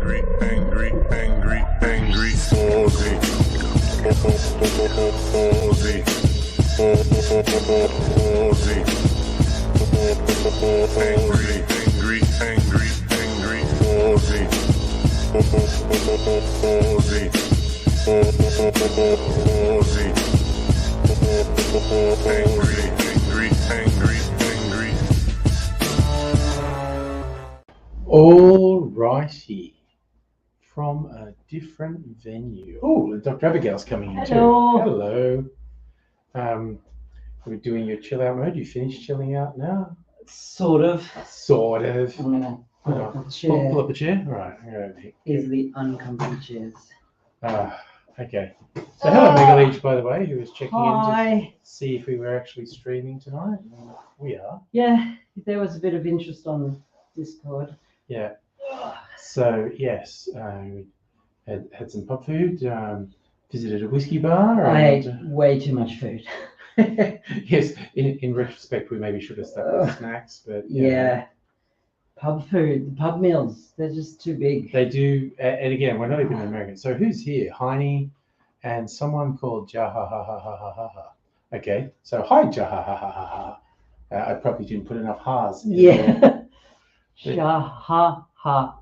All righty, from a different venue. Oh, Dr. Abigail's coming in too. Hello. We're doing your chill out mode. You finished chilling out now? Sort of. I'm gonna pull up a chair. Pull up a chair? Right. Easily uncomfy chairs. Okay. So hello, Megaleech, by the way, who was checking in to see if we were actually streaming tonight. We are. Yeah, there was a bit of interest on Discord. Yeah. So yes, we had some pub food. Visited a whiskey bar. I ate way too much food. Yes, in retrospect, we maybe should have stuck with snacks, but yeah. Pub food, pub meals, they're just too big. They do, and again, we're not even American. So who's here? Heine and someone called Jahahahahaha. Okay, so hi Jahahahaha. I probably didn't put enough ha's. Yeah. Jahahahahaha.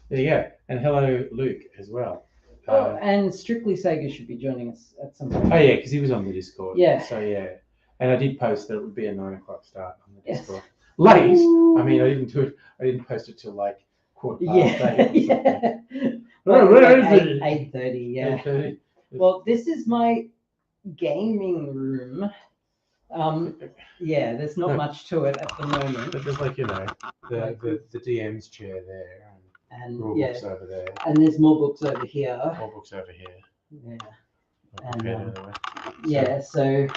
There you go. And hello, Luke, as well. And Strictly Sega should be joining us at some point. Oh yeah, because he was on the Discord. Yeah. So yeah, and I did post that it would be a 9 o'clock start on the Discord. Yes. Late. I mean, I didn't do it. I didn't post it till like 8:30. Yeah. Well, where is it? 8:30. Yeah. 8:30. Well, this is my gaming room. Yeah, there's not much to it at the moment. But there's like, the DM's chair there and rule books over there. And there's more books over here. More books over here. Yeah. So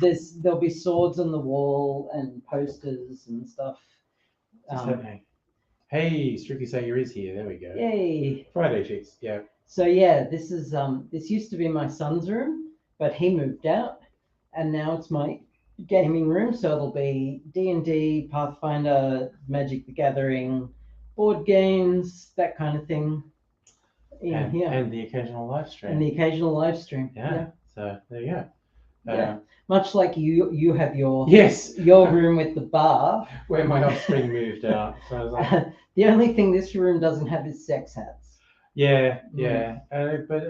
There'll be swords on the wall and posters and stuff. Hey, Strictly Sayer is here. There we go. Yay! Friday chicks. Yeah. So yeah, this is this used to be my son's room, but he moved out, and now it's my gaming room. So it'll be D&D, Pathfinder, Magic the Gathering, board games, that kind of thing. And the occasional live stream. Yeah. So there you go. Yeah. Much like you have your room with the bar where my offspring moved out. So I was like, the only thing this room doesn't have is sex hats. Yeah. But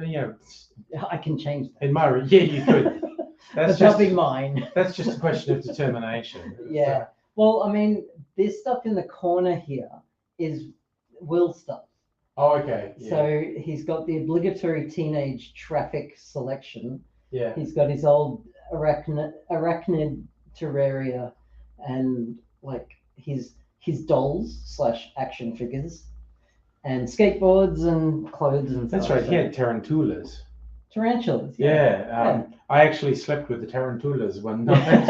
I can change that. In my room, you could. That'll be mine. That's just a question of determination. Yeah. So. Well, I mean, this stuff in the corner here is Will stuff. Oh, okay. Yeah. So he's got the obligatory teenage traffic selection. Yeah. He's got his old arachnid terraria and like his dolls / action figures and skateboards and clothes and stuff. That's right. He had tarantulas. Tarantulas. Yeah. I actually slept with the tarantulas one night.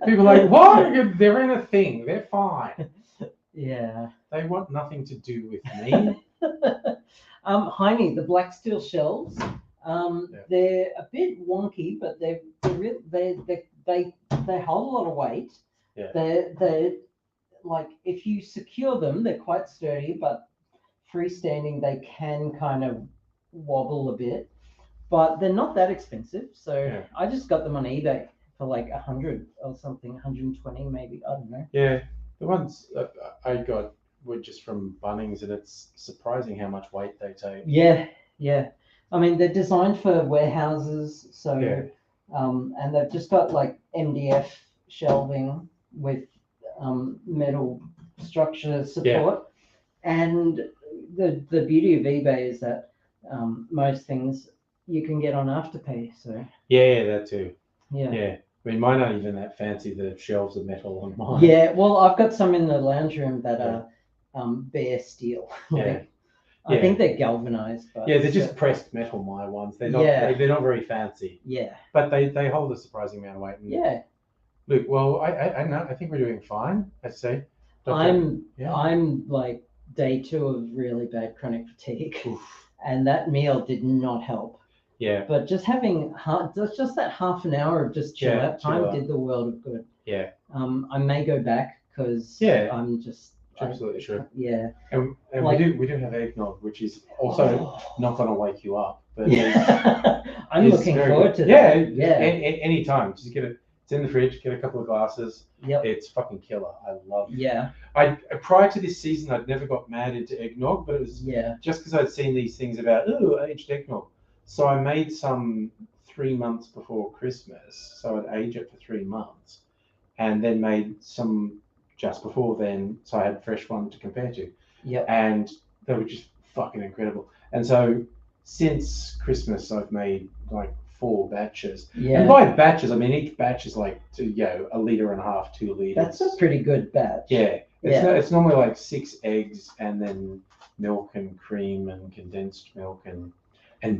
People are like, what? They're in a thing. They're fine. Yeah. They want nothing to do with me. Heine, the black steel shelves. They're a bit wonky, but they hold a lot of weight. Yeah. They're like, if you secure them, they're quite sturdy, but freestanding they can kind of wobble a bit. But they're not that expensive, so I just got them on eBay for like 100 or something, 120 maybe. I don't know. Yeah, the ones I got were just from Bunnings, and it's surprising how much weight they take. Yeah. I mean, they're designed for warehouses, so and they've just got like MDF shelving with metal structure support. And the beauty of eBay is that most things you can get on Afterpay. So that too. Yeah. I mean, mine aren't even that fancy. The shelves are metal on mine. Yeah. Well, I've got some in the lounge room that are bare steel. I think they're galvanized. But they're just pressed metal. My ones. They're not. They're not very fancy. Yeah. But they hold a surprising amount of weight. And Luke, well, I know. I think we're doing fine. I'd say. I'm like day 2 of really bad chronic fatigue, and that meal did not help. Yeah. But just having just that half an hour of just chill out time did the world of good. Yeah. I may go back because Yeah. I'm just Absolutely should. Yeah. And Like- we do have eggnog, which is also not going to wake you up, but I'm it's looking very forward good. to that. Yeah. Any time, just get it. It's in the fridge. Get a couple of glasses. Yep. It's fucking killer. I love it. Yeah. Prior to this season, I'd never got mad into eggnog, but it was just because I'd seen these things about aged eggnog. So I made some 3 months before Christmas. So I'd age it for 3 months, and then made some just before then. So I had a fresh one to compare to. Yep. And they were just fucking incredible. And so since Christmas, I've made like 4 batches. Yeah. And by batches, I mean each batch is like a liter and a half, 2 liters. That's a pretty good batch. Yeah. It's normally like 6 eggs and then milk and cream and condensed milk and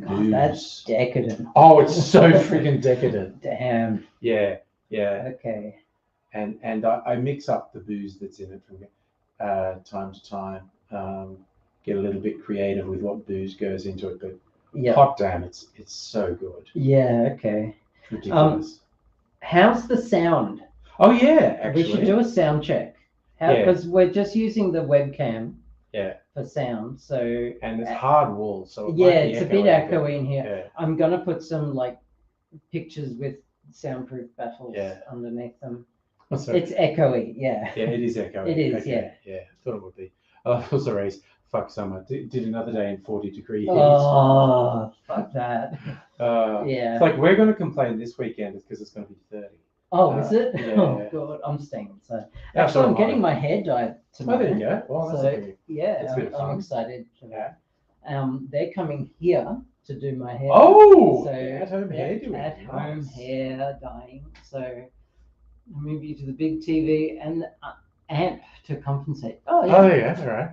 booze. That's decadent. Oh, it's so freaking decadent. Damn. Yeah. Okay. And I mix up the booze that's in it from time to time. Get a little bit creative with what booze goes into it, but hot damn, it's so good. Yeah. Okay. It's ridiculous. How's the sound? Oh yeah, actually. We should do a sound check. Because we're just using the webcam. Yeah. For sound, so. And it's hard walls, so it's a bit echoey in here. Yeah. I'm gonna put some like pictures with soundproof baffles underneath them. Oh, sorry. It's echoey, yeah. Yeah, it is echoey. It is, okay. Yeah. Thought it would be. Oh, sorry. Fuck summer. Did another day in 40-degree heat. Oh, fuck that. It's like we're going to complain this weekend because it's going to be 30. Oh, is it? Yeah. Oh god, I'm staying inside. Yeah, Actually, I'm getting my hair dyed tomorrow. Oh, there you go. Well, that's so, yeah, I'm excited for that. They're coming here to do my hair. Oh, so at-home hair doing. At-home hair dyeing. So I move you to the big TV and amp to compensate. Oh yeah. Oh yeah, all right.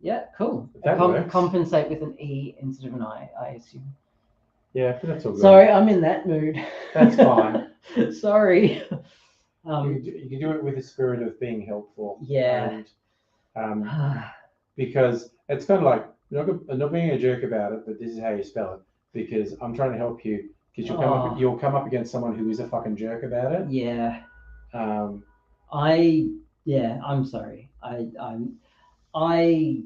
Yeah, cool. That works. Compensate with an E instead of an I assume. Yeah, but that's all good. Sorry, I'm in that mood. That's fine. Sorry. You can do it with the spirit of being helpful. Yeah. And, because it's kind of like I'm not being a jerk about it, but this is how you spell it. Because I'm trying to help you. Because you'll come up against someone who is a fucking jerk about it. Yeah. I'm sorry. I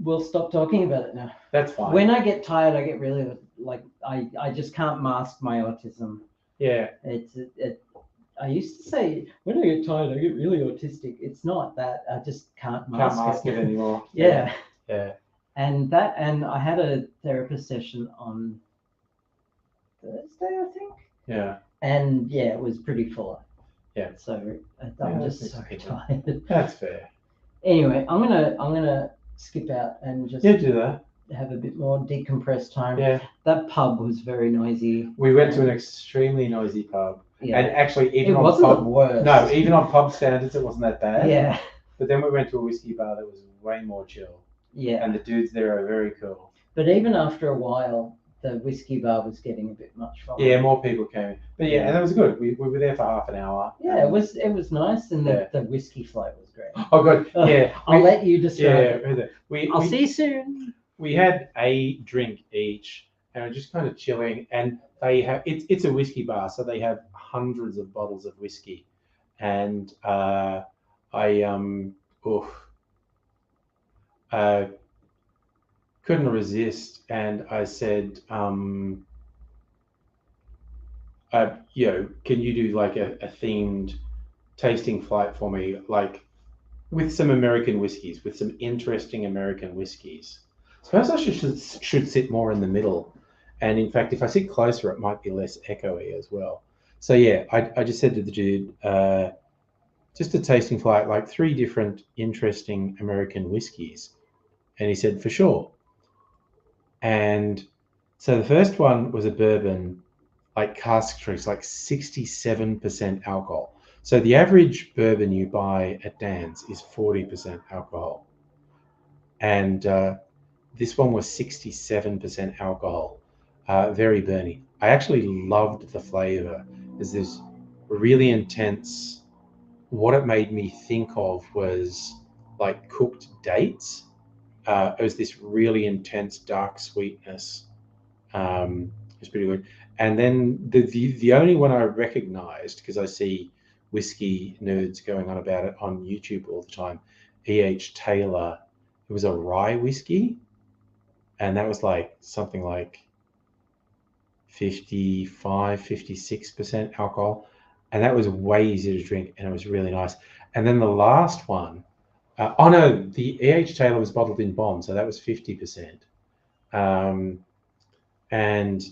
will stop talking about it now. That's fine. When I get tired, I get really like I just can't mask my autism. Yeah. I used to say when I get tired, I get really autistic. It's not that. I just can't mask it anymore. Yeah. Yeah. And I had a therapist session on Thursday, I think. Yeah. And it was pretty full on. Yeah. So I'm just so tired. That's fair. Anyway, I'm gonna skip out and just do that. Have a bit more decompressed time. Yeah. That pub was very noisy. We went to an extremely noisy pub. Yeah. And actually even it on wasn't pub the worst. No, even on pub standards it wasn't that bad. Yeah. But then we went to a whiskey bar that was way more chill. Yeah. And the dudes there are very cool. But even after a while, the whiskey bar was getting a bit much fun. Yeah, more people came in. But and that was good. We were there for half an hour. Yeah, it was nice, and the whiskey flow was great. Oh good. Yeah. I'll let you describe it. I'll see you soon. We had a drink each and we're just kind of chilling, and they have it's a whiskey bar, so they have hundreds of bottles of whiskey. And couldn't resist, and I said, can you do like a themed tasting flight for me, like with some American whiskeys, with some interesting American whiskeys. Suppose I should sit more in the middle, and in fact, if I sit closer, it might be less echoey as well. So I just said to the dude, just a tasting flight, like 3 different interesting American whiskeys, and he said for sure. And so the first one was a bourbon, like cask strength, like 67% alcohol. So the average bourbon you buy at Dan's is 40% alcohol. And this one was 67% alcohol, very burny. I actually loved the flavor. There's this really intense, what it made me think of was like cooked dates. It was this really intense dark sweetness. It was pretty good. And then the only one I recognized, because I see whiskey nerds going on about it on YouTube all the time. E.H. Taylor, it was a rye whiskey, and that was like something like 55, 56% alcohol. And that was way easier to drink, and it was really nice. And then the last one, oh no, the E.H. Taylor was bottled in bond, so that was 50%. And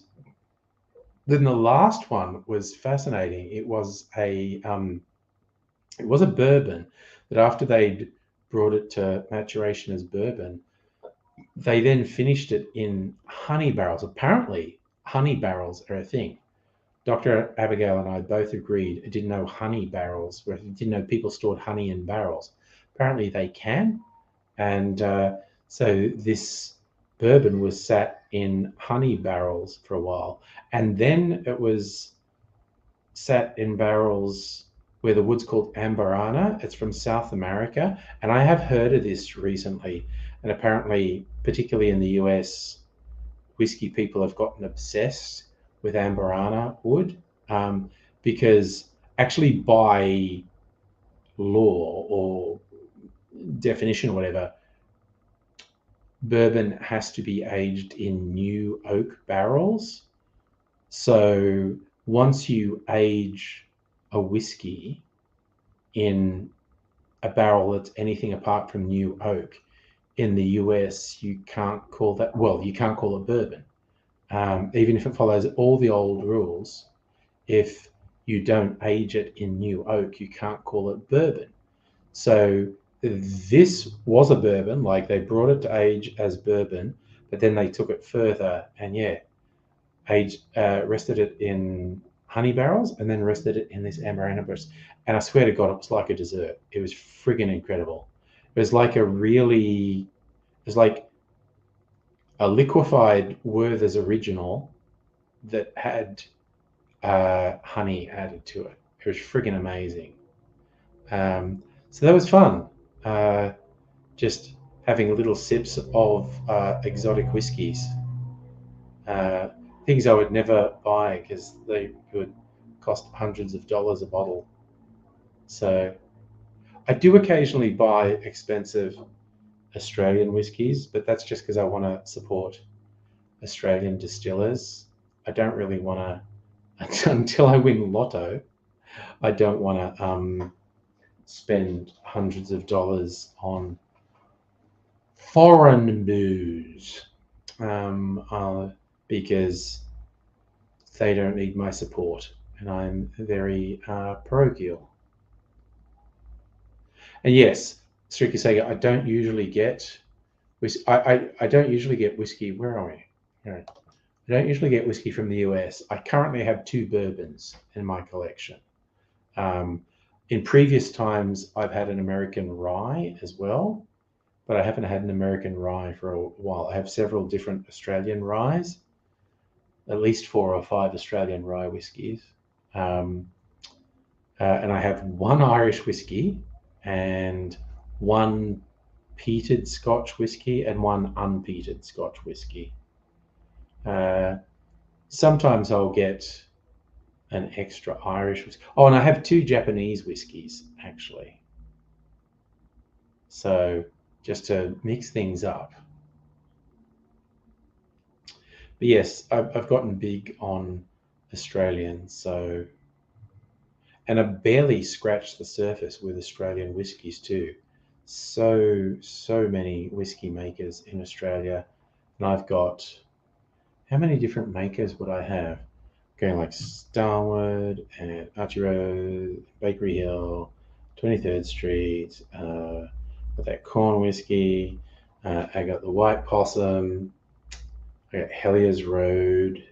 then the last one was fascinating. It was a bourbon that after they'd brought it to maturation as bourbon, they then finished it in honey barrels. Apparently, honey barrels are a thing. Dr. Abigail and I both agreed. I didn't know honey barrels, I didn't know people stored honey in barrels. Apparently, they can. And so this bourbon was sat in honey barrels for a while. And then it was sat in barrels where the wood's called ambarana. It's from South America. And I have heard of this recently. And apparently, particularly in the US, whiskey people have gotten obsessed with ambarana wood, because actually by law or definition or whatever, bourbon has to be aged in new oak barrels. So once you age a whiskey in a barrel that's anything apart from new oak, in the US, you can't call that, well, you can't call it bourbon. Even if it follows all the old rules, if you don't age it in new oak, you can't call it bourbon. So this was a bourbon, like they brought it to age as bourbon, but then they took it further and rested it in honey barrels and then rested it in this ambarana barrels. And I swear to God, it was like a dessert. It was friggin' incredible. It was like a liquefied Werther's original that had honey added to it. It was friggin' amazing. So that was fun. Just having little sips of exotic whiskies. Things I would never buy because they would cost hundreds of dollars a bottle. So I do occasionally buy expensive Australian whiskies, but that's just because I want to support Australian distillers. I don't really want to, until I win lotto, I don't want to spend hundreds of dollars on foreign booze, because they don't need my support, and I'm very parochial. And yes, strictly saying, I don't usually get I don't usually get whiskey. Where are we? Here. I don't usually get whiskey from the US. I currently have 2 bourbons in my collection. Um, in previous times, I've had an American rye as well, but I haven't had an American rye for a while. I have several different Australian ryes, at least 4 or 5 Australian rye whiskies. Um, and I have 1 Irish whiskey and 1 peated Scotch whiskey and 1 unpeated Scotch whiskey. Uh, Sometimes I'll get an extra Irish whiskey. Oh, and I have 2 Japanese whiskies actually. So just to mix things up. But yes, I've gotten big on Australian. So, and I've barely scratched the surface with Australian whiskies too. So many whiskey makers in Australia, and I've got, how many different makers would I have? Going like Starwood and Archie Road, Bakery Hill, 23rd Street, got that corn whiskey. I got the White Possum. I got Hellier's Road.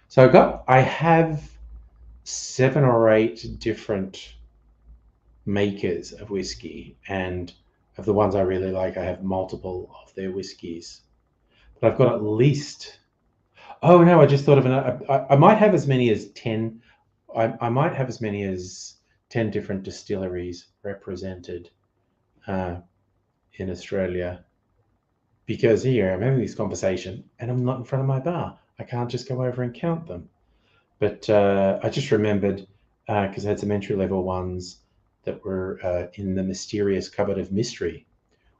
So I have 7 or 8 different makers of whiskey, and of the ones I really like, I have multiple of their whiskies. But I've got at least, oh no, I just thought of I might have as many as 10. I might have as many as 10 different distilleries represented in Australia, because here I'm having this conversation and I'm not in front of my bar. I can't just go over and count them. But I just remembered because I had some entry level ones that were in the mysterious cupboard of mystery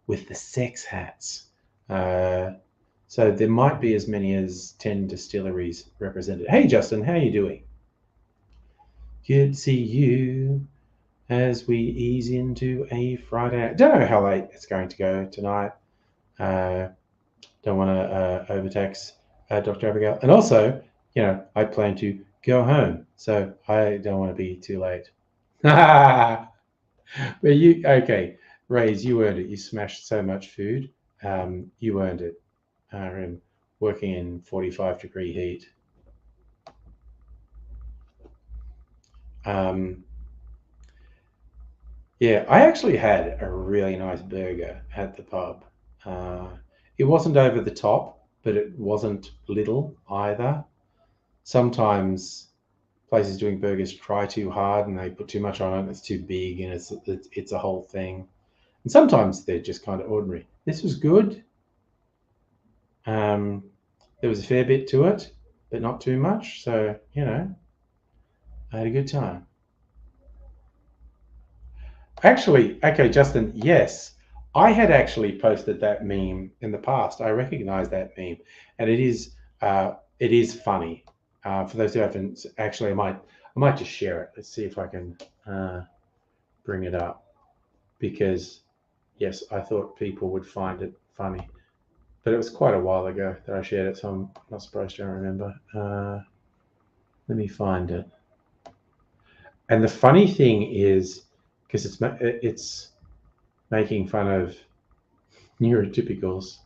with the sex hats. Uh, so there might be as many as 10 distilleries represented. Hey, Justin, how are you doing? Good to see you as we ease into a Friday. Don't know how late it's going to go tonight. Uh, don't want to overtax Dr. Abigail. And also, I plan to go home, so I don't want to be too late. But okay, Rays, you earned it. You smashed so much food. You earned it. And working in 45-degree heat. Um, yeah, I actually had a really nice burger at the pub. Uh, it wasn't over the top, but it wasn't little either. Sometimes places doing burgers try too hard and they put too much on it. And it's too big and it's a whole thing. And sometimes they're just kind of ordinary. This was good. Um, there was a fair bit to it, but not too much. So I had a good time. Actually, okay, Justin, yes, I had actually posted that meme in the past. I recognize that meme, and it is funny. For those who haven't, actually, I might just share it. Let's see if I can bring it up because yes, I thought people would find it funny, but it was quite a while ago that I shared it, so I'm not supposed to remember. Let me find it. And the funny thing is, because it's making fun of neurotypicals.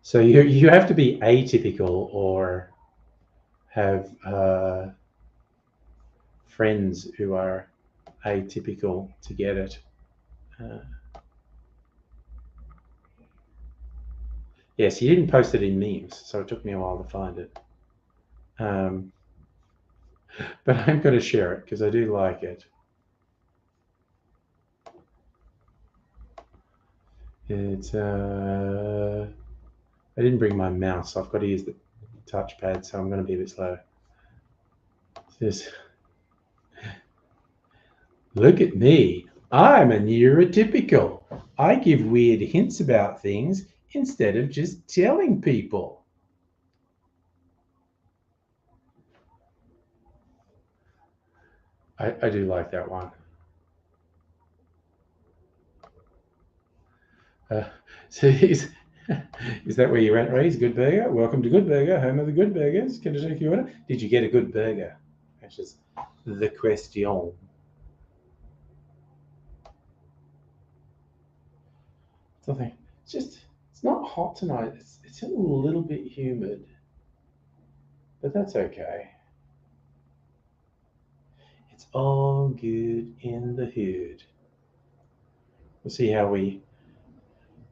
So you have to be atypical or have friends who are atypical to get it. Uh, yes, he didn't post it in memes, so it took me a while to find it. Um, but I'm going to share it because I do like it. It's I didn't bring my mouse, so I've got to use the touchpad, so I'm going to be a bit slow. This, look at me. I'm a neurotypical. I give weird hints about things instead of just telling people. I do like that one. Uh, so is that where you went, Rees? Good Burger? Welcome to Good Burger, home of the good burgers. Can I take your order? Did you get a good burger? That's just the question. Something. It's not hot tonight. It's a little bit humid, but that's okay. It's all good in the hood. We'll see how we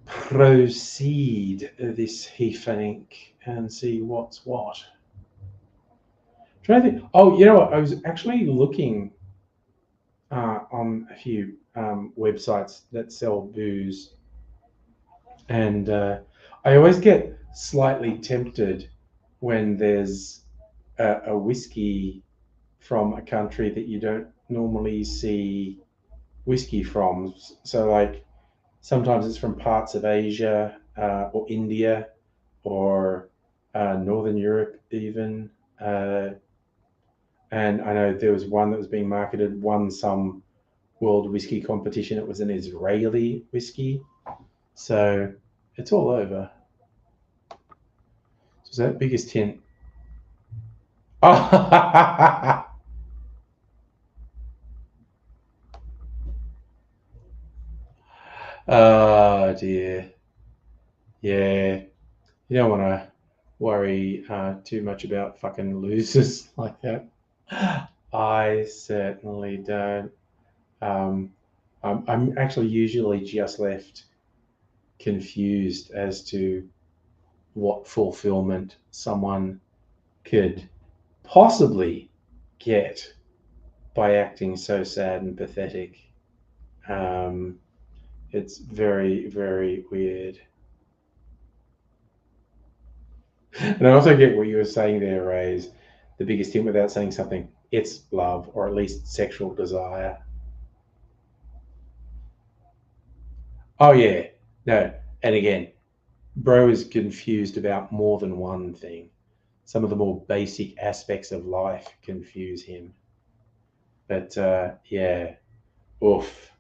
proceed this evening and see what's what. Trying to think. Oh, you know what? I was actually looking on a few websites that sell booze, and I always get slightly tempted when there's a whiskey from a country that you don't normally see whiskey from. So, like, sometimes it's from parts of Asia or India or Northern Europe, even. Uh, and I know there was one that was being marketed, won some world whiskey competition. It was an Israeli whiskey. So it's all over. So that biggest hint. Oh, oh dear. Yeah. You don't want to worry too much about fucking losers like that. I certainly don't. Um, I'm actually usually just left confused as to what fulfillment someone could possibly get by acting so sad and pathetic. Um, it's very, very weird. And I also get what you were saying there, Rays. the biggest hint without saying something. It's love, or at least sexual desire. Oh yeah, no. And again, bro is confused about more than one thing. Some of the more basic aspects of life confuse him. But yeah, oof.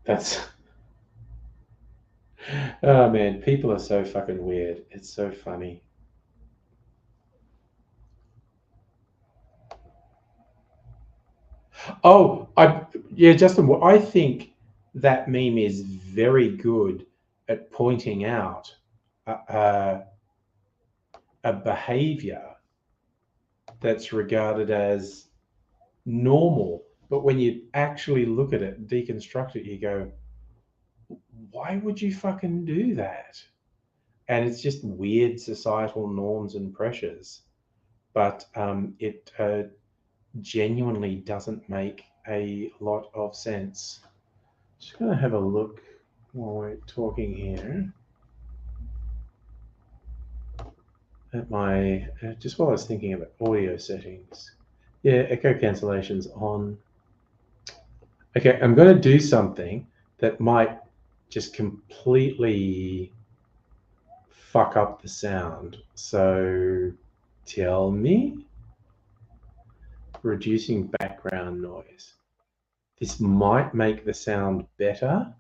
That's oh man, people are so fucking weird. It's so funny. Oh, I yeah, Justin. I think that meme is very good at pointing out a, a behavior that's regarded as normal, but when you actually look at it, deconstruct it, you go, why would you fucking do that? And it's just weird societal norms and pressures. But it genuinely doesn't make a lot of sense. Just gonna have a look while we're talking here at my just while I was thinking about audio settings. Yeah, echo cancellation's on. Okay, I'm gonna do something that might just completely fuck up the sound. So tell me, reducing background noise. This might make the sound better,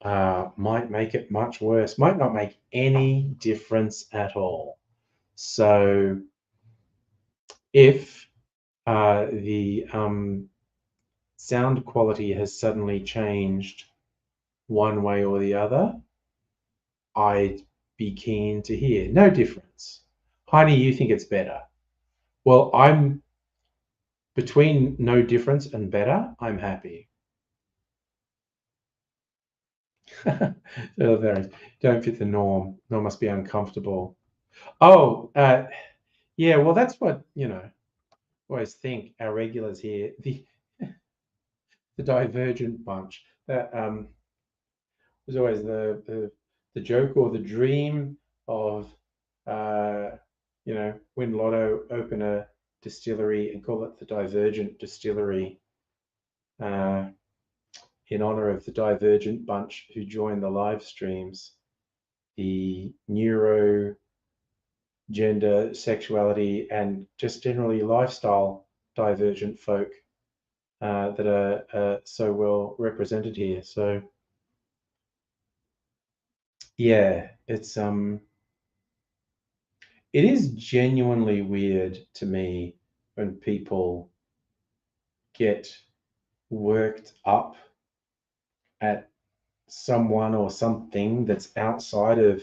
might make it much worse, might not make any difference at all. So if the sound quality has suddenly changed one way or the other, I'd be keen to hear. No difference. Heidi, you think it's better. Well, I'm between no difference and better, I'm happy. So don't fit the norm. Norm must be uncomfortable. Oh, yeah, well, that's what, always think our regulars here, the divergent bunch, that was always the joke or the dream of, uh, when Lotto open a distillery and call it the Divergent Distillery, uh, in honor of the Divergent bunch who join the live streams, the neuro, gender, sexuality, and just generally lifestyle divergent folk that are so well represented here. So yeah, it is genuinely weird to me when people get worked up at someone or something that's outside of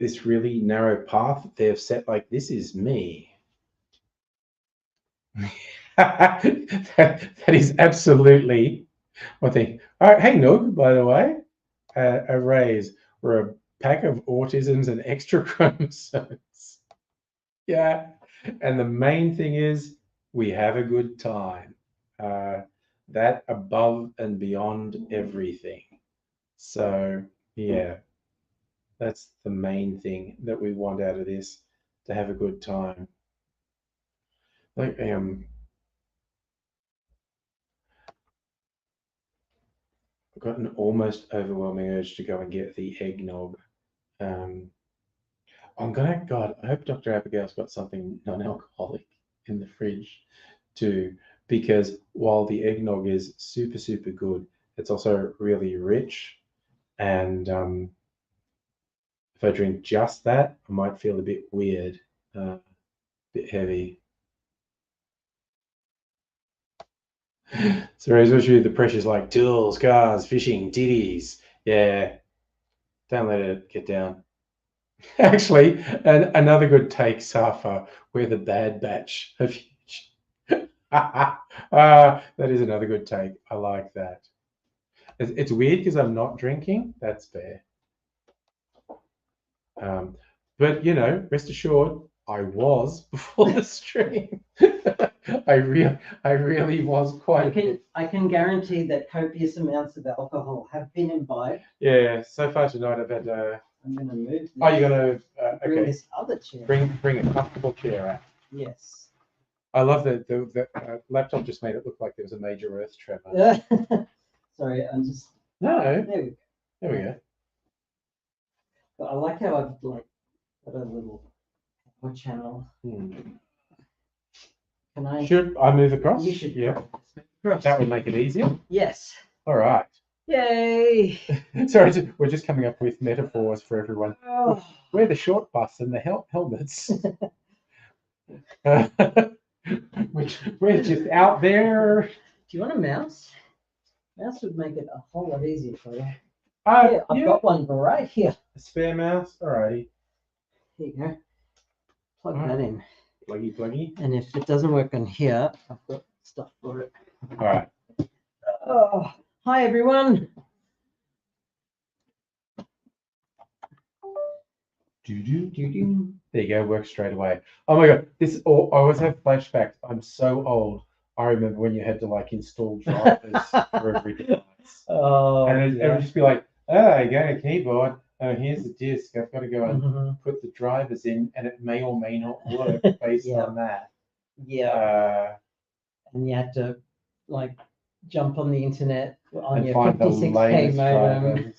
this really narrow path that they've set. Like, this is me. That is absolutely one thing. All right, hey Noog, by the way, a raise. We're a pack of autisms and extra chromosomes. Yeah, and the main thing is we have a good time. Uh, that above and beyond everything. So yeah, that's the main thing that we want out of this, to have a good time. Like I've got an almost overwhelming urge to go and get the eggnog. Um, God, I hope Dr. Abigail's got something non-alcoholic in the fridge too, because while the eggnog is super, super good, it's also really rich. And if I drink just that, I might feel a bit weird, a bit heavy. So especially the pressure's like tools, cars, fishing, titties. Yeah, don't let it get down. Actually, another good take, Safa, we're the bad batch of that is another good take. I like that. It's weird because I'm not drinking. That's fair. Um, but rest assured, I was before the stream. I really was quite. I can guarantee that copious amounts of alcohol have been imbibed. Yeah. So far tonight, I've had I'm going to move this. Oh, you're gonna Bring okay. this other chair. Bring a comfortable chair out. Yes. I love that the laptop just made it look like there was a major earth tremor. Sorry, I'm just. No, There we go. there we go. But I like how I've like got a little power channel. Can I? Should I move across? You should. Yeah. Cross. That would make it easier. Yes. All right. Yay! Sorry, we're just coming up with metaphors for everyone. Oh. We're the short bus and the helmets. We're just out there. Do you want a mouse? Mouse would make it a whole lot easier for you. Yeah, I've got one right here. a spare mouse. Alrighty. Here you go. Plug Alright. that in. Pluggy. And if it doesn't work on here, I've got stuff for it. All right. Oh, hi everyone. There you go. Works straight away. Oh my god. I always have flashbacks. I'm so old. I remember when you had to like install drivers for every device. Oh, And it would just be like, oh, I got a keyboard. Oh, here's the disc. I've got to go and put the drivers in, and it may or may not work based on that. Yeah. And you had to like jump on the internet on and your find the 56K latest modem.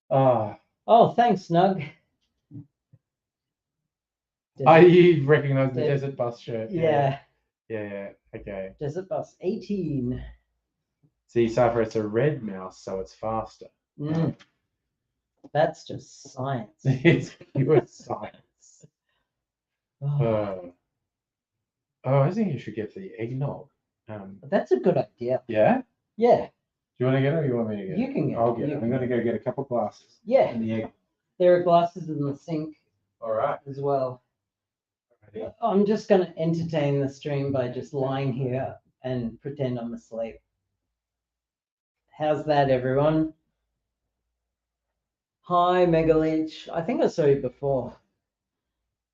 drivers. Oh, thanks, Snug. You recognize the Desert Bus shirt? Yeah. Okay. Desert Bus 18. See, Cypher, it's a red mouse, so it's faster. That's just science. It's pure science. I think you should get the eggnog. That's a good idea. Yeah? Yeah. Do you want to get it or you want me to get it? You can get it. I'll get it. I'm going to go get a couple glasses. Yeah. And the egg. There are glasses in the sink. All right. As well. Alrighty. I'm just going to entertain the stream by just lying here and pretend I'm asleep. How's that, everyone? Hi, Megalich. I think I saw you before.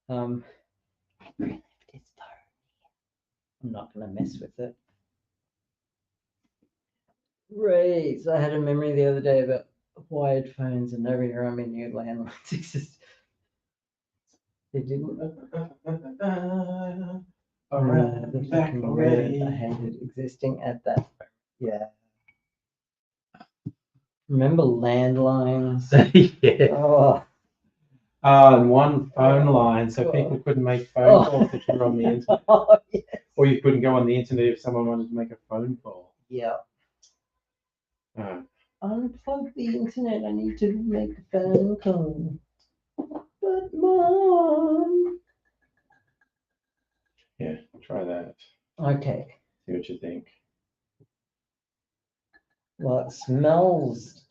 I'm not going to mess with it. Right. I had a memory the other day about wired phones and nobody around me knew landlines existed. They didn't. Alright, the back fucking already. word I hated existing at that. Yeah. Remember landlines? Yeah. Oh. And one phone line, so people couldn't make phone calls if you were on the internet. Oh, yes. Or you couldn't go on the internet if someone wanted to make a phone call. Yeah. Unplug the internet. I need to make a phone call. But Mom. Yeah, try that. Okay. See what you think. Well, it smells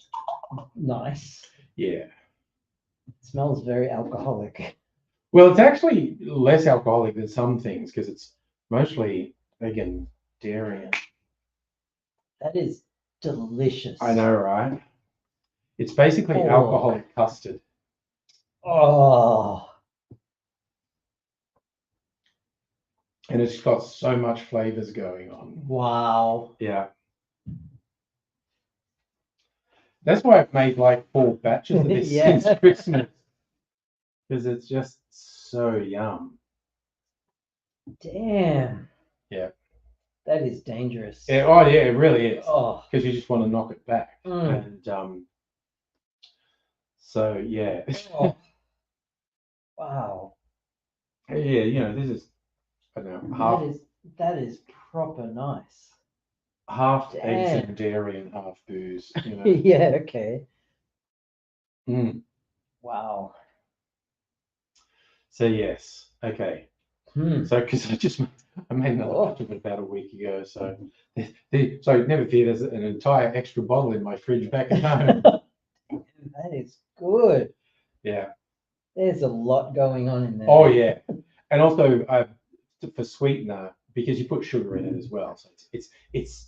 nice. Yeah. It smells very alcoholic. Well, it's actually less alcoholic than some things because it's mostly vegetarian. That is delicious. I know, right? It's basically alcoholic custard. Oh. And it's got so much flavors going on. Wow. Yeah. That's why I've made like 4 batches of this since Christmas. Because it's just so yum. Damn. Yeah. That is dangerous. Yeah, oh yeah, it really is. Oh. Because you just want to knock it back. And so yeah. Oh. Wow. Yeah, this is, I don't know, half. That is proper nice. Half eggs and dairy and half booze. Yeah, okay. Wow. So yes, okay. So because I made another batch of it about a week ago. So never fear, there's an entire extra bottle in my fridge back at home. That is good. Yeah. There's a lot going on in there. Oh yeah, and also for sweetener, because you put sugar in it as well, so it's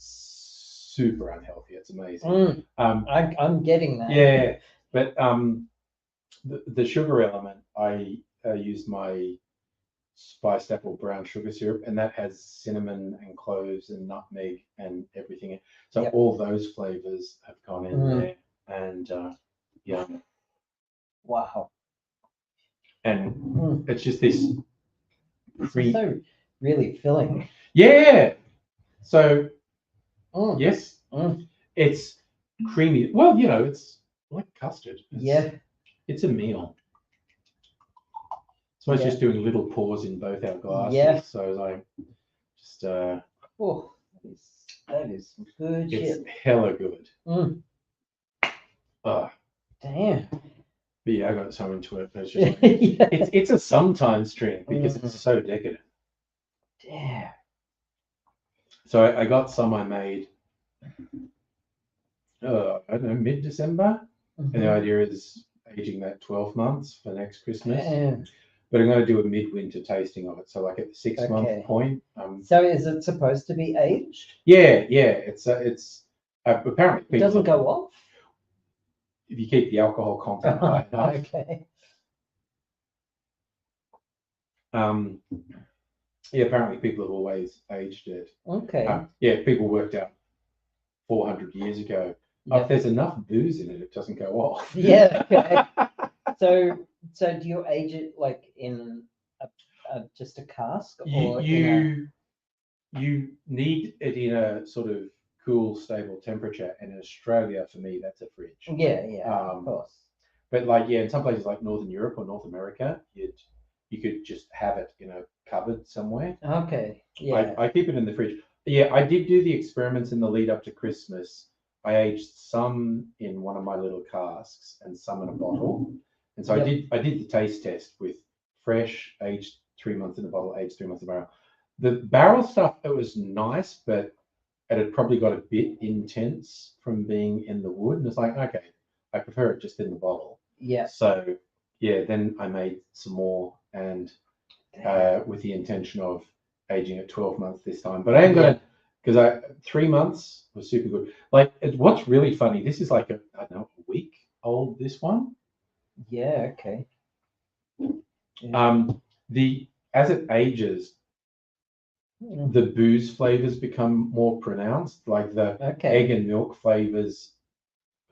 super unhealthy. It's amazing. I'm getting that. Yeah, but the sugar element, I used my spiced apple brown sugar syrup, and that has cinnamon and cloves and nutmeg and everything. So all those flavors have gone in there, and yum. Wow. And Mm. it's just this It's cream. also really filling. Yeah. So Mm. yes, Mm. it's creamy. Well, it's like custard. Yeah. It's a meal. So I was Yeah. just doing little pours in both our glasses. Yeah. So I was like, just Oh, that is some good it's shit. hella good. Mm. Damn. But yeah, I got so into it. But it's just like, Yeah. it's a sometimes drink because it's so decadent. Damn. So I got some I made, I don't know, mid-December. And the Mhm. idea is aging that 12 months for next Christmas. Damn. But I'm going to do a midwinter tasting of it. So like at the 6-month Okay. point. So is it supposed to be aged? Yeah. It's apparently It doesn't go off? if you keep the alcohol content high enough. Okay. Yeah, apparently people have always aged it. Okay. Yeah, people worked out 400 years ago. Yep. If there's enough booze in it, it doesn't go off. Yeah. Okay. So do you age it like in just a cask or you need it in a sort of cool, stable temperature. And in Australia, for me, that's a fridge. Yeah, of course. But in some places like Northern Europe or North America, you could just have it in a cupboard somewhere. Okay. Yeah. I keep it in the fridge. Yeah, I did do the experiments in the lead up to Christmas. I aged some in one of my little casks and some in a bottle. And so Yep. I did the taste test with fresh, aged 3 months in a bottle, aged 3 months in a barrel. The barrel stuff, it was nice, but it had probably got a bit intense from being in the wood. And it's like, okay, I prefer it just in the bottle. Yeah. So yeah, then I made some more and with the intention of aging at 12 months this time. But I ain't gonna, because 3 months was super good. Like what's really funny, this is like I don't know, a week old, this one. Yeah, okay. Yeah. As it ages, the booze flavors become more pronounced, like the egg and milk flavors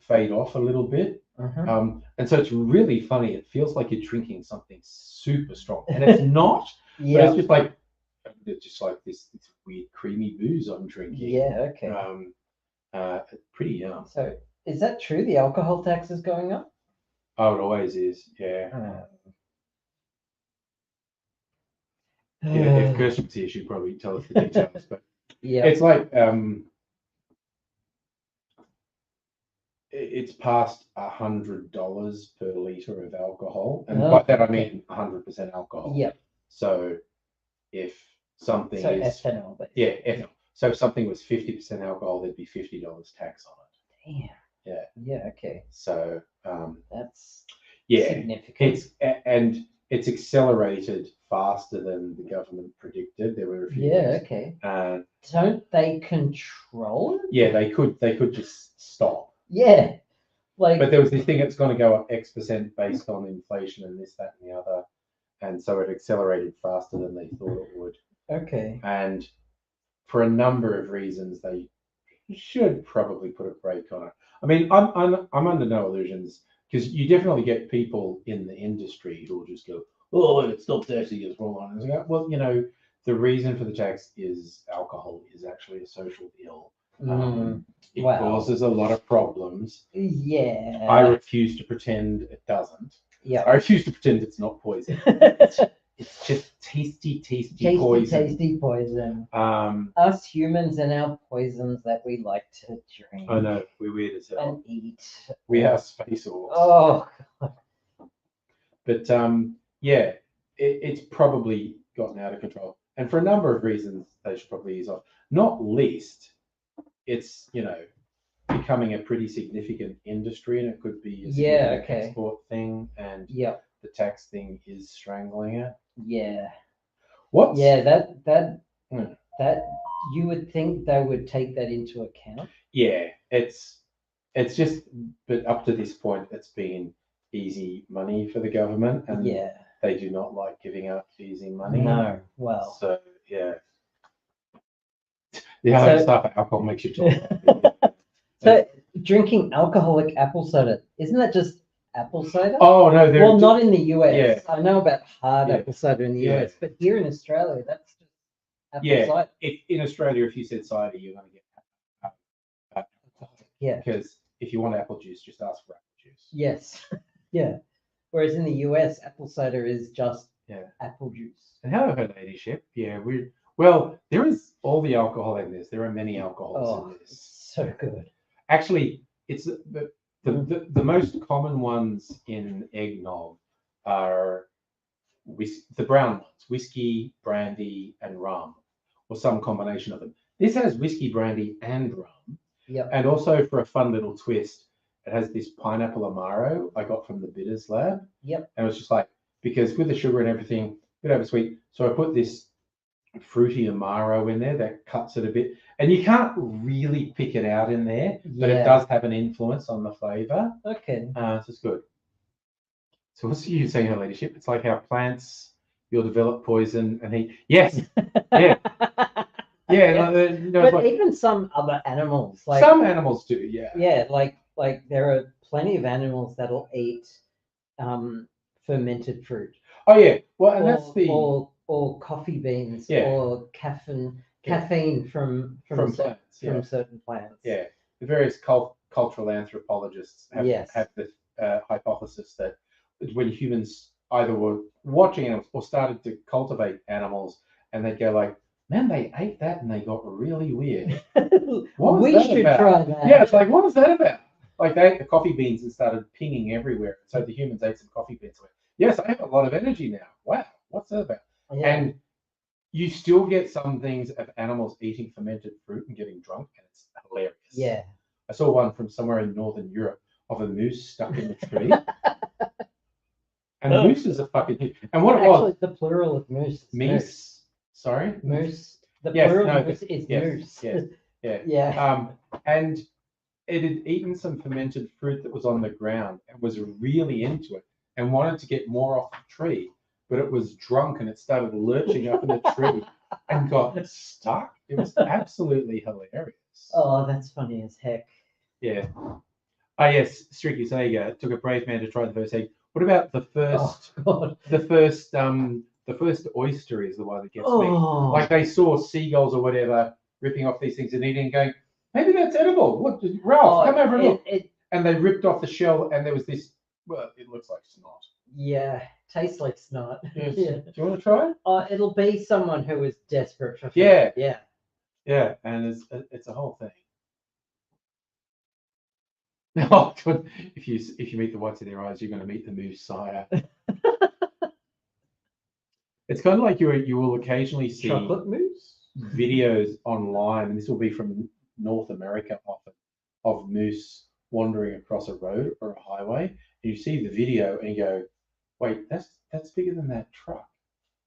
fade off a little bit. And so it's really funny. It feels like you're drinking something super strong, and it's not. But it's just like this weird creamy booze I'm drinking. Yeah, okay. Pretty yum. So is that true? The alcohol tax is going up? Oh, it always is. Yeah. If Kirsten was here, she'd probably tell us the details. But yeah, it's like it's past $100 per liter of alcohol, and by that I mean 100% alcohol. Yep. So if something is ethanol, basically. yeah, ethanol. So if something was 50% alcohol, there'd be $50 tax on it. Damn. Yeah. Yeah. Okay. So that's significant. Significant. It's accelerated faster than the government predicted. There were a few things. Okay. Don't they control it? Yeah, they could just stop. Yeah. But there was this thing that's going to go up X% based on inflation and this, that, and the other. And so it accelerated faster than they thought it would. Okay. And for a number of reasons, they should probably put a brake on it. I mean, I'm under no illusions, because you definitely get people in the industry who will just go, oh, it stopped taxing us wrong. And like, well, the reason for the tax is alcohol is actually a social ill. It causes a lot of problems. Yeah. I refuse to pretend it doesn't. Yeah. I refuse to pretend it's not poison. It's just tasty poison. Tasty poison. Us humans and our poisons that we like to drink. I know, we're weird as hell. And eat. We are space orcs. Oh. But yeah, it's probably gotten out of control. And for a number of reasons, they should probably ease off. Not least, it's, becoming a pretty significant industry, and it could be a significant export thing, and the tax thing is strangling it. Yeah. What? Yeah, that you would think they would take that into account. Yeah, it's just, but up to this point, it's been easy money for the government, and they do not like giving up easy money. No, well. So yeah. The other stuff alcohol makes you talk. drinking alcoholic apple soda. Isn't that just apple cider? Oh no, they're Well, just, not in the US. yeah. I know about hard Yeah. apple cider in the Yeah. US, but here in Australia, that's just apple Yeah. cider. If in Australia, if you said cider, you're going to get Yeah. because if you want apple juice, just ask for apple juice. Yes. Yeah. Whereas in the US, apple cider is just Yeah. apple juice. And hello, her ladyship. Yeah, well, there is all the alcohol in this. There are many alcohols in It's this. so good. Actually, it's the most common ones in eggnog are the brown ones, whiskey, brandy, and rum, or some combination of them. This has whiskey, brandy, and rum. Yep. And also, for a fun little twist, it has this pineapple amaro I got from the Bitters Lab. Yep. And it was just like, because with the sugar and everything, a bit oversweet. So I put this fruity amaro in there that cuts it a bit. And you can't really pick it out in there, but it does have an influence on the flavor. Okay. So it's good. So what's you saying, her ladyship? It's like how plants you'll develop poison and heat. Yes. Yeah. Yeah. But like, even some other animals, like some animals do, yeah. Yeah, like there are plenty of animals that'll eat fermented fruit. Oh yeah. Well, and or, that's the or coffee beans Yeah. or caffeine from plants. Yeah. from certain plants. Yeah. The various cultural anthropologists have Yes. the hypothesis that when humans either were watching animals or started to cultivate animals, and they'd go like, "Man, they ate that and they got really weird. What was We that should about?" try that. Yeah, it's like, what was that about? Like they ate the coffee beans and started pinging everywhere. So the humans ate some coffee beans. Went, yes, I have a lot of energy now. Wow, what's that about? Yeah. And you still get some things of animals eating fermented fruit and getting drunk, and it's hilarious. Yeah. I saw one from somewhere in Northern Europe of a moose stuck in a tree. And mooses are fucking huge. And what it Actually, was, the plural of moose is meese. Sorry, moose. The Yes, plural no, of moose is yes, moose. yes. Yeah. Yeah. And it had eaten some fermented fruit that was on the ground and was really into it and wanted to get more off the tree, but it was drunk and it started lurching up in the tree and got stuck. It was absolutely hilarious. Oh, that's funny as heck. Yeah. Oh yes, Strictly Sega took a brave man to try the first egg. What about the first? Oh God. The first oyster is the one that gets me. Oh. Like they saw seagulls or whatever ripping off these things and eating, and going, maybe that's edible. Look, Ralph, come over and look. And they ripped off the shell, and there was this. Well, it looks like snot. Yeah, tastes like snot. Yes. Yeah. Do you want to try it? Oh, it'll be someone who is desperate for food. Yeah. Yeah. Yeah, and it's a whole thing. No, if you meet the whites of their eyes, you're going to meet the moose sire. It's kind of like you will occasionally see chocolate moose videos online, and this will be from North America often, of moose wandering across a road or a highway. And you see the video and you go, wait, that's bigger than that truck.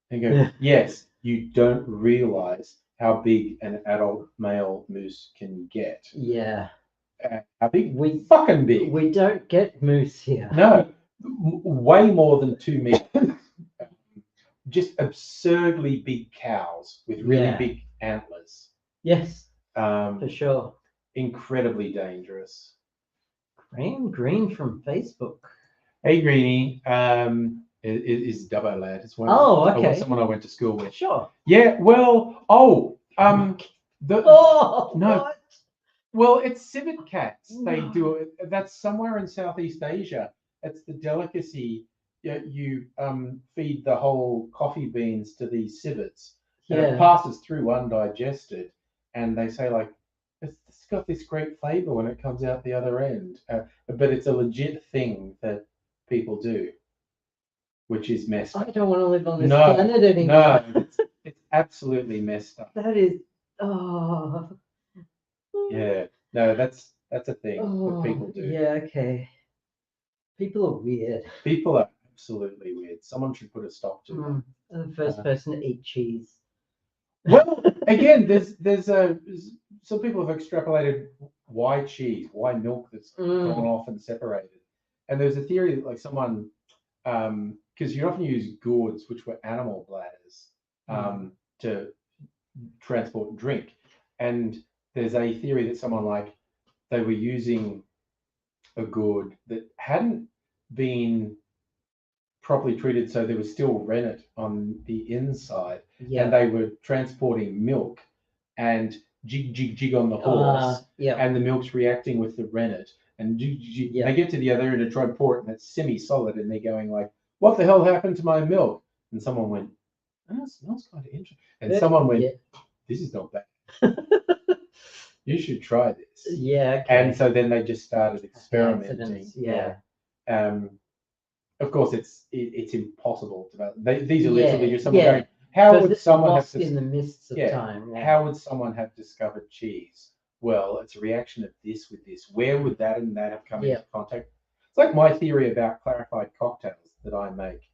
And you go, yes, you don't realize how big an adult male moose can get. Yeah. How big? Fucking big. We don't get moose here. No, way more than 2 meters. Just absurdly big cows with really big antlers. Yes, for sure. Incredibly dangerous. Green from Facebook. Hey, Greenie. Is Dubbo lad. It's okay. Someone I went to school with. Sure. Yeah. Well. No. What? Well, it's civet cats. They do it. That's somewhere in Southeast Asia. It's the delicacy. You feed the whole coffee beans to these civets, and it passes through undigested, and they say like, it's got this great flavor when it comes out the other end. But it's a legit thing that people do, which is messed up. I don't want to live on this planet anymore. No, it's absolutely messed up. That is, Yeah, no, that's a thing that people do. Yeah, okay. People are weird. People are absolutely weird. Someone should put a stop to them. The first person to eat cheese. Well, again, there's some people have extrapolated why cheese, why milk that's gone off and separated. And there's a theory that like someone, because you often use gourds, which were animal bladders, to transport drink. And there's a theory that someone like they were using a gourd that hadn't been properly treated, so there was still rennet on the inside, Yeah. and they were transporting milk and jig jig jig on the horse, Yeah. and the milk's reacting with the rennet, and jig, jig, jig. Yeah. They get to the other end to try and pour it, and it's semi-solid, and they're going like, "What the hell happened to my milk?" And someone went, "Oh, it smells kind of interesting," and someone went, "This is not bad. You should try this." Yeah. Okay. And so then they just started experimenting. Yeah. Of course, it's impossible to. These are literally just someone Yeah. going, how would someone have lost in the mists of time? Yeah. how would someone have discovered cheese? Well, it's a reaction of this with this. Where would that and that have come into contact? It's like my theory about clarified cocktails that I make,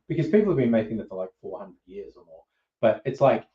because people have been making them for like 400 years or more. But it's like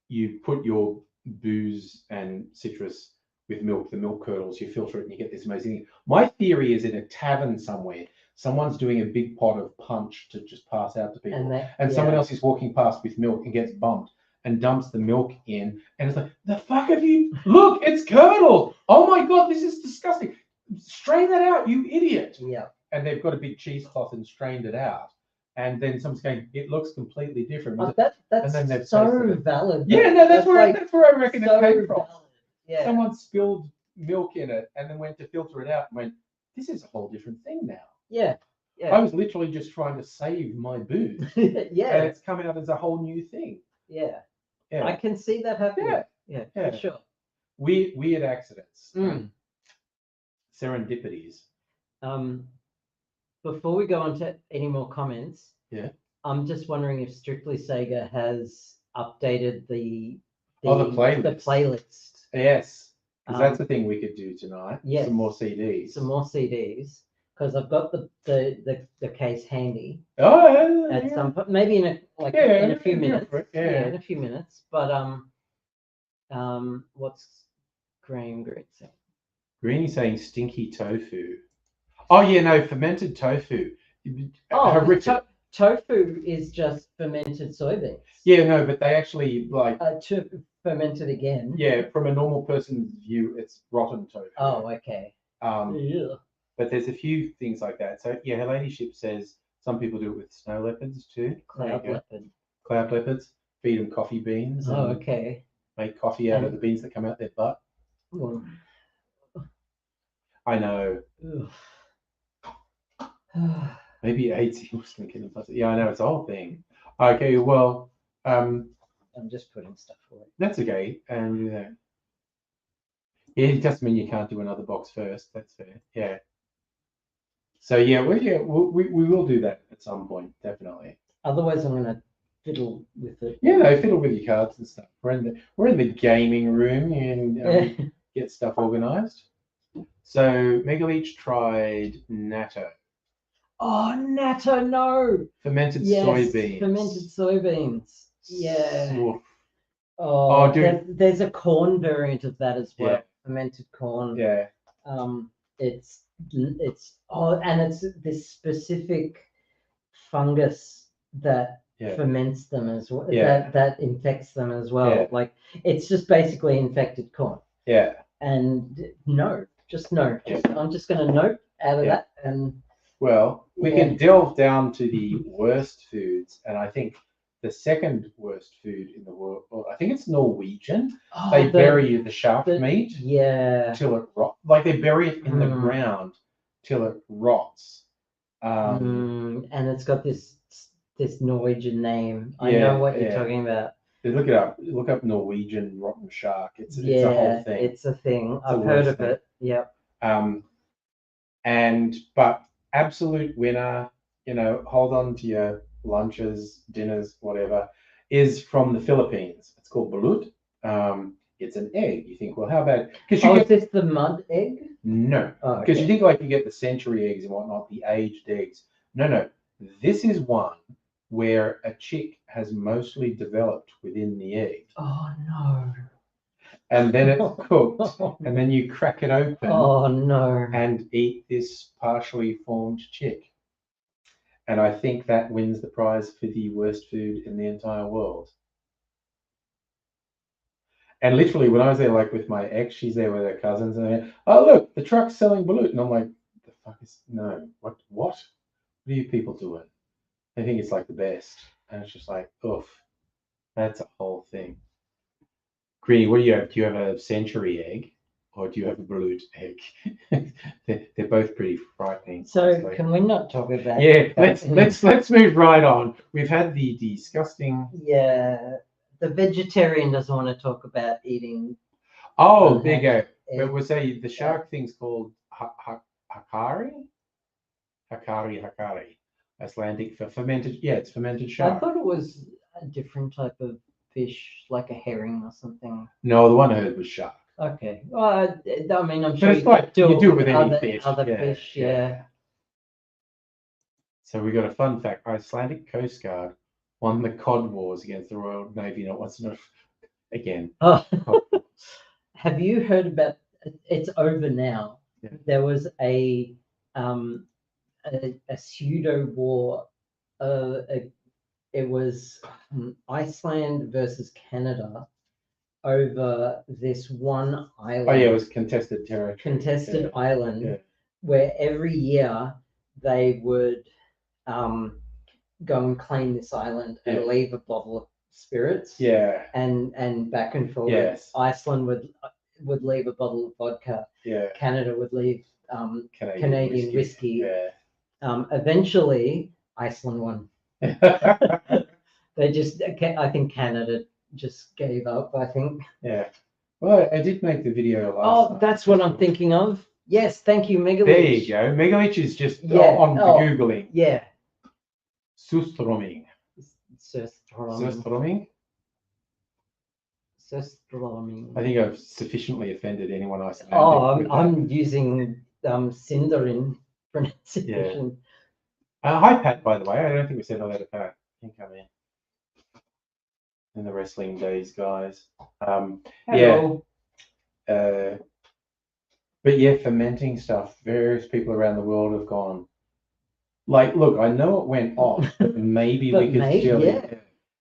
you put your booze and citrus with milk, the milk curdles, you filter it, and you get this amazing thing. My theory is in a tavern somewhere, someone's doing a big pot of punch to just pass out to people, and someone else is walking past with milk and gets bumped and dumps the milk in, and it's like, the fuck have you? Look, it's curdled. Oh my god, this is disgusting. Strain that out, you idiot. Yeah. And they've got a big cheesecloth and strained it out. And then someone's going, it looks completely different. That's and then so valid. Yeah, no, that's where I reckon so it came from. Valid. Yeah. Someone spilled milk in it and then went to filter it out and went, this is a whole different thing now. Yeah. Yeah. I was literally just trying to save my booze. Yeah. And it's come out as a whole new thing. Yeah. Yeah. I can see that happening. Yeah. For sure. Weird accidents. Serendipities. Before we go on to any more comments, I'm just wondering if Strictly Sega has updated the playlist. Yes, because that's the thing we could do tonight. Yes. Some more CDs. Because I've got the case handy. Oh, at some point, maybe in a few minutes. In a few minutes. But what's Green saying? Greeny's saying stinky tofu. Oh yeah, no, fermented tofu. Tofu is just fermented soybeans. Yeah, no, but they actually like to ferment it again. Yeah, from a normal person's view, it's rotten tofu. Oh, okay. But there's a few things like that. So yeah, her ladyship says some people do it with snow leopards too. Cloud leopards. Feed them coffee beans. Oh, okay. Make coffee out of the beans that come out their butt. I know. Maybe AIDS was thinking about it. Yeah, I know, it's a whole thing. Okay, well, I'm just putting stuff away. That's okay. Yeah, it doesn't mean you can't do another box first. That's fair. Yeah. So yeah, we will do that at some point, definitely. Otherwise, I'm gonna fiddle with it. Yeah, no, fiddle with your cards and stuff. We're in the gaming room and get stuff organized. So Megaleech tried natto. Oh, natto, no. Fermented soybeans. Fermented soybeans. Yeah. Oof. Oh, dude. There's a corn variant of that as well. Yeah. Fermented corn. Yeah. It's and it's this specific fungus that ferments them as well. Yeah. That infects them as well. Yeah. Like it's just basically infected corn. Yeah. And no. I'm just going to note out of that. And well, we can delve down to the worst foods, and I think the second worst food in the world, I think it's Norwegian. They bury the shark meat till it rots. Like they bury it in the ground till it rots. And it's got this Norwegian name. I know what you're talking about. Look it up. Look up Norwegian rotten shark. It's a whole thing. It's a thing. I've heard of it. Yep. But absolute winner, hold on to your lunches, dinners, whatever, is from the Philippines. It's called balut. It's an egg. You think, well, how about? Is this the mud egg? No, because you think like you get the century eggs and whatnot, the aged eggs. No. This is one where a chick has mostly developed within the egg. Oh no. And then it's cooked, and then you crack it open. Oh no. And eat this partially formed chick. And I think that wins the prize for the worst food in the entire world. And literally, when I was there, like with my ex, she's there with her cousins, and they're, oh look, the truck's selling balut, and I'm like, the fuck is no? What are you people doing? They think it's like the best, and it's just like, oof, that's a whole thing. Greeny, what do you have? Do you have a century egg, or do you have a balut egg? they're both pretty frightening. So honestly. can we not talk about? Yeah, that? let's move right on. We've had the disgusting. Yeah, the vegetarian doesn't want to talk about eating. Oh, there you go. unhatched But eggs. we'll say the shark thing's called hakari, hakari. Icelandic for fermented. Yeah, it's fermented I shark. thought it was a different type of fish, like a herring or something. No, the one I heard was shark. Okay. Well, I mean, I'm But sure it's like you do it with any other, fish. other Yeah, fish. Yeah. So we got a fun fact: Icelandic Coast Guard won the Cod Wars against the Royal Navy. Not once, not again. Oh, Cod Wars. have you heard about? It's over now. Yeah. There was a pseudo war. It was Iceland versus Canada over this one island. Oh yeah, it was contested territory. Contested island, Yeah. where every year they would go and claim this island and Yeah. leave a bottle of spirits. Yeah. And back and forth. Yes. Iceland would leave a bottle of vodka. Yeah. Canada would leave Canadian whiskey. Yeah. Eventually, Iceland won. They just, I think Canada just gave up. I think. Yeah. Well, I did make the video last night. That's what I'm thinking of. Yes, thank you, Megalich. There you go. Megalich is just on Googling. Yeah. Surströmming. Surströmming. I think I've sufficiently offended anyone else. Oh, I'm using Sindarin pronunciation. Yeah. Hi, Pat, by the way. I don't think we said hello to Pat. You can come in the wrestling days, guys. Hello. Yeah. But yeah, fermenting stuff. Various people around the world have gone. Like, look, I know it went off, but maybe we could still. Yeah.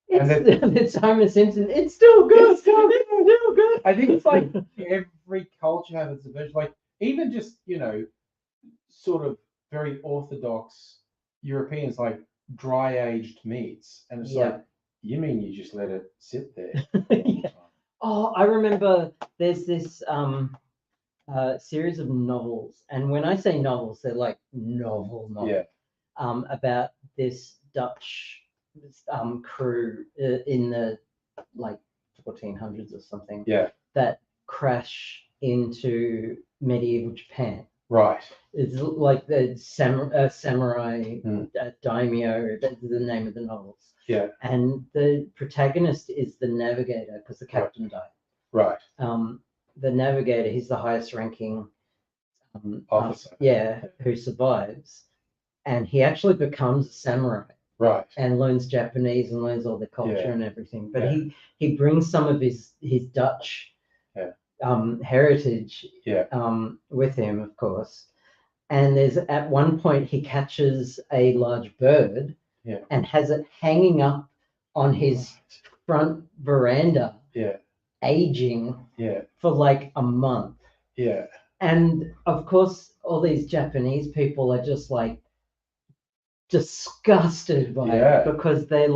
It's Homer Simpson. It's still good. It's still good. I think it's like every culture has its version. Like even just sort of very orthodox Europeans like dry aged meats, and it's like, you mean you just let it sit there? Yeah. Oh, I remember there's this series of novels, and when I say novels, they're like novel. Yeah. About this Dutch crew in the like 1400s or something. Yeah. That crash into medieval Japan. Right. It's like the samurai daimyo. That's the name of the novels. Yeah. And the protagonist is the navigator because the captain died. Right. The navigator, he's the highest ranking officer. Who survives. And he actually becomes a samurai. Right. And learns Japanese and learns all the culture and everything. But he brings some of his Dutch heritage with him, of course. And there's at one point he catches a large bird and has it hanging up on his front veranda, aging for like a month. Yeah. And of course, all these Japanese people are just like disgusted by it because they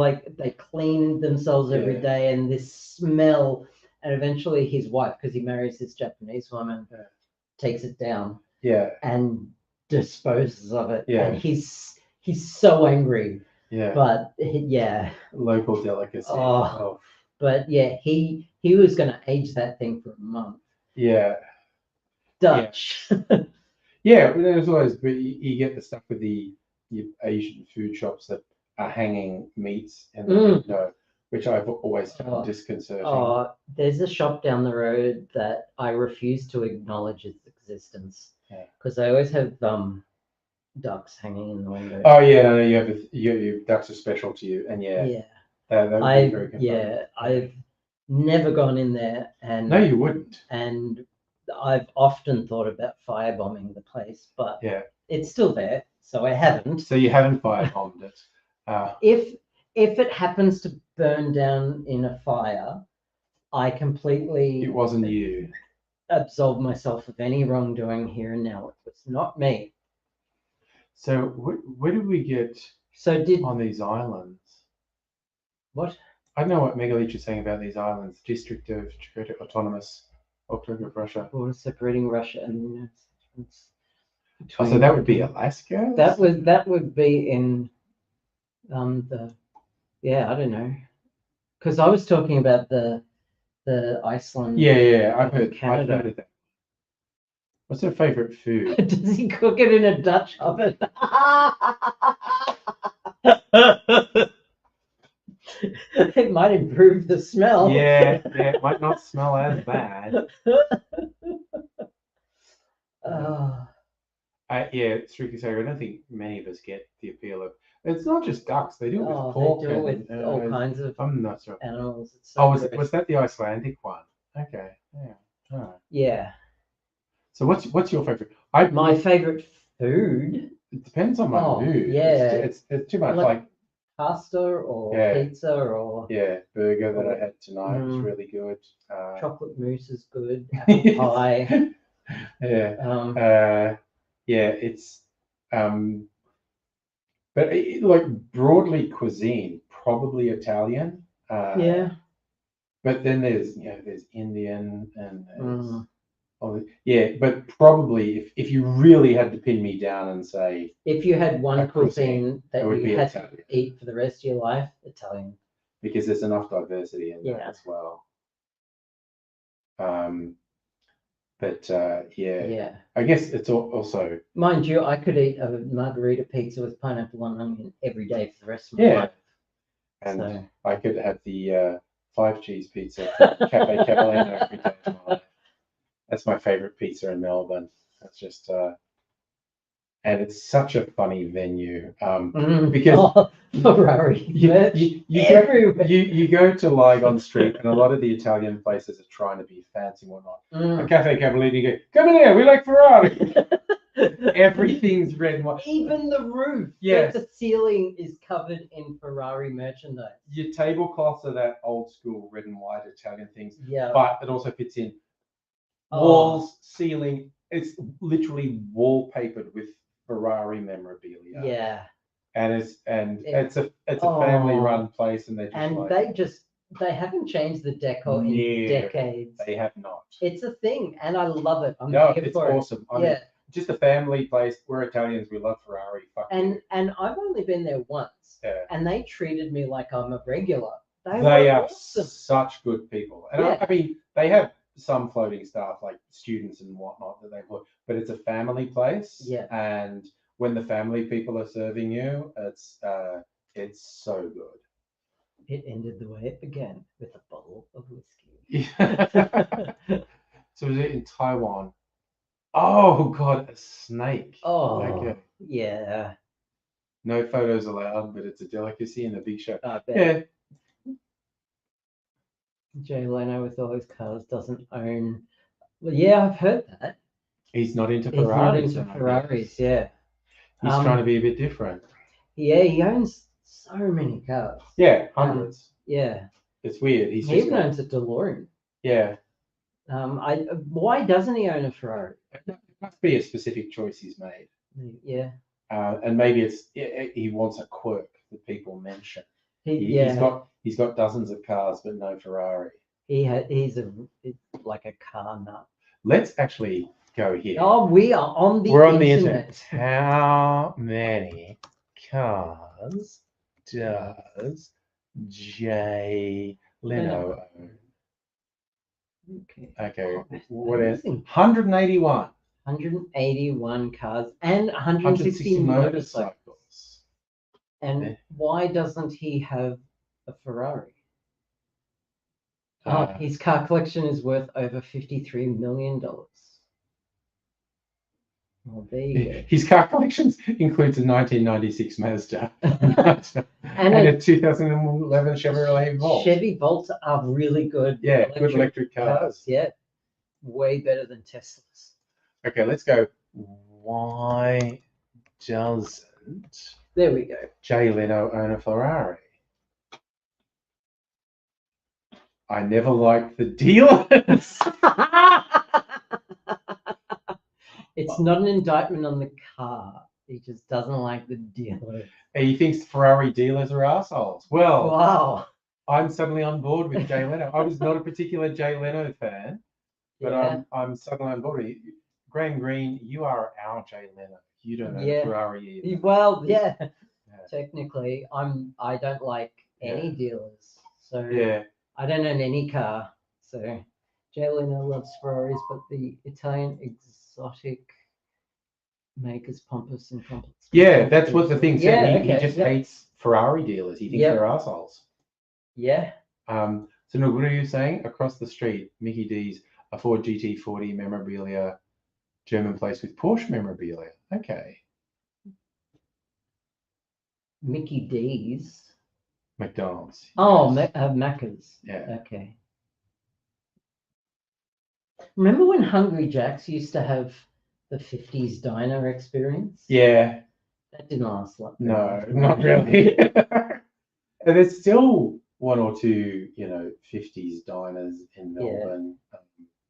clean themselves every day, and this smell. And eventually his wife, because he marries this Japanese woman, takes it down and disposes of it. And he's so angry. But local delicacy. But he was going to age that thing for a month. Dutch. There's always, but you get the stuff with the Asian food shops that are hanging meats in the window, which I've always found disconcerting. There's a shop down the road that I refuse to acknowledge its existence because I always have ducks hanging in the window. Oh yeah, no, you have your ducks are special to you, and I've never gone in there, and no, you wouldn't. And I've often thought about firebombing the place, but it's still there, so I haven't. So you haven't firebombed it. If it happens to burn down in a fire, I completely It wasn't you. absolved myself of any wrongdoing here and now. It was not me. So where did we get So did on these islands? what? I don't know what Megalich is saying about these islands. District of Chukota Autonomous Okrug of Russia. Border separating Russia and the United States. Oh, so that would be Alaska? That would be in the I don't know, because I was talking about the Iceland. Yeah, I've heard Canada. of that. What's her favorite food? Does he cook it in a Dutch oven? It might improve the smell. Yeah, it might not smell as bad. Strictly saying, I don't think many of us get the appeal of. It's not just ducks; they do it with pork. They do it with all kinds of I'm not sure. animals. It's so was that the Icelandic one? Okay, yeah. All right. Yeah. So what's your favorite? My favorite food. It depends on my mood. Yeah, it's too much like pasta or pizza or burger that I had tonight was really good. Chocolate mousse is good. Apple pie. It's but like broadly cuisine, probably Italian. But then there's Indian and but probably if you really had to pin me down and say if you had one cuisine that you had Italian. to eat for the rest of your life, Italian. Because there's enough diversity in that as well. I guess it's also. Mind you, I could eat a margarita pizza with pineapple and onion every day for the rest of my life. And I could have the 5 cheese pizza from Cafe Cavallino every day of my life. That's my favorite pizza in Melbourne. That's just and it's such a funny venue because Ferrari. You go to Lygon Street, and a lot of the Italian places are trying to be fancy and whatnot. A Cafe Cavallino, you go, come in here, we like Ferrari. Everything's red and white. Even the roof, the ceiling is covered in Ferrari merchandise. Your tablecloths are that old school red and white Italian things, but it also fits in walls, ceiling. It's literally wallpapered with Ferrari memorabilia. Yeah. And it's a family run place, and they haven't changed the decor in decades. They have not. It's a thing, and I love it. It's awesome. I mean, just a family place. We're Italians. We love Ferrari. And I've only been there once, and they treated me like I'm a regular. They are awesome. Such good people, and I mean, they have some floating staff like students and whatnot that they employ, but it's a family place. Yeah. And when the family people are serving you, it's so good. It ended the way it began, with a bottle of whiskey. So was it in Taiwan? Oh God, a snake. Oh, okay. Yeah. No photos allowed, but it's a delicacy and a big show. Yeah. Jay Leno with all his cars doesn't own. Well, yeah, I've heard that. He's not into Ferraris. He's not into Ferraris, yeah. He's trying to be a bit different. Yeah, he owns so many cars. Yeah, hundreds. Yeah. It's weird. He even owns a DeLorean. Yeah. Why doesn't he own a Ferrari? It must be a specific choice he's made. Yeah. And maybe he wants a quirk that people mention. He's got dozens of cars, but no Ferrari. He's like a car nut. Let's actually go here. Oh, we're on the internet. How many cars does Jay Leno own? Okay. What is 181? 181 cars and 160 motorcycles. And why doesn't he have a Ferrari? His car collection is worth over $53 million. Well, there you go. His car collection includes a 1996 Mazda and a 2011 Chevrolet Volt. Chevy Volts are really good. Yeah, good electric cars. Yeah, way better than Teslas. Okay, let's go. Why doesn't there we go. Jay Leno own a Ferrari? I never liked the dealers. It's not an indictment on the car. He just doesn't like the dealer. He thinks Ferrari dealers are assholes. Well, Wow. I'm suddenly on board with Jay Leno. I was not a particular Jay Leno fan, but Yeah. I'm suddenly on board with you. Graham Greene, you are our Jay Leno. You don't know Yeah. Ferrari either. Well, yeah. Yeah. Technically, I don't like any dealers, so Yeah. I don't own any car. So Jay Leno loves Ferraris, but the Italian exotic makers pompous and complex. Yeah, that's what the thing said. Yeah, He okay, just yep. hates Ferrari dealers. He thinks Yep. they're assholes. Yeah. So no, what are you saying? Across the street, Mickey D's, a Ford GT40 memorabilia, German place with Porsche memorabilia. Okay. Mickey D's. McDonald's. Oh, yes. Macca's. Yeah. Okay. Remember when Hungry Jack's used to have the 50s diner experience? Yeah. That didn't last long. No, not really. And there's still one or two, 50s diners in Melbourne.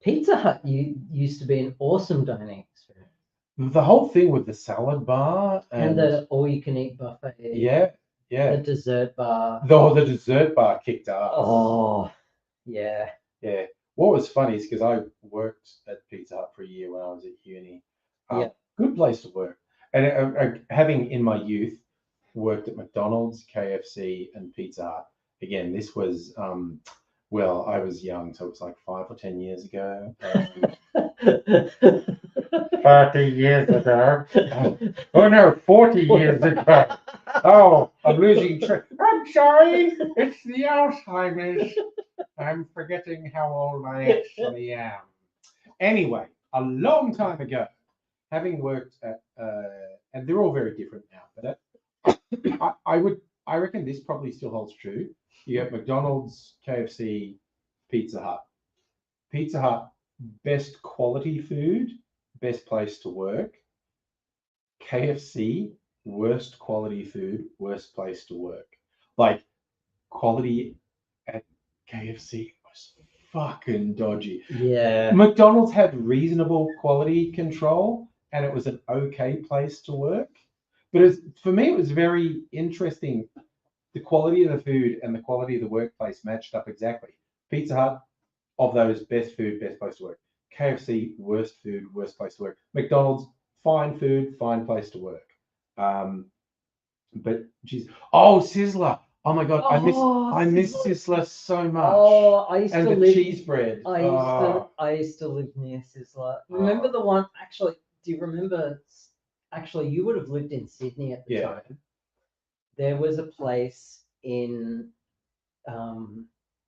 Pizza Hut used to be an awesome dining experience. The whole thing with the salad bar And the all-you-can-eat buffet. Yeah. The dessert bar. The dessert bar kicked ass. Oh, yeah. Yeah. What was funny is because I worked at Pizza Hut for a year when I was at uni. Yeah. Good place to work. And having in my youth worked at McDonald's, KFC, and Pizza Hut. Again, this was well, I was young, so it was like 5 or 10 years ago. 30 years ago. Oh no, 40 years ago. Oh, I'm losing track. I'm sorry, it's the Alzheimer's. I'm forgetting how old I actually am. Anyway, a long time ago, having worked at, and they're all very different now, but I reckon this probably still holds true. You have McDonald's, KFC, Pizza Hut. Pizza Hut, best quality food, best place to work. KFC, worst quality food, worst place to work. Like, quality at KFC was fucking dodgy. Yeah. McDonald's had reasonable quality control and it was an okay place to work. But for me, it was very interesting. The quality of the food and the quality of the workplace matched up exactly. Pizza Hut, of those, best food, best place to work. KFC, worst food, worst place to work. McDonald's, fine food, fine place to work. But geez, Sizzler. Oh my god, I miss Sizzler so much. Oh, I used and to the live. cheese bread. I used to live near Sizzler. Remember the one? Actually, do you remember? Actually, you would have lived in Sydney at the time. There was a place in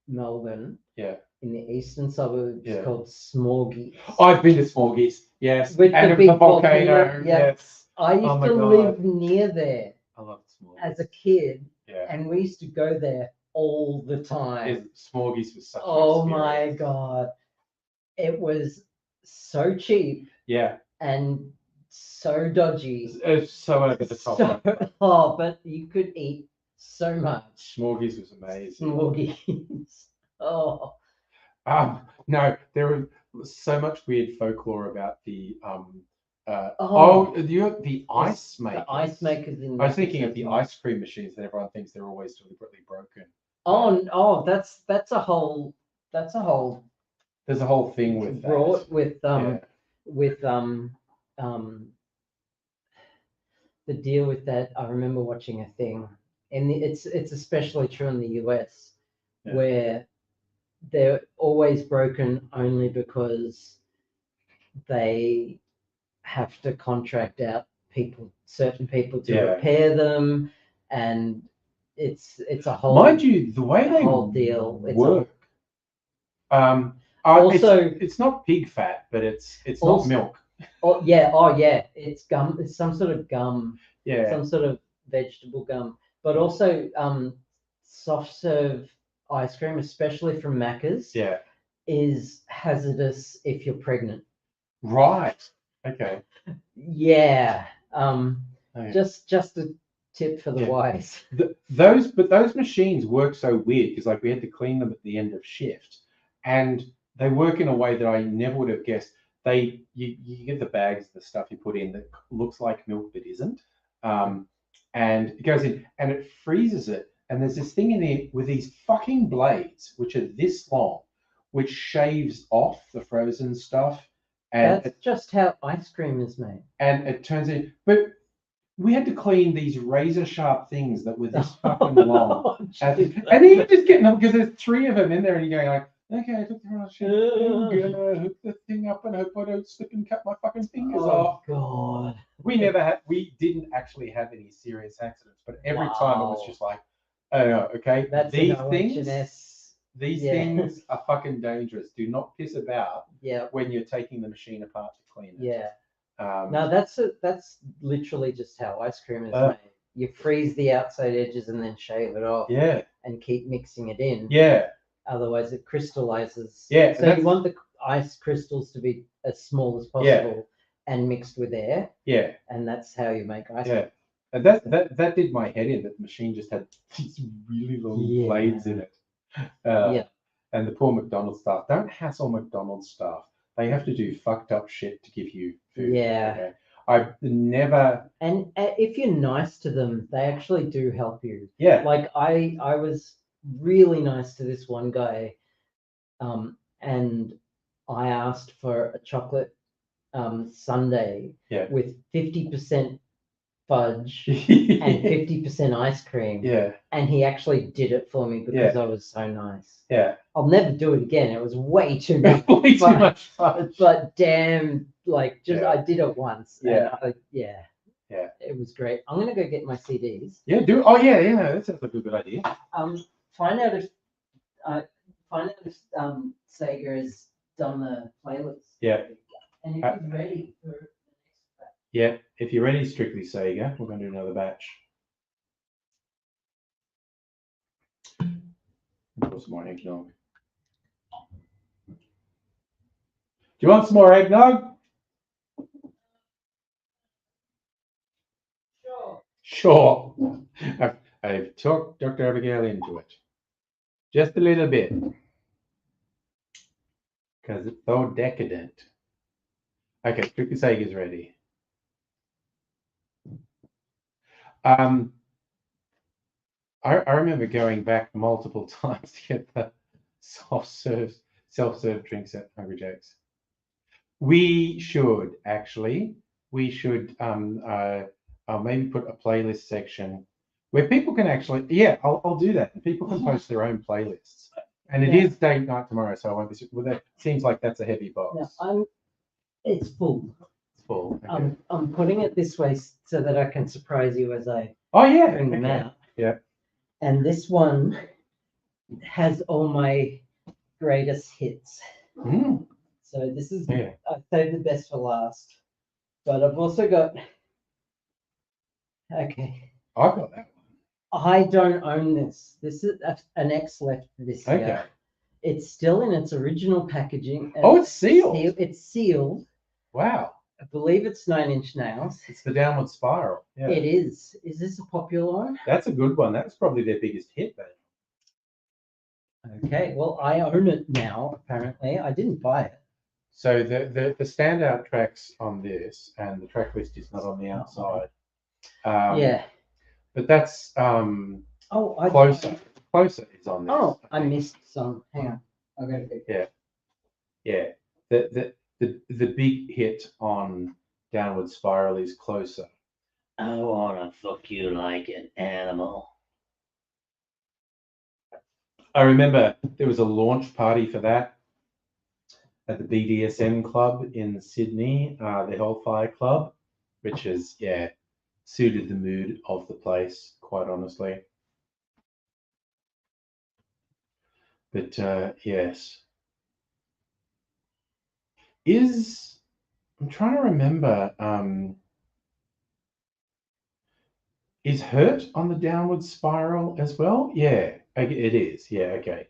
Melbourne. Yeah. In the eastern suburbs called Smorgies. I've been to Smorgies. Yes. With and the big volcano. Yes. I used to live near there. I love Smorgies. As a kid. Yeah. And we used to go there all the time. Smorgies was such Oh my god. It was so cheap. Yeah. And so dodgy. It's so over the top. But you could eat so much. Smorgies was amazing. Smorgies. Oh. No, there was so much weird folklore about the the ice makers. The ice makers in. I was thinking of the ice cream machines that everyone thinks they're always deliberately broken. That's a whole. There's a whole thing with that. With the deal with that. I remember watching a thing, and it's especially true in the US, where they're always broken only because they have to contract out certain people to repair them, and it's a whole. Mind you, the way they whole deal work. Also, it's not pig fat, but it's not milk. Oh yeah, it's gum. It's some sort of gum. Yeah. Some sort of vegetable gum, but also soft serve ice cream, especially from Macca's. Yeah. Is hazardous if you're pregnant. Right. Okay. Yeah. Just a tip for the Yeah. wise. Those machines work so weird because like we had to clean them at the end of shift, and they work in a way that I never would have guessed. You get the bags, the stuff you put in that looks like milk but isn't, and it goes in and it freezes it. And there's this thing in there with these fucking blades which are this long, which shaves off the frozen stuff, and That's just how ice cream is made. it turns in. But we had to clean these razor sharp things that were this fucking long. And then you're just getting them because there's 3 of them in there, and you're going like, okay, I took the brush, I'm gonna hook the thing up and hope I don't slip and cut my fucking fingers off. God. We didn't actually have any serious accidents, but every time it was just like, I don't know, okay, That's these an things, OH&S. these Yeah. things are fucking dangerous. Do not piss about Yeah. when you're taking the machine apart to clean it. Yeah. Um, No, that's literally just how ice cream is made. You freeze the outside edges and then shave it off yeah, and keep mixing it in. yeah, Otherwise, it crystallizes. Yeah, So you want the ice crystals to be as small as possible and mixed with air, yeah, and that's how you make ice yeah. cream. And that did my head in. That the machine just had these really long Yeah. blades in it. Yeah. And the poor McDonald's staff. Don't hassle McDonald's staff. They have to do fucked up shit to give you food. Yeah. Okay? I've never. And if you're nice to them, they actually do help you. Yeah. Like I was really nice to this one guy, and I asked for a chocolate sundae Yeah. with 50% fudge and yeah. 50% ice cream. Yeah. And he actually did it for me because I was so nice. Yeah. I'll never do it again. It was way too much. Way too much fudge. But damn, like just Yeah. I did it once. Yeah. And Yeah. It was great. I'm gonna go get my CDs. Yeah. Do. Oh yeah. Yeah. That sounds like a good idea. Find out if Sega has done the playlist. Yeah. And if he's ready for the next batch. Yeah. If you're ready, Strictly Sega, we're going to do another batch. Put some more eggnog. Do you want some more eggnog? Sure. I've talked Dr. Abigail into it. Just a little bit. Because it's so decadent. Okay, Strictly Sega's ready. I remember going back multiple times to get the self-serve drinks at Hungry Jack's. We should actually. We should maybe put a playlist section where people can actually. Yeah, I'll do that. People can post their own playlists. And it is date night tomorrow, so I won't be. Well, that seems like that's a heavy box. No, it's full. It's full. Okay. I'm putting it this way so that I can surprise you as I bring them out. Yeah. And this one has all my greatest hits. Mm. So this is I saved the best for last. But I've also got okay. I've got that one. I don't own this. This is an X left this year. It's still in its original packaging. Oh, it's sealed. It's sealed. Wow. I believe it's 9 Inch Nails. It's the Downward Spiral. Yeah. It is. Is this a popular one? That's a good one. That's probably their biggest hit then. Okay. Well, I own it now, apparently. I didn't buy it. So the standout tracks on this, and the track list is not on the outside. Yeah. But that's Closer. Closer is on this. Oh, I missed some. Hang on. I'll go to it. Yeah. The big hit on Downward Spiral is Closer. I wanna fuck you like an animal. I remember there was a launch party for that at the BDSM club in Sydney, the Hellfire Club, which is, suited the mood of the place, quite honestly. But yes. I'm trying to remember, is Hurt on the Downward Spiral as well? Yeah, it is. Yeah, okay.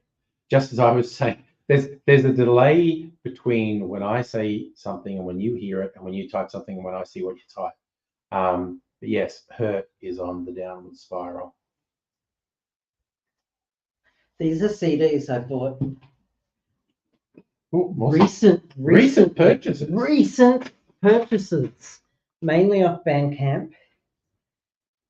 Just as I was saying, there's a delay between when I say something and when you hear it, and when you type something and when I see what you type. But yes, Hurt is on the downward spiral. These are CDs I bought. Ooh, Recent purchases. Recent purchases, mainly off Bandcamp,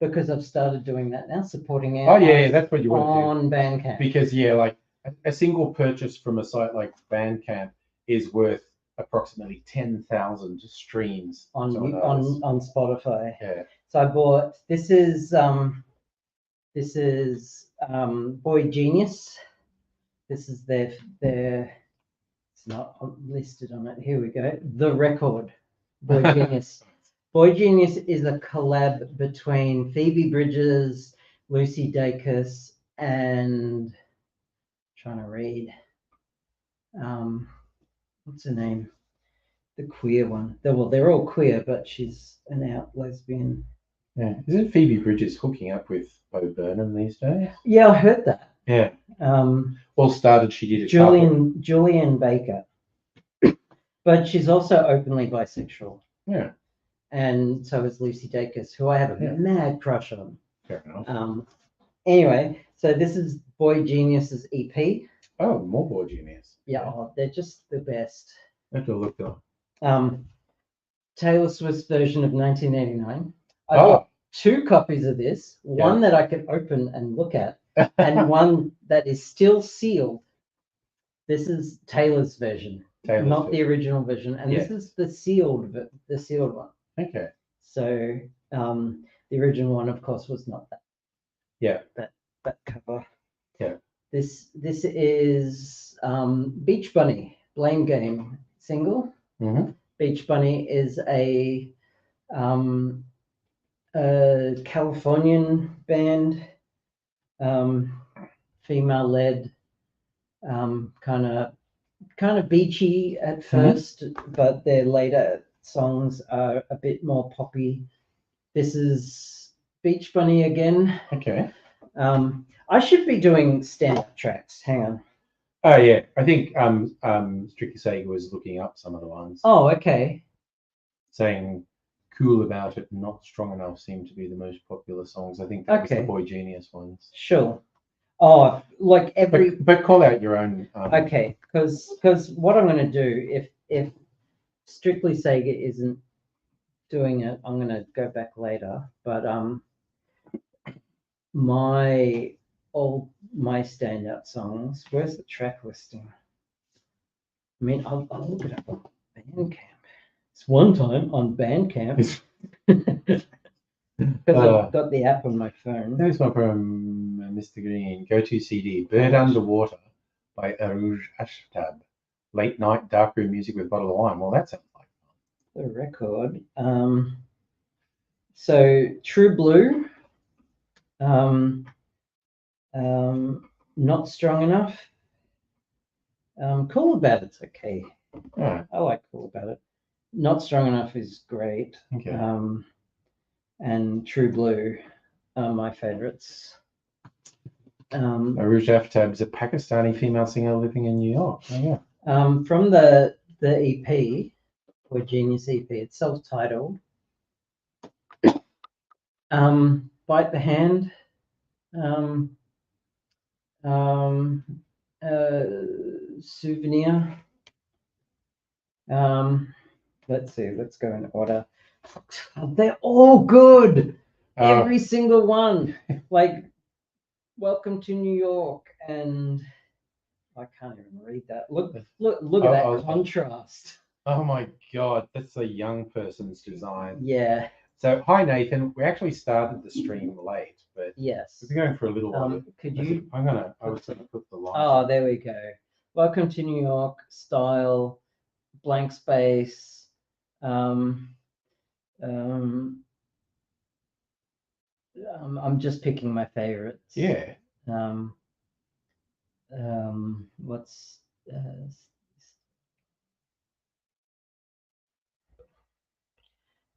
because I've started doing that now, supporting Oh yeah, artists that's what you want to do. on Bandcamp. Because yeah, like a single purchase from a site like Bandcamp is worth approximately 10,000 streams on to others. on Spotify. Yeah. So I bought this is Boy Genius. This is their it's not listed on it. Here we go. The Record. Boy Genius. Boy Genius is a collab between Phoebe Bridgers, Lucy Dacus, and trying to read. What's her name? The queer one. They're all queer, but she's an out lesbian. Yeah. Isn't Phoebe Bridgers hooking up with Bo Burnham these days? Yeah, I heard that. Yeah. Well started, she did a Julian Baker. But she's also openly bisexual. Yeah. And so is Lucy Dacus, who I have a mad crush on. Fair enough. Anyway, so this is Boy Genius's EP. Oh, more Boy Genius. Yeah, oh, they're just the best. I have to look up. Taylor Swift's version of 1989. I bought 2 copies of this, one that I could open and look at, and one that is still sealed. This is Taylor's version, not the original version, and this is the sealed one. Okay. So the original one, of course, was not that. Yeah. That cover. Yeah. This is Beach Bunny Blame Game single. Mm-hmm. Beach Bunny is a Californian band, female-led, kind of beachy at first, but their later songs are a bit more poppy. This is Beach Bunny again. Okay. I should be doing stand-up tracks. Hang on. Oh yeah, I think Strictly Sega was looking up some of the ones. Oh, okay. Saying Cool About It, Not Strong Enough seem to be the most popular songs. I think that was the Boy Genius ones. Sure. Oh, like every. But call out your own. Okay, because what I'm going to do if Strictly Sega isn't doing it, I'm going to go back later. But my standout songs. Where's the track listing? I mean, I'll look it up on Bandcamp. It's one time on Bandcamp because I've got the app on my phone. There's one from Mr. Green. Go-to CD, Bird Underwater by Arouge Ashtab. Late night darkroom music with a bottle of wine. Well, that sounds like fun. The record. So True Blue. Not Strong Enough. Cool About It's okay. Yeah. I like Cool About It. Not Strong Enough is great. Okay. And True Blue are my favorites. Arouge Aftab is a Pakistani female singer living in New York. Oh, yeah. From the EP, or Genius EP, it's self-titled. Bite the Hand. Souvenir. Let's see, let's go in order. They're all good. Every single one. Like Welcome to New York, and I can't even read that. Look at that contrast. Oh my God, that's a young person's design. Yeah. So, hi Nathan. We actually started the stream late, but yes, we've been going for a little while. Could you? I was going to put the line. Oh, there we go. Welcome to New York, Style, Blank Space. I'm just picking my favorites. Yeah. What's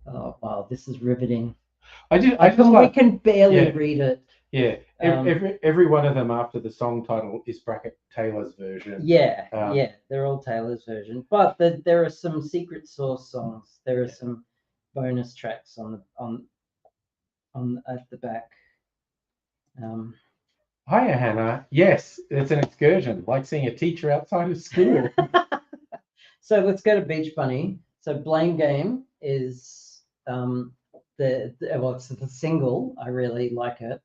oh wow, this is riveting. We can barely read it. Yeah. Every one of them after the song title is bracket Taylor's version. Yeah, they're all Taylor's version. But there are some secret source songs. There are some bonus tracks on on at the back. Um, Hiya, Hannah. Yes, it's an excursion, like seeing a teacher outside of school. so let's go to Beach Bunny. So Blame Game is well, it's the single. I really like it.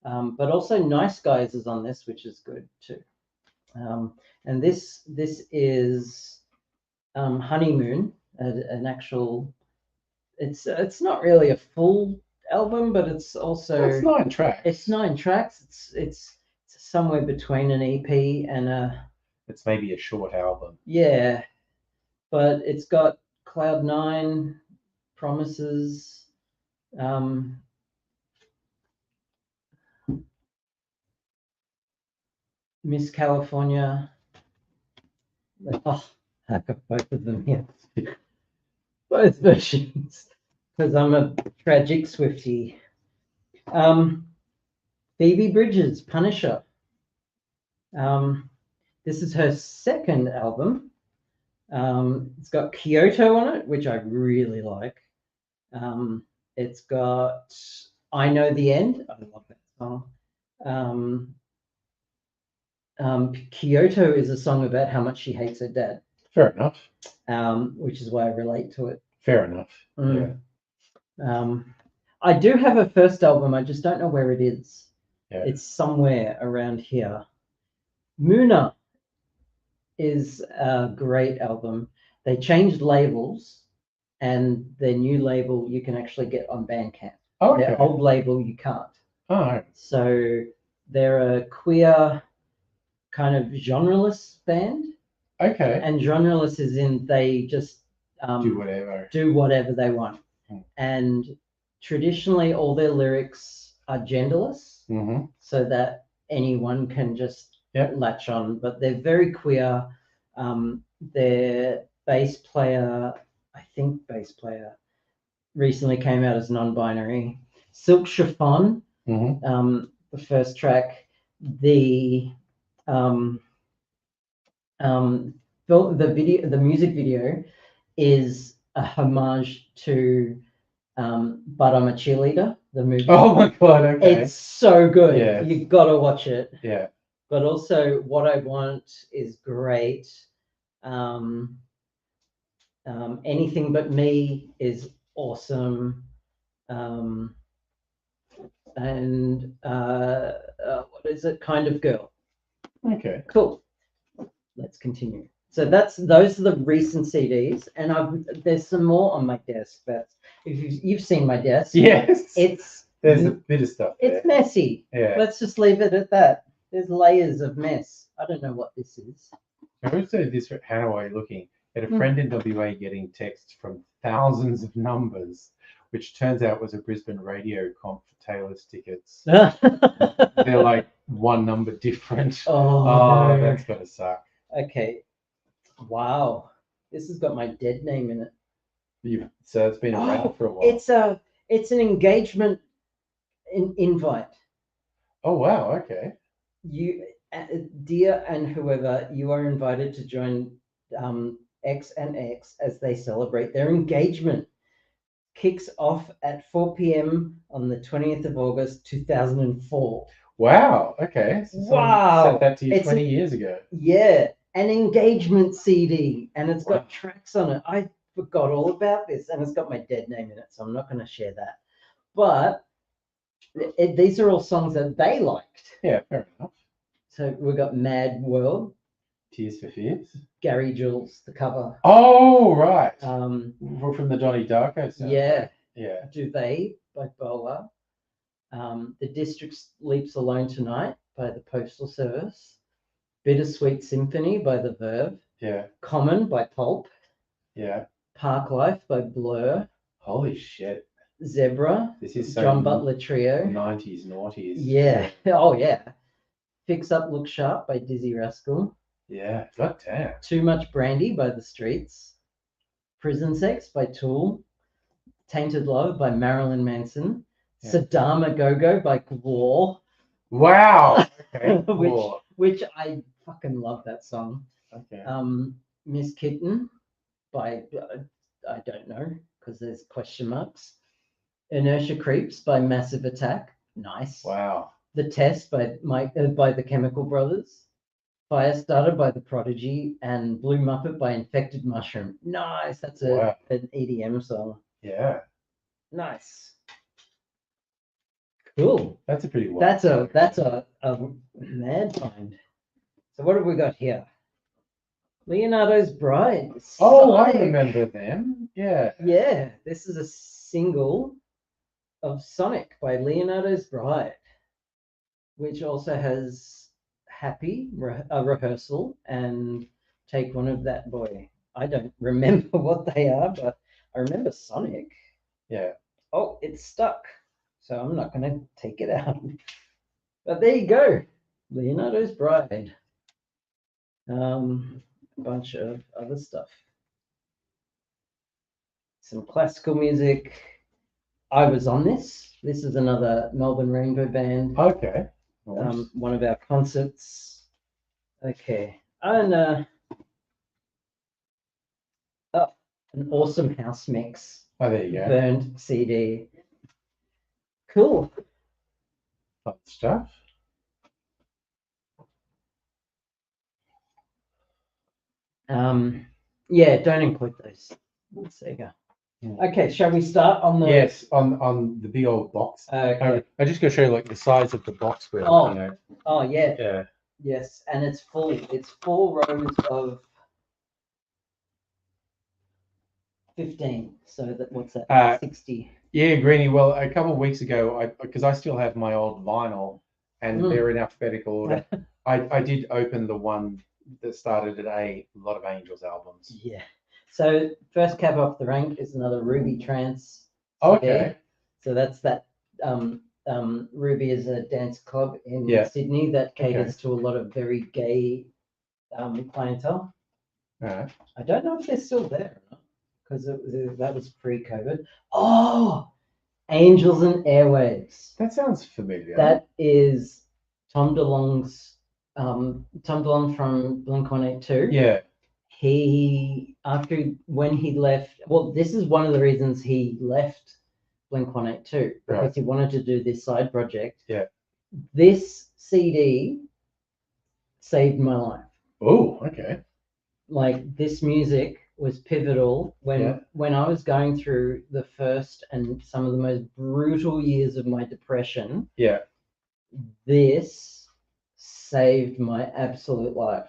But also Nice Guys is on this, which is good too. And this is Honeymoon, an actual. It's not really a full album, but it's also It's 9 tracks. It's 9 tracks. It's somewhere between an EP and a It's maybe a short album. yeah, but it's got Cloud 9, Promises, Miss California. Oh, I got both of them here. Both versions. Because I'm a tragic Swiftie. Phoebe Bridgers, Punisher. This is her second album. It's got Kyoto on it, which I really like. It's got I Know the End. I love that song. Kyoto is a song about how much she hates her dad. Fair enough. Which is why I relate to it. Fair enough. Yeah. I do have a first album. I just don't know where it is. Yeah. It's somewhere around here. Muna is a great album. They changed labels, and their new label you can actually get on Bandcamp. Oh, okay. Their old label you can't. Oh. So they're a queer kind of genreless band. Okay. And genreless is in they just do whatever they want. And traditionally all their lyrics are genderless, so that anyone can just latch on, but they're very queer. Their bass player recently came out as non-binary. Silk Chiffon, the first track, the music video is a homage to But I'm a Cheerleader, the movie. Oh my god, okay. It's so good. Yes. You've got to watch it. Yeah. But also What I Want is great. Anything But Me is awesome. And what is it? Kind of Girl. Okay. Cool. Let's continue. So those are the recent CDs, and there's some more on my desk. But if you've seen my desk, yes, there's a Mm. bit of stuff there. It's messy. Yeah. Let's just leave it at that. There's layers of mess. I don't know what this is. I also this Hannah, while you're looking, had a friend in WA getting texts from thousands of numbers, which turns out was a Brisbane radio comp for Taylor's tickets. They're like one number different. Oh, no. That's gotta suck. Okay. Wow. This has got my dead name in it. So it's been around for a while. It's an engagement invite. Oh wow, okay. You, dear and whoever, you are invited to join X and X as they celebrate their engagement. Kicks off at 4 p.m. on the 20th of August, 2004. Wow, okay. So wow. Set that to you 20 years ago. Yeah, an engagement CD, and it's got tracks on it. I forgot all about this, and it's got my dead name in it, so I'm not going to share that. But these are all songs that they liked. Yeah, fair enough. So we've got Mad World. Tears for Fears. Gary Jules, the cover. Oh, right. We're from the Donnie Darko sound. Yeah. Yeah. Duvet by Boa. The District Sleeps Alone Tonight by the Postal Service. Bittersweet Symphony by The Verve. Yeah. Common by Pulp. Yeah. Park Life by Blur. Holy shit. Zebra. This is so John Butler Trio. 90s noughties. Yeah. Oh, yeah. Fix Up Look Sharp by Dizzy Rascal. Yeah. God damn. Too Much Brandy by The Streets. Prison Sex by Tool. Tainted Love by Marilyn Manson. Yeah. Sadama Go-Go by Gwar. Wow. Okay. which I fucking love that song. Okay. Miss Kitten by I don't know because there's question marks. Inertia Creeps by Massive Attack. Nice. Wow. The Test by the Chemical Brothers. Firestarter by The Prodigy, and Blue Muppet by Infected Mushroom. Nice. That's Wow. an EDM song. Yeah. Nice. Cool. That's a pretty wild. That's a mad find. So what have we got here? Leonardo's Bride. Oh, I Sonic. remember them. Yeah. Yeah, this is a single of Sonic by Leonardo's Bride, which also has Happy, a Rehearsal, and Take One of That Boy. I don't remember what they are, but I remember Sonic. Yeah. Oh, it's stuck, so I'm not going to take it out. But there you go, Leonardo's Bride. A bunch of other stuff. Some classical music. I Was On This. This is another Melbourne Rainbow band. Okay. Nice. One of our concerts. Okay. And an awesome house mix. Oh, there you go. Burned CD. Cool. Fun stuff. Yeah, don't include those. There you go. Okay, shall we start on the? Yes, on the big old box. Okay. I just gonna show you like the size of the box wheel. Oh. You know. Oh yeah. Yeah. Yes, and it's full. It's 4 rows of 15. So what's that? 60. Yeah, Greenie. Well, a couple of weeks ago, because I still have my old vinyl, and they're in alphabetical order. I did open the one that started at a lot of Angels albums. Yeah. So first cab off the rank is another Ruby Trance. Okay. So that's that. Ruby is a dance club in Sydney that caters to a lot of very gay clientele. Right. I don't know if they're still there or not, because that was pre-COVID. Oh, Angels and Airwaves. That sounds familiar. That is Tom DeLonge's. Tom DeLonge from Blink-182. Yeah. When he left. Well, this is one of the reasons he left Blink-182, because he wanted to do this side project. Yeah. This CD saved my life. Oh, okay. Like, this music was pivotal when I was going through the first and some of the most brutal years of my depression. Yeah. This saved my absolute life.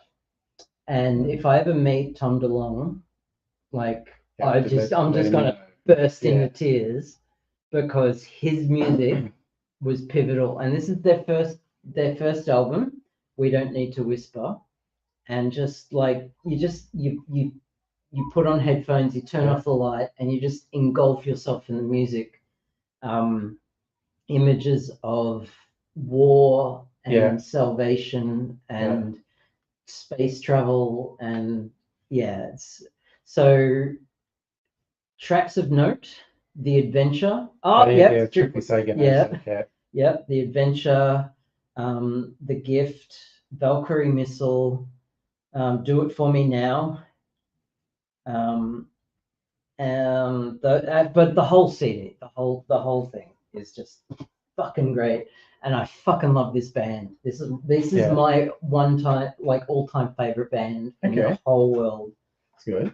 And if I ever meet Tom DeLonge, like, I'm just gonna burst into tears, because his music was pivotal. And this is their first album, We Don't Need to Whisper. And just like you put on headphones, you turn off the light, and you just engulf yourself in the music. Images of war and salvation and space travel, and so tracks of note: The Adventure. Triple Sega. The Adventure, The Gift, Valkyrie Missile, Do It For Me Now. But the whole CD, the whole thing is just fucking great. And I fucking love this band. This is my all-time favorite band in the whole world. It's good.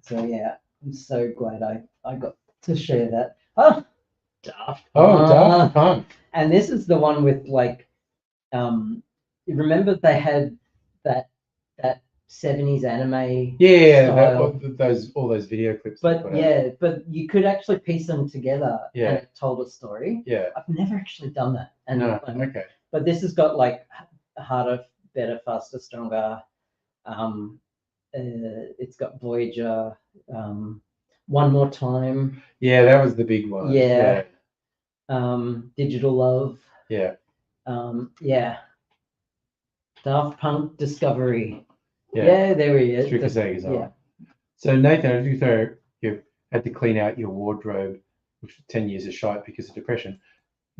So yeah, I'm so glad I got to share that. Oh, Daft Punk. And this is the one with you remember they had that 70s anime. All those video clips. But you could actually piece them together and it told a story. Yeah. I've never actually done that. Okay. But this has got like Harder, Better, Faster, Stronger. It's got Voyager. One More Time. Yeah, that was the big one. Yeah. Digital Love. Yeah. Daft Punk Discovery. Yeah, there he is. Yeah. So Nathan, as you say, you had to clean out your wardrobe, which was 10 years of shite because of depression.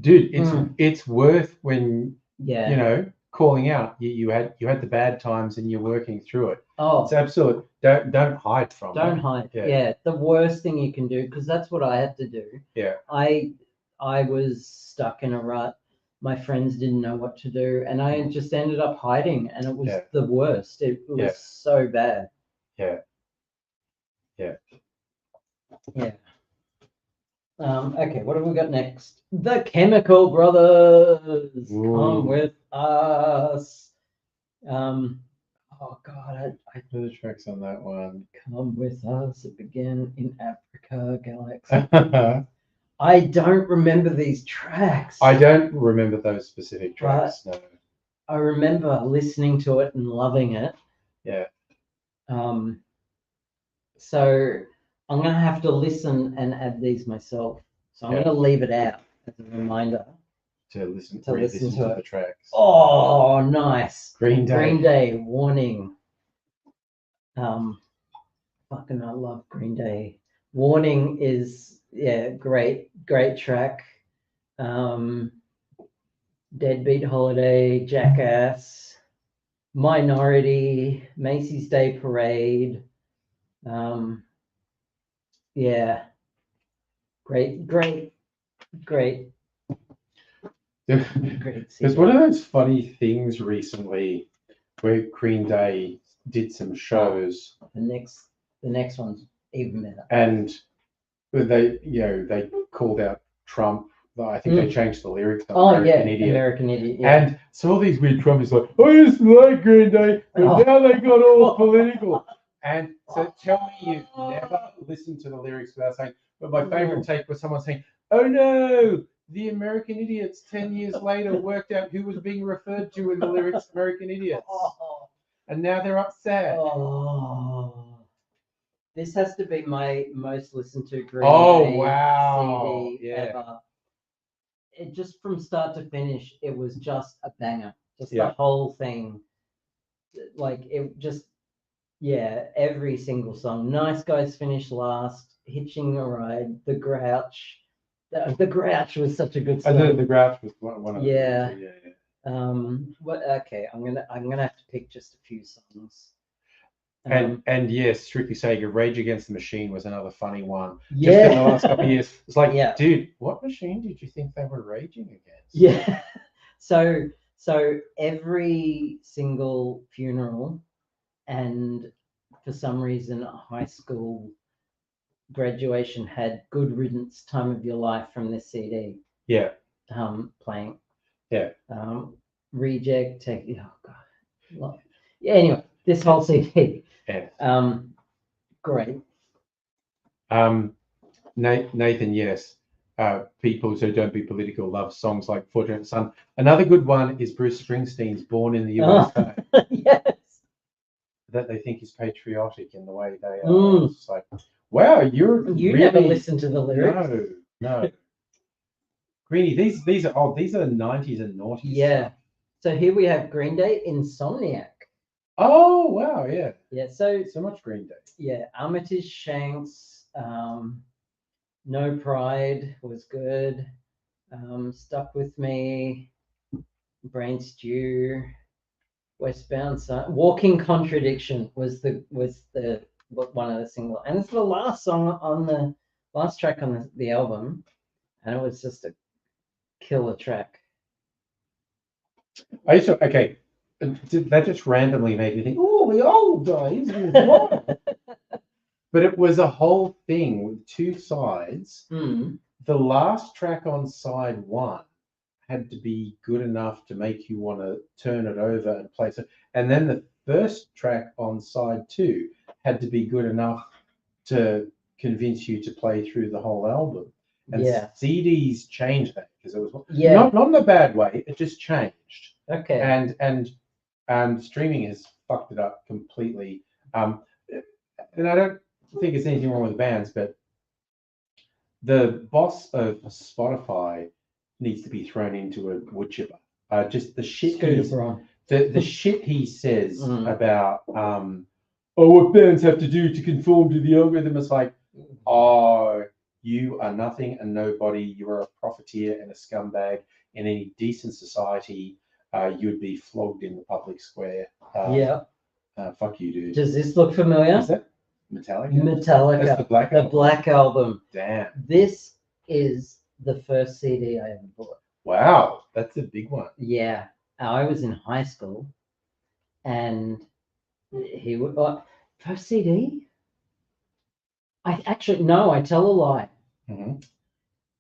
Dude, it's worth when you know calling out. You had the bad times and you're working through it. Oh, It's absolute. Don't hide from don't it. hide. Yeah. Yeah, the worst thing you can do, because that's what I had to do. Yeah. I was stuck in a rut. My friends didn't know what to do, and I just ended up hiding, and it was Yeah. the worst. It was Yeah. so bad. Yeah. Yeah. Yeah. Okay, what have we got next? The Chemical Brothers, Ooh. Come With Us. Oh God, I What are the tracks on that one? Come With Us. It began in Africa, Galaxy. I don't remember these tracks. I don't remember those specific tracks. No. I remember listening to it and loving it. Yeah. So I'm gonna have to listen and add these myself. So I'm gonna leave it out as a reminder To listen to listen to the tracks. Oh, nice. Green Day. Green Day, Warning. Fucking I love Green Day. Warning is great track. Deadbeat Holiday, Jackass, Minority, Macy's Day Parade. Yeah. Great. There's one of those funny things recently where Green Day did some shows. The next one's even better. And they called out Trump. I think they changed the lyrics to American Idiot. American Idiot. Yeah. And so all these weird Trumpies like, I used to like Green Day, but now they got all political. And so tell me you've never listened to the lyrics without saying, but my favorite take was someone saying, oh no, the American Idiots 10 years later worked out who was being referred to in the lyrics American Idiots. And now they're upset. This has to be my most listened to Green Day CD ever. It just from start to finish, it was just a banger. Just the whole thing. Like it just, every single song. Nice Guys finished last. Hitching a Ride. The Grouch. The Grouch was such a good song. The Grouch was one of them. Okay, I'm gonna have to pick just a few songs. And yes, Strictly Sega, Rage Against the Machine was another funny one. Just in the last couple of years, it's like, dude, what machine did you think they were raging against? Yeah. So every single funeral, and for some reason, a high school graduation had Good Riddance, Time of Your Life from this CD. Yeah. Playing. Yeah. Reject. Oh God. Yeah. Anyway, this whole CD. Yeah. Great. Nathan, yes. People who don't be political love songs like Fortunate Son. Another good one is Bruce Springsteen's Born in the USA. Yes. That they think is patriotic in the way they are. It's like, wow, you really... never listened to the lyrics. No. Greenie, these are the 90s and noughties. Yeah. Stuff. So here we have Green Day, Insomniac. Oh wow, yeah. Yeah, so much Green Day. Yeah, Armitage Shanks, No Pride was good. Stuck With Me, Brain Stew, Westbound Sun, Walking Contradiction was the one of the singles, and it's the last song on the last track on the album, and it was just a killer track. That just randomly made me think, oh, the old days. But it was a whole thing with two sides. The last track on side one had to be good enough to make you want to turn it over and play it. And then the first track on side two had to be good enough to convince you to play through the whole album. And CDs changed that because it was not in a bad way. It just changed. Okay. And streaming has fucked it up completely. And I don't think it's anything wrong with the bands, but the boss of Spotify needs to be thrown into a wood chipper. Just the shit the shit he says about what bands have to do to conform to the algorithm. It's like, you are nothing and nobody. You are a profiteer and a scumbag in any decent society. you'd be flogged in the public square. Yeah. Fuck you, dude. Does this look familiar? Is that Metallica? Metallica. That's the Black The Album. Black Album. Damn. This is the first CD I ever bought. Wow, that's a big one. Yeah. I was in high school, and he would first CD. I tell a lie. Mm-hmm.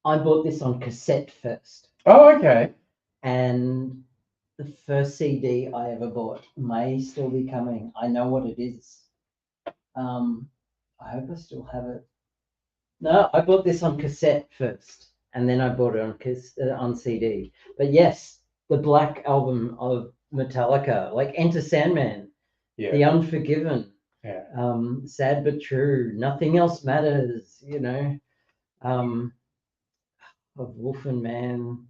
I bought this on cassette first, Oh, okay. and the first CD I ever bought may still be coming. I know what it is. I hope I still have it. No, I bought this on cassette first, and then I bought it on CD. But yes, the Black Album of Metallica, like Enter Sandman, Yeah. The Unforgiven, Yeah. Sad But True, Nothing Else Matters, of Wolf and Man,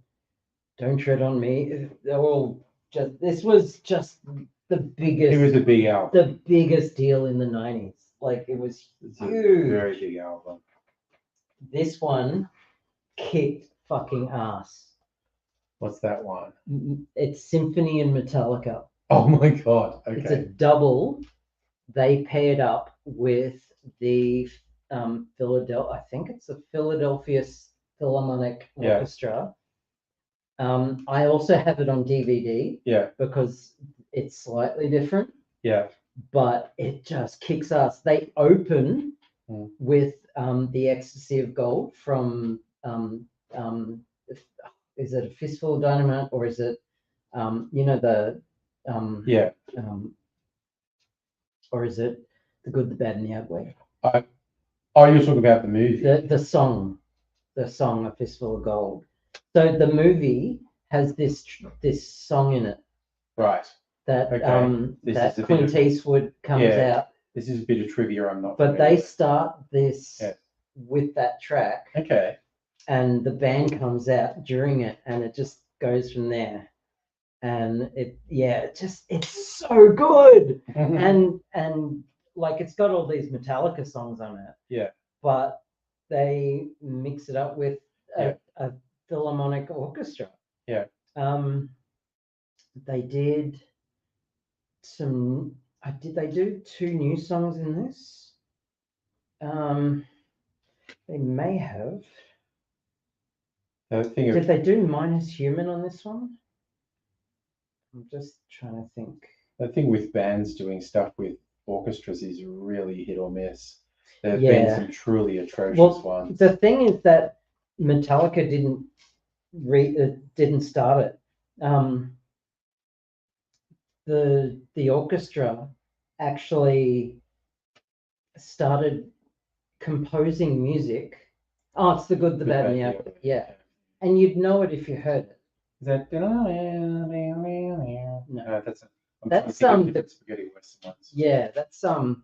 Don't Tread on Me. They're all just. This was just the biggest. It was a big album. The biggest deal in the 90s. Like it was It's a huge. very big album. This one kicked fucking ass. What's that one? It's Symphony and Metallica. Oh my god. Okay. It's a double. They paired up with the Philadelphia. I think it's the Philadelphia Philharmonic Orchestra. I also have it on DVD. Yeah. Because it's slightly different. Yeah. But it just kicks ass. They open with The Ecstasy of Gold from is it A Fistful of Dynamite, or is it or is it The Good, the Bad, and the Ugly? You're talking about the movie. The song A Fistful of Gold. So the movie has this song in it. Right. That This that is Clint Eastwood comes out. This is a bit of trivia I'm not. But familiar they with. start this with that track. Okay. And the band comes out during it, and it just goes from there. And it's so good. and like it's got all these Metallica songs on it. Yeah. But they mix it up with a Philharmonic Orchestra. Yeah. They did some. Did they do 2 new songs in this? They may have. Did they do Minus Human on this one? I'm just trying to think. The thing with bands doing stuff with orchestras is really hit or miss. There have been some truly atrocious ones. The thing is that Metallica didn't start it. The orchestra actually started composing music. Oh, it's The Good, the Bad, and the Ugly. Yeah. And you'd know it if you heard it. Is that no? That's some different spaghetti western ones. Yeah, that's something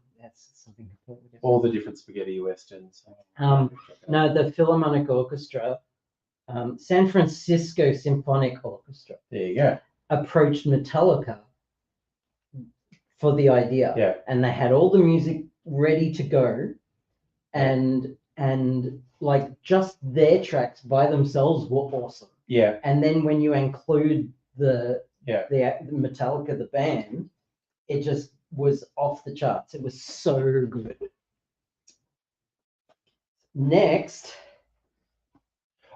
completely different. All the different spaghetti westerns. No, the Philharmonic Orchestra, San Francisco Symphonic Orchestra. There you go. Approached Metallica for the idea. Yeah. And they had all the music ready to go, and like just their tracks by themselves were awesome. Yeah. And then when you include the Metallica, the band, it just was off the charts. It was so good. Next.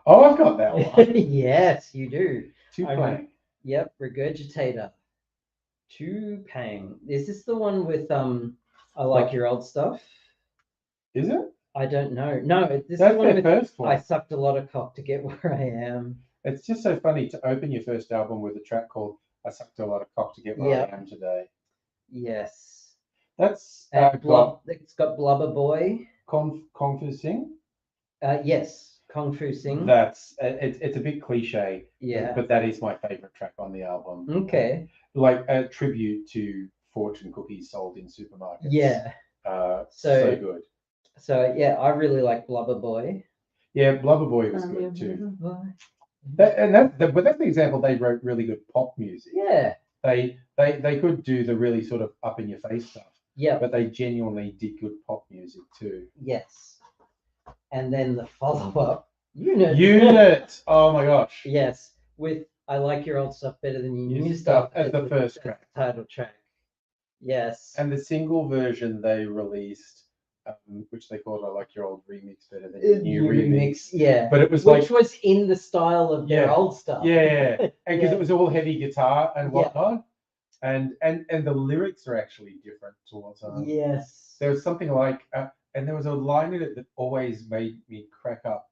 Oh, I've got that one. Yes, you do. Two-Pang. Yep, Regurgitator. Two-Pang. Is this the one with I Like Your Old Stuff? Is it? I don't know. No, this is That's the one their with first one. I Sucked a Lot of Cock to Get Where I Am. It's just so funny to open your first album with a track called I Sucked a Lot of Cock to Get Where I Am Today. Yes. That's it's got Blubber Boy. Kung Fu Sing? Yes, Kung Fu Sing. That's it's a bit cliche. Yeah. But that is my favorite track on the album. Okay. Like a tribute to fortune cookies sold in supermarkets. Yeah. So good. So yeah, I really like Blubber Boy. Yeah, Blubber Boy was good too. But that's the example. They wrote really good pop music. Yeah. They could do the really sort of up in your face stuff. Yeah. But they genuinely did good pop music too. Yes. And then the follow-up, Unit. Unit. Oh my gosh. Yes, with I like your old stuff better than your New new Stuff stuff as the first as track. the title track. Yes. And the single version they released, which they called I Like Your Old Remix Better Than Your New Remix. Yeah. But it was which was in the style of their Yeah. old stuff. Yeah, and because Yeah. it was all heavy guitar and Yeah. whatnot, and the lyrics are actually different towards Yes. There was something like, and there was a line in it that always made me crack up.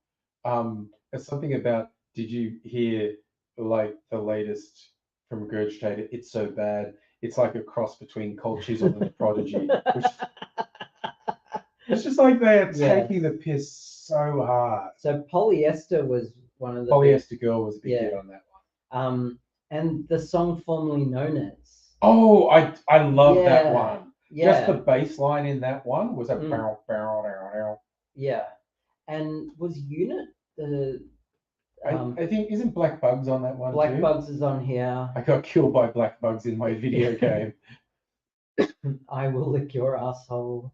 It's something about, did you hear like the latest from Regurgitator? It's so bad. It's like a cross between Cold Chisel and the Prodigy. Which, it's just like they are taking the piss so hard. So Polyester was one of the Polyester Girl was a big hit on that one. And the song formerly known as. Oh, I love that one. Yeah. Just the bass line in that one was a barrel, barrel, barrel, barrel. Yeah. And was Unit the I think isn't Black Bugs on that one Black too? Bugs is on here. I got killed by Black Bugs in my video game. I Will Lick Your Asshole.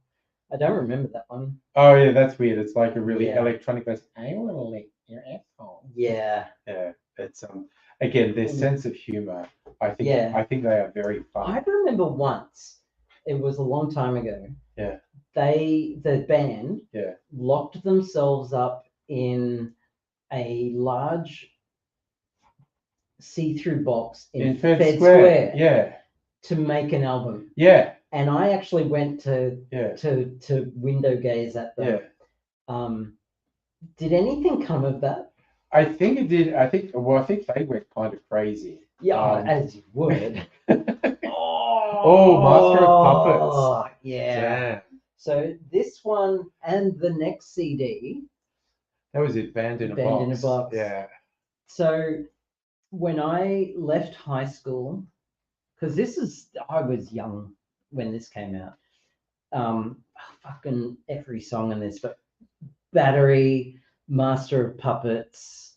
I don't remember that one. Oh yeah, that's weird. It's like a really electronic bass. I will lick your asshole. Yeah. Yeah. It's again their sense of humor. I think they are very fun. I remember once, it was a long time ago. Yeah. The band locked themselves up in a large see-through box in Fed Square. Yeah. To make an album. Yeah. And I actually went to window gaze at them. Yeah. Did anything come of that? I think it did. I think they went kind of crazy. Yeah, as you would. Oh, Master of Puppets. Yeah. Damn. So this one and the next CD. That was it, Band in a Box. Yeah. So when I left high school, because I was young when this came out. Fucking every song in this, but Battery, Master of Puppets,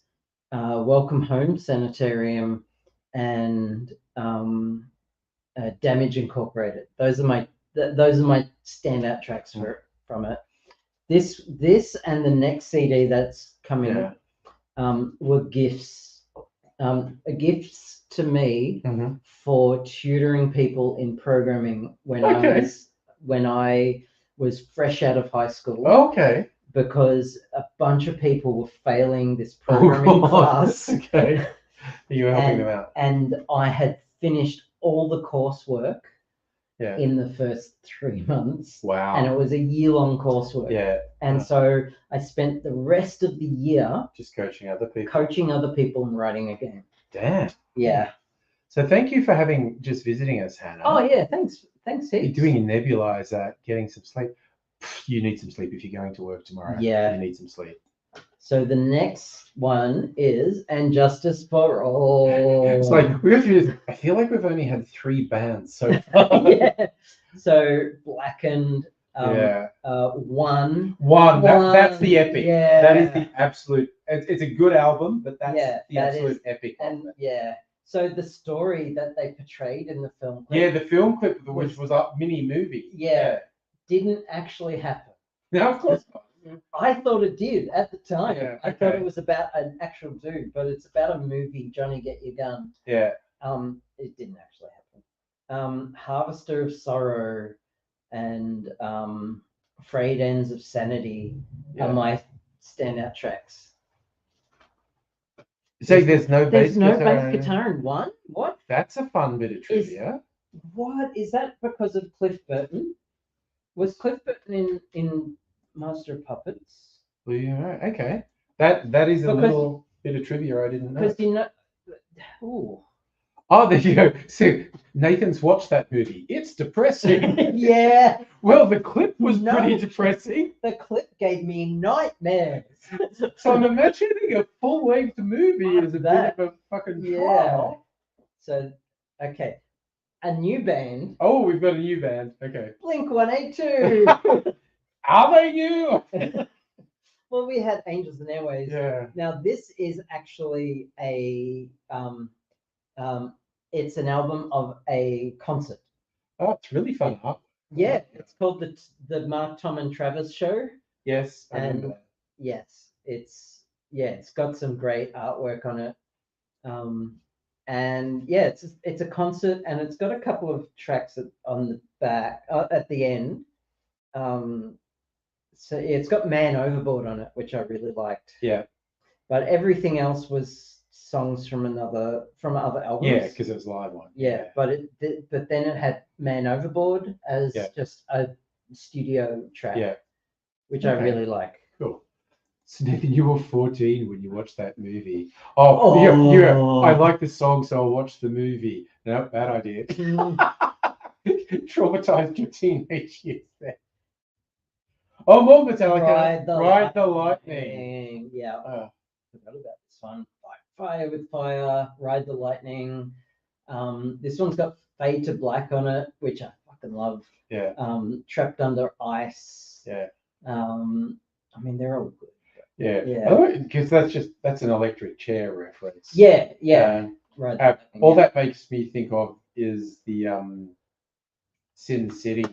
Welcome Home Sanitarium, and Damage Incorporated. Those are my standout tracks from it. This and the next CD that's coming were gifts. Gifts to me for tutoring people in programming when I was fresh out of high school. Okay. Because a bunch of people were failing this programming class. Okay. You were helping them out. And I had finished all the coursework in the first 3 months. Wow. And it was a year-long coursework. Yeah. And so I spent the rest of the year just coaching other people and writing a game. Damn. Yeah. So thank you for visiting us, Hannah. Oh yeah, thanks heaps. You're doing your nebulizer, getting some sleep. You need some sleep if you're going to work tomorrow. Yeah. You need some sleep. So the next one is And Justice for All. It's like I feel like we've only had 3 bands so far. Yeah. So Blackened. One. That's the epic. Yeah. That is the absolute. It's a good album, but that's the absolute epic. And so the story that they portrayed in the film clip. Yeah, the film clip, which was a mini movie. Yeah. Didn't actually happen. No, of course not. I thought it did at the time. Yeah, I thought it was about an actual dude, but it's about a movie, Johnny Get Your Gun. Yeah. It didn't actually happen. Harvester of Sorrow and Frayed Ends of Sanity are my standout tracks. So there's no bass guitar in one? What? That's a fun bit of trivia. What is that because of Cliff Burton? Was Cliff Burton in Master of Puppets? Well, yeah, okay. That is a little bit of trivia I didn't know. Because ooh. Oh, there you go. So Nathan's watched that movie. It's depressing. Yeah. Well, the clip was pretty depressing. The clip gave me nightmares. So I'm imagining a full-length movie as a bit of a fucking trial. So, okay. A new band. Oh, we've got a new band. Okay. Blink-182. Are they new? Well, we had Angels and Airways. Yeah. Now this is actually it's an album of a concert. Oh, it's really fun. Yeah, it's called the Mark, Tom, and Travis Show. Yes, and yes, it's got some great artwork on it. and yeah, it's a concert, and it's got a couple of tracks on the back at the end. So yeah, it's got Man Overboard on it, which I really liked. Yeah. But everything else was songs from other albums. Yeah, because it was live one. Yeah, but but then it had Man Overboard as just a studio track. Yeah. Which I really like. Cool. So Nathan, you were 14 when you watched that movie. Oh. Yeah. I like the song, so I'll watch the movie. No, bad idea. Traumatized your teenage years there. Oh, more Metallica. Ride the Lightning. Yeah. Forgot about this one. Fight Fire with Fire. Ride the Lightning. This one's got Fade to Black on it, which I fucking love. Yeah. Trapped Under Ice. Yeah. I mean, they're all good. Yeah. Yeah. Because that's an electric chair reference. Yeah. Yeah. Right. All that makes me think of is the Sin City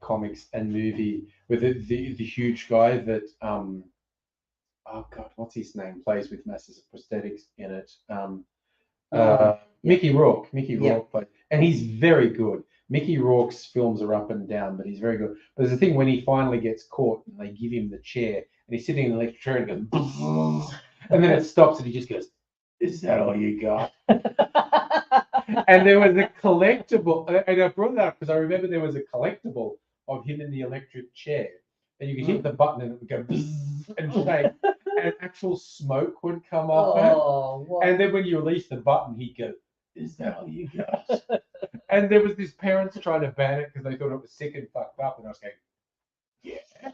comics and movie with the huge guy that oh god, what's his name? Plays with masses of prosthetics in it. Mickey Rourke. Mickey Rourke plays, and he's very good. Mickey Rourke's films are up and down, but he's very good. But there's a thing when he finally gets caught and they give him the chair, and he's sitting in the electric chair and goes, and then it stops and he just goes, "Is that all you got?" And there was a collectible, and I brought that up because I remember there was a collectible of him in the electric chair, and you could hit the button and it would go and shake, and actual smoke would come off it. What? And then when you release the button, he'd go, "Is that all you got?" And there was these parents trying to ban it because they thought it was sick and fucked up, and I was going,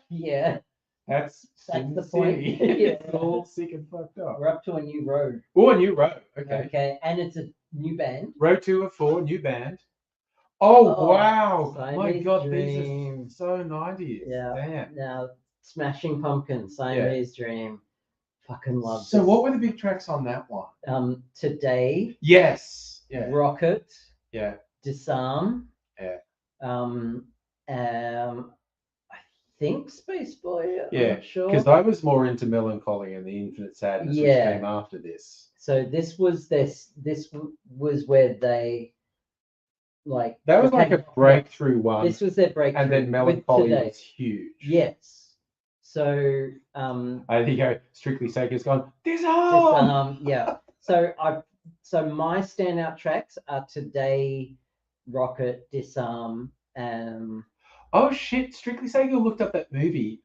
yeah. That's the point. It's all sick and fucked up. We're up to a new road. Oh, a new road. Okay. Okay, and it's a new band. Road 2 of 4, new band. Oh wow! My God, Dream. these are so 90s. Yeah. Damn. Now, Smashing Pumpkins, Siamese Dream. Fucking love. So, what were the big tracks on that one? Today. Yes. Yeah. Rocket. Yeah. Disarm. Yeah. I think Space Boy. Yeah. I'm not sure. Because I was more into Melancholy and the Infinite Sadness, which came after this. So this was where they like. That was like a breakthrough one. This was their breakthrough. And then Melancholy was huge. Yes. So I think Strictly Sacred's gone, Disarm! Yeah. So my standout tracks are Today, Rocket, Disarm, oh shit, Strictly Sacred looked up that movie.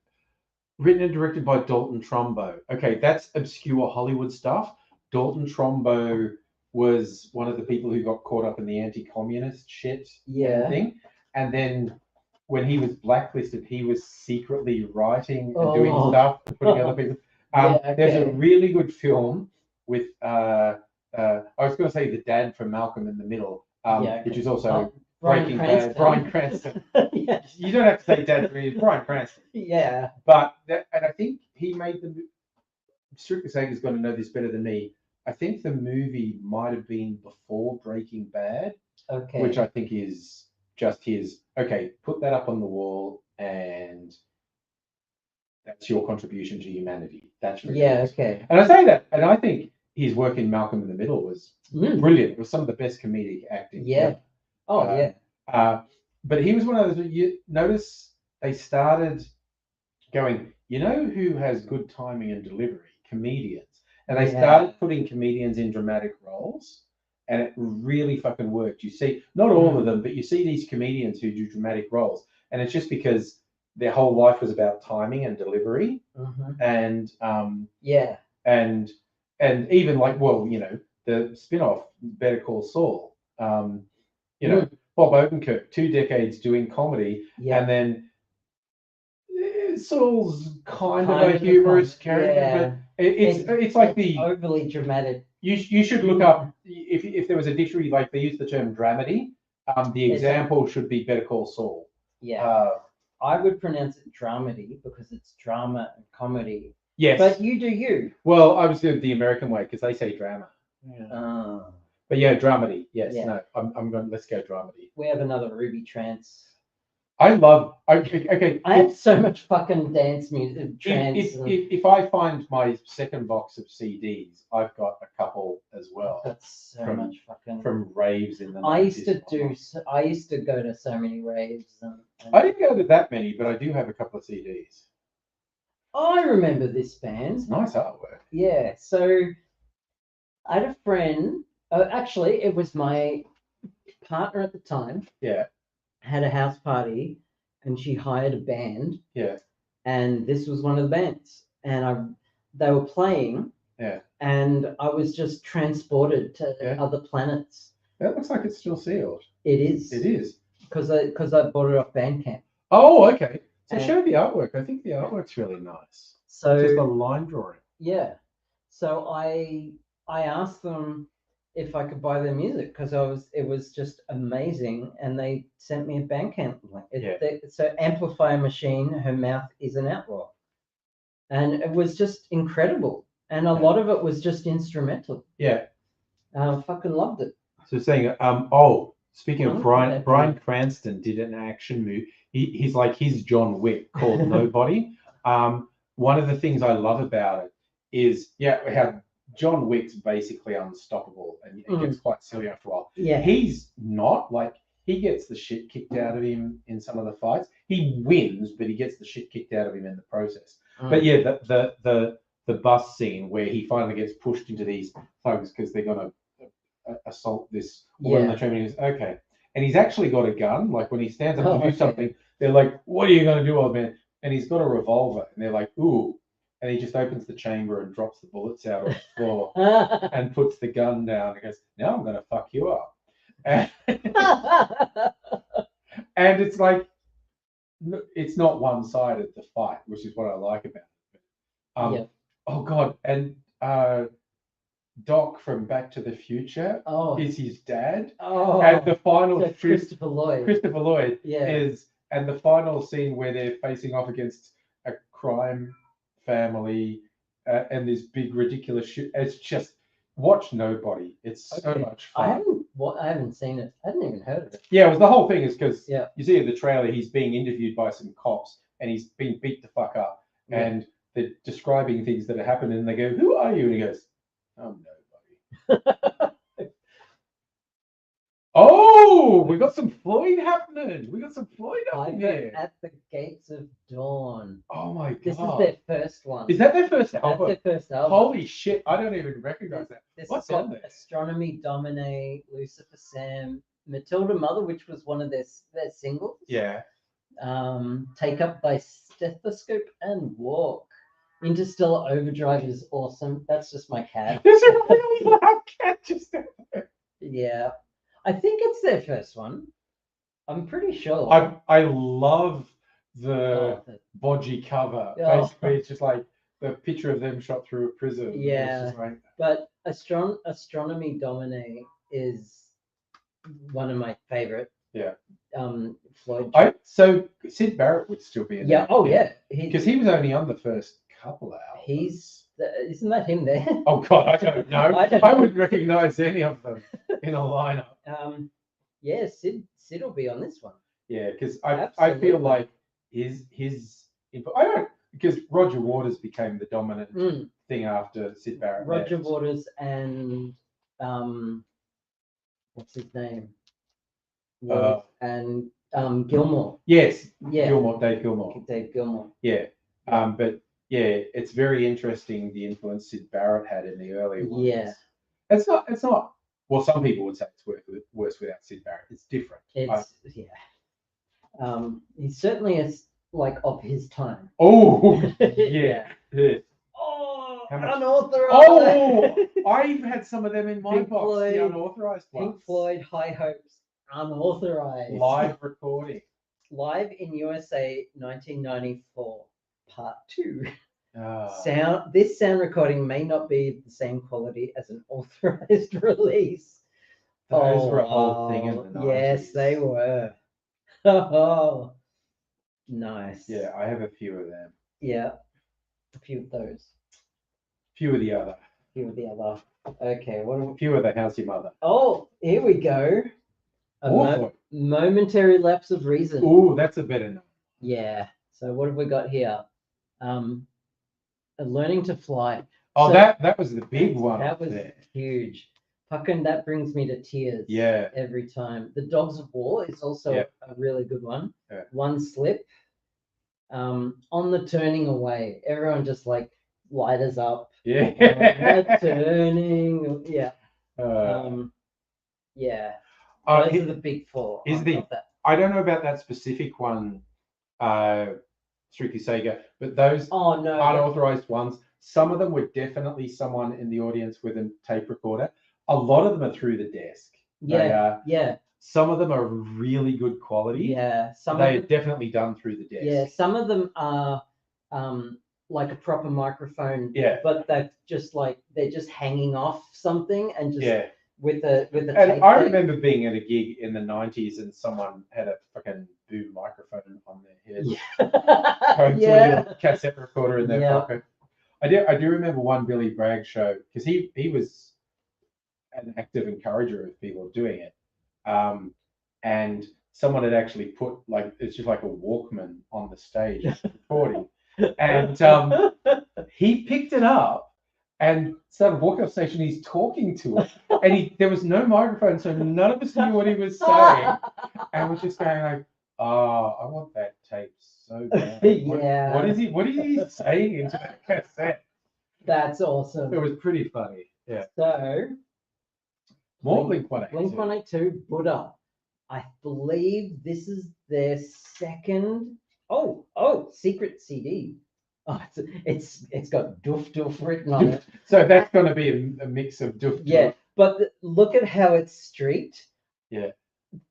Written and directed by Dalton Trumbo. Okay, that's obscure Hollywood stuff. Dalton Trumbo was one of the people who got caught up in the anti-communist shit thing. And then when he was blacklisted, he was secretly writing and doing stuff and putting other people. There's a really good film with I was going to say the dad from Malcolm in the Middle, which is also Breaking Bad. Bryan Cranston. Yes. You don't have to say dad for me, Bryan Cranston. Yeah. But and I think he made the. Strictly Sacred's going to know this better than me. I think the movie might have been before Breaking Bad. Okay. Which I think is just his. Okay, put that up on the wall, and that's your contribution to humanity. That's really good. Okay. And I say that, and I think his work in Malcolm in the Middle was brilliant. It was some of the best comedic acting. Yeah. But he was one of those. You notice they started going. You know who has good timing and delivery? Comedians. And they started putting comedians in dramatic roles, and it really fucking worked. You see, not all of them, but you see these comedians who do dramatic roles, and it's just because their whole life was about timing and delivery, and and even like, well, you know, the spin-off Better Call Saul, you know, Bob Odenkirk, 2 decades doing comedy, and then Saul's kind of a humorous character, but it's like the overly dramatic. You should look up if there was a dictionary, like they use the term dramedy. The example should be Better Call Saul. Yeah, I would pronounce it dramedy because it's drama and comedy. Yes, but you do you. Well, I was doing the American way because they say drama. Yeah. But yeah, dramedy. Yes, no, I'm going. Let's go dramedy. We have another Ruby Trance. I love Okay. I have so much fucking dance music, trance. If I find my second box of CDs, I've got a couple as well That's so from- much fucking. from raves in the 90s. I used to do. I used to go to so many raves. I didn't go to that many, but I do have a couple of CDs. I remember this band. It's nice artwork. Yeah. So I had a friend. Actually, it was my partner at the time. Yeah. Had a house party, and she hired a band. Yeah. And this was one of the bands, and they were playing. Yeah. And I was just transported to Yeah. other planets. That looks like it's still sealed. It is. It is. Because I bought it off Bandcamp. Oh, okay. So And- show the artwork. I think the artwork's really nice. So Just the line drawing. yeah. So I asked them if I could buy their music because it was just amazing, and they sent me a Bandcamp link. So Amplifier Machine, Her Mouth is an Outlaw, and it was just incredible, and a lot of it was just instrumental. Yeah. Fucking loved it. So saying, speaking of Bryan Cranston did an action movie. He's like his John Wick called Nobody. One of the things I love about it is how John Wick's basically unstoppable and it gets quite silly after a while. Yeah. He's not like he gets the shit kicked out of him in some of the fights. He wins, but he gets the shit kicked out of him in the process. But yeah, the bus scene where he finally gets pushed into these thugs because they're gonna assault this woman on the train. And he's okay, and he's actually got a gun. Like when he stands up to do something, they're like, "What are you gonna do, old man?" And he's got a revolver, and they're like, "Ooh." And he just opens the chamber and drops the bullets out on the floor and puts the gun down and goes, "Now I'm going to fuck you up." And, and it's like, it's not one-sided, the fight, which is what I like about it. Oh, God. And Doc from Back to the Future is his dad. Oh. And the final... So Christopher Lloyd. Is... And the final scene where they're facing off against a crime family and this big ridiculous shit. It's just watch Nobody. It's so much fun. I haven't seen it. I hadn't even heard of it. Yeah, well, the whole thing is because you see in the trailer he's being interviewed by some cops and he's being beat the fuck up and they're describing things that have happened and they go, "Who are you?" And he goes, "I'm Nobody." Oh, we got some Floyd happening. We got some Floyd up in here. At the Gates of Dawn. Oh my God. This is their first one. Is that their first album? That's their first album. Holy shit, I don't even recognize that. What's on there? Astronomy Domine, Lucifer Sam, Matilda Mother, which was one of their singles. Yeah. Take Up Thy Stethoscope and Walk. Interstellar Overdrive is awesome. That's just my cat. There's a really loud cat just there. Yeah. I think it's their first one. I'm pretty sure. I love the bodgy cover. Basically, it's just like the picture of them shot through a prism. Yeah. Like... But Astronomy Domine is one of my favorite. Yeah. Floyd. So Sid Barrett would still be in there. Oh yeah. Because he was only on the first couple of albums. Isn't that him there? Oh God, I don't know. I wouldn't recognize any of them in a lineup. Yeah, Sid will be on this one. Yeah, because I feel like his input. I don't, because Roger Waters became the dominant thing after Sid Barrett. Roger Waters and what's his name? And Gilmore. Yes. Yeah. Dave Gilmore. Dave Gilmore. Yeah. But yeah, it's very interesting the influence Sid Barrett had in the early ones. Yeah. It's not. Well, some people would say it's worse without Sid Barrett. It's different. He certainly is like of his time. Oh yeah. Oh, unauthorized. Oh, I've had some of them in my Pink box. Floyd, the unauthorized ones. Pink Floyd, High Hopes, unauthorized. Live recording. Live in USA, 1994, Part 2. Oh. This sound recording may not be the same quality as an authorized release. Those were a whole thing in the 90s. Yes, they were. Oh, nice. Yeah, I have a few of them. Yeah, a few of those. Few of the other. Few of the other. Okay, few of the How's Your Mother? Oh, here we go. A momentary lapse of reason. Ooh, that's a better name. Yeah. So what have we got here? Learning to fly. Oh, So that was the big one. that up was there. huge. Fucking that brings me to tears. Yeah. Every time. The Dogs of War is also Yeah. a really good one. Yeah. One Slip. On the Turning Away. Everyone just like light us up. Yeah. On the turning. Yeah. Yeah. Those are the big four. I don't know about that specific one, Strictly Sega, but those unauthorized ones, some of them were definitely someone in the audience with a tape recorder. A lot of them are through the desk. Yeah. Yeah. Some of them are really good quality. Yeah. They are definitely done through the desk. Yeah. Some of them are like a proper microphone. Yeah. But they're just hanging off something and just with a And tape I deck. remember being at a gig in the 90s and someone had a fucking boom microphone on their head. Going to a little cassette recorder in their pocket. I do remember one Billy Bragg show, because he was an active encourager of people doing it. And someone had actually put it's just like a Walkman on the stage recording. And he picked it up and started walking off stage, and he's talking to it. And there was no microphone, so none of us knew what he was saying. And we're just going like, oh, I want that tape so bad. What is he saying into that cassette? That's awesome. It was pretty funny. Yeah. So more Blink-182. Blink-182, Buddha. I believe this is their second. Oh, secret CD. Oh, it's got Doof Doof written on it. So that's going to be a mix of Doof Doof. Yeah, but look at how it's streaked. Yeah.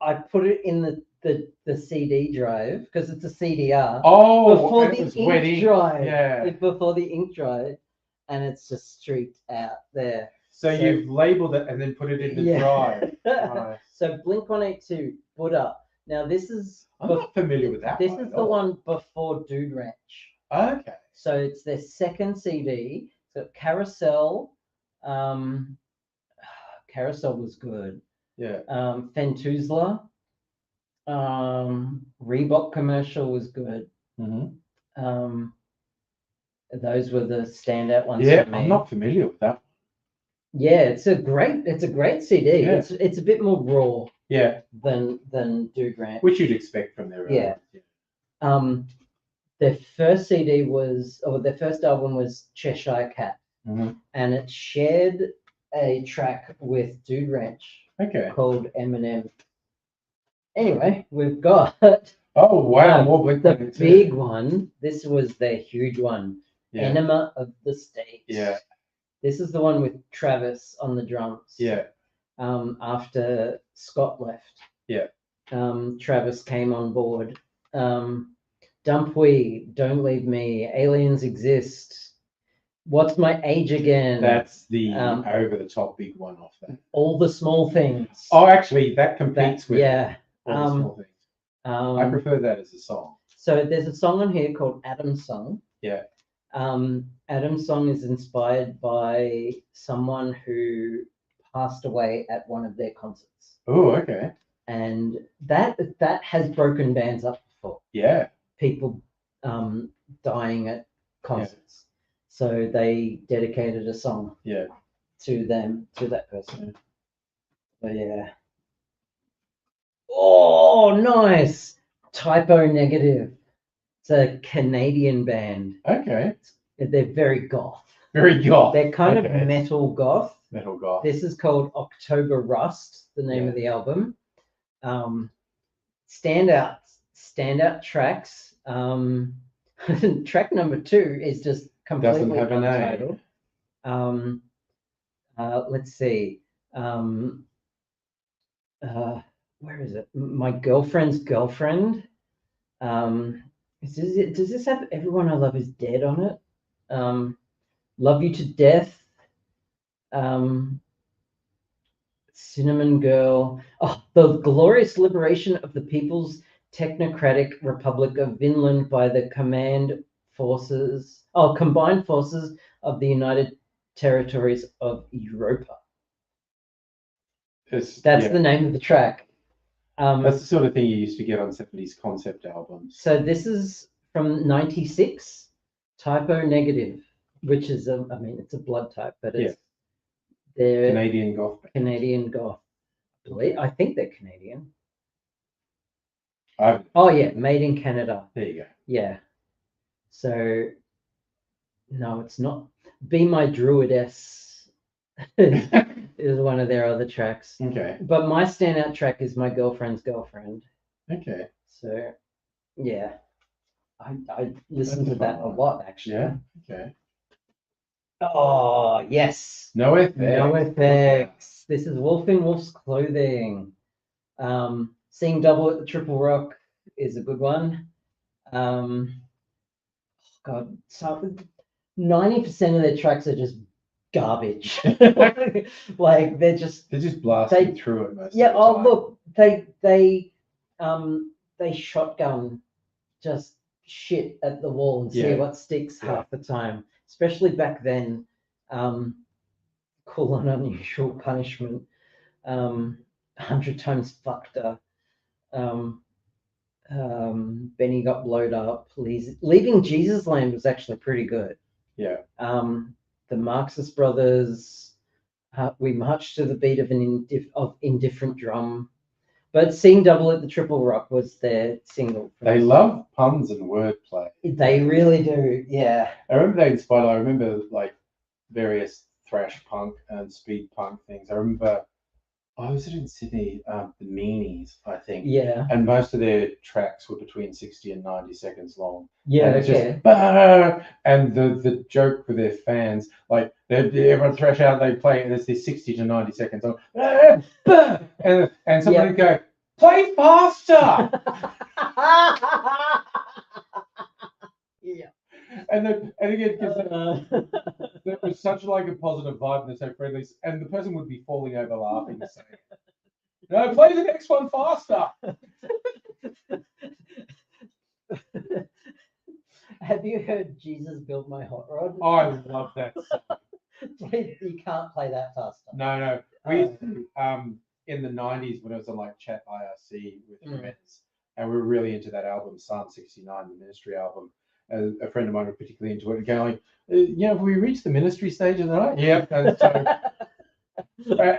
I put it in the CD drive because it's a CDR. Oh, before the ink drive. Yeah. Before the ink drive, and it's just streaked out there. So you've labeled it and then put it in the drive. Nice. So Blink-182, Buddha. Now this is. I'm not familiar with that. This is the one before Dude Ranch. Okay. So it's their second CD. So Carousel. Carousel was good. Yeah. Fentuzla. Reebok commercial was good. Mm-hmm. Those were the standout ones. Yeah, for me. I'm not familiar with that. Yeah, it's a great CD. Yeah. It's a bit more raw. Yeah. Than Dude Ranch. Which you'd expect from their. Yeah. Their first CD their first album was Cheshire Cat. Mm-hmm. And it shared a track with Dude Ranch. Okay. Called Eminem. Anyway, we've got. Oh wow! More Blink-182. The big one. This was their huge one. Yeah. Enema of the State. Yeah. This is the one with Travis on the drums. Yeah. After Scott left. Yeah. Travis came on board. Dumpweed, Don't Leave Me, Aliens Exist. What's My Age Again? That's the over-the-top big one off that. All the Small Things. Oh, actually, that competes with yeah. All the Small Things. I prefer that as a song. So there's a song on here called Adam's Song. Yeah. Adam's Song is inspired by someone who passed away at one of their concerts. Oh, okay. And that has broken bands up before. Yeah. People dying at concerts. Yeah. So they dedicated a song. Yeah. To that person. But yeah. Oh, nice. Typo Negative. It's a Canadian band. Okay. They're very goth. Very goth. They're kind of metal goth. Metal goth. This is called October Rust, the name of the album. Standout tracks. Track number 2 is just completely doesn't have untitled. Let's see. Where is it? My Girlfriend's Girlfriend. Does this have Everyone I Love Is Dead on it? Love You to Death. Cinnamon Girl. Oh, The Glorious Liberation of the People's Technocratic Republic of Vinland by the Combined Forces of the United Territories of Europa. That's the name of the track. That's the sort of thing you used to get on 70s concept albums. So this is from '96, Typo Negative, which is I mean, it's a blood type, but it's they're Canadian goth band. Canadian goth. I think they're Canadian. I've, Oh yeah, made in Canada. there you go. Yeah. So no, it's not. Be My Druidess is one of their other tracks. Okay. But my standout track is My Girlfriend's Girlfriend. Okay. So yeah. I listen That's to a that fun a one. lot actually. Yeah. Okay. Oh yes. No effects. No effects. This is Wolf in Wolf's Clothing. Seeing Double at the Triple Rock is a good one. God, so 90% of their tracks are just garbage. Like they're just blasting through it most yeah. of the Oh time. look, they shotgun just shit at the wall and see Yeah. what sticks Yeah. half the time. Especially back then. Cool and Unusual Punishment. 100 Times Fucked Her. Benny Got Blowed Up. Leaving Jesus Land was actually pretty good. Yeah. The Marxist Brothers. We Marched to the Beat of Indifferent Drum. But Seeing Double at the Triple Rock was their single. They love puns and wordplay. They really do, yeah. I remember they inspired. I remember like various thrash punk and speed punk things. I remember I was in Sydney, the Meanies, I think. Yeah. And most of their tracks were between 60 and 90 seconds long. Yeah, and it's okay. just, "Bah!" And the joke for their fans, like everyone thrash out, they play, and it's this 60 to 90 seconds long. "Ah, bah!" And somebody would go, "Play faster!" Yeah. And again, because there was such like a positive vibe and they're so friendly, and the person would be falling over laughing, saying, "No, play the next one faster." Have you heard Jesus Built My Hot Rod? Oh, I love that song. You can't play that faster. No. We used to, in the 90s when it was on like Chat IRC with friends, and we were really into that album, Psalm 69, the Ministry album. A friend of mine was particularly into it and going, have we reached the ministry stage of the night? Yep.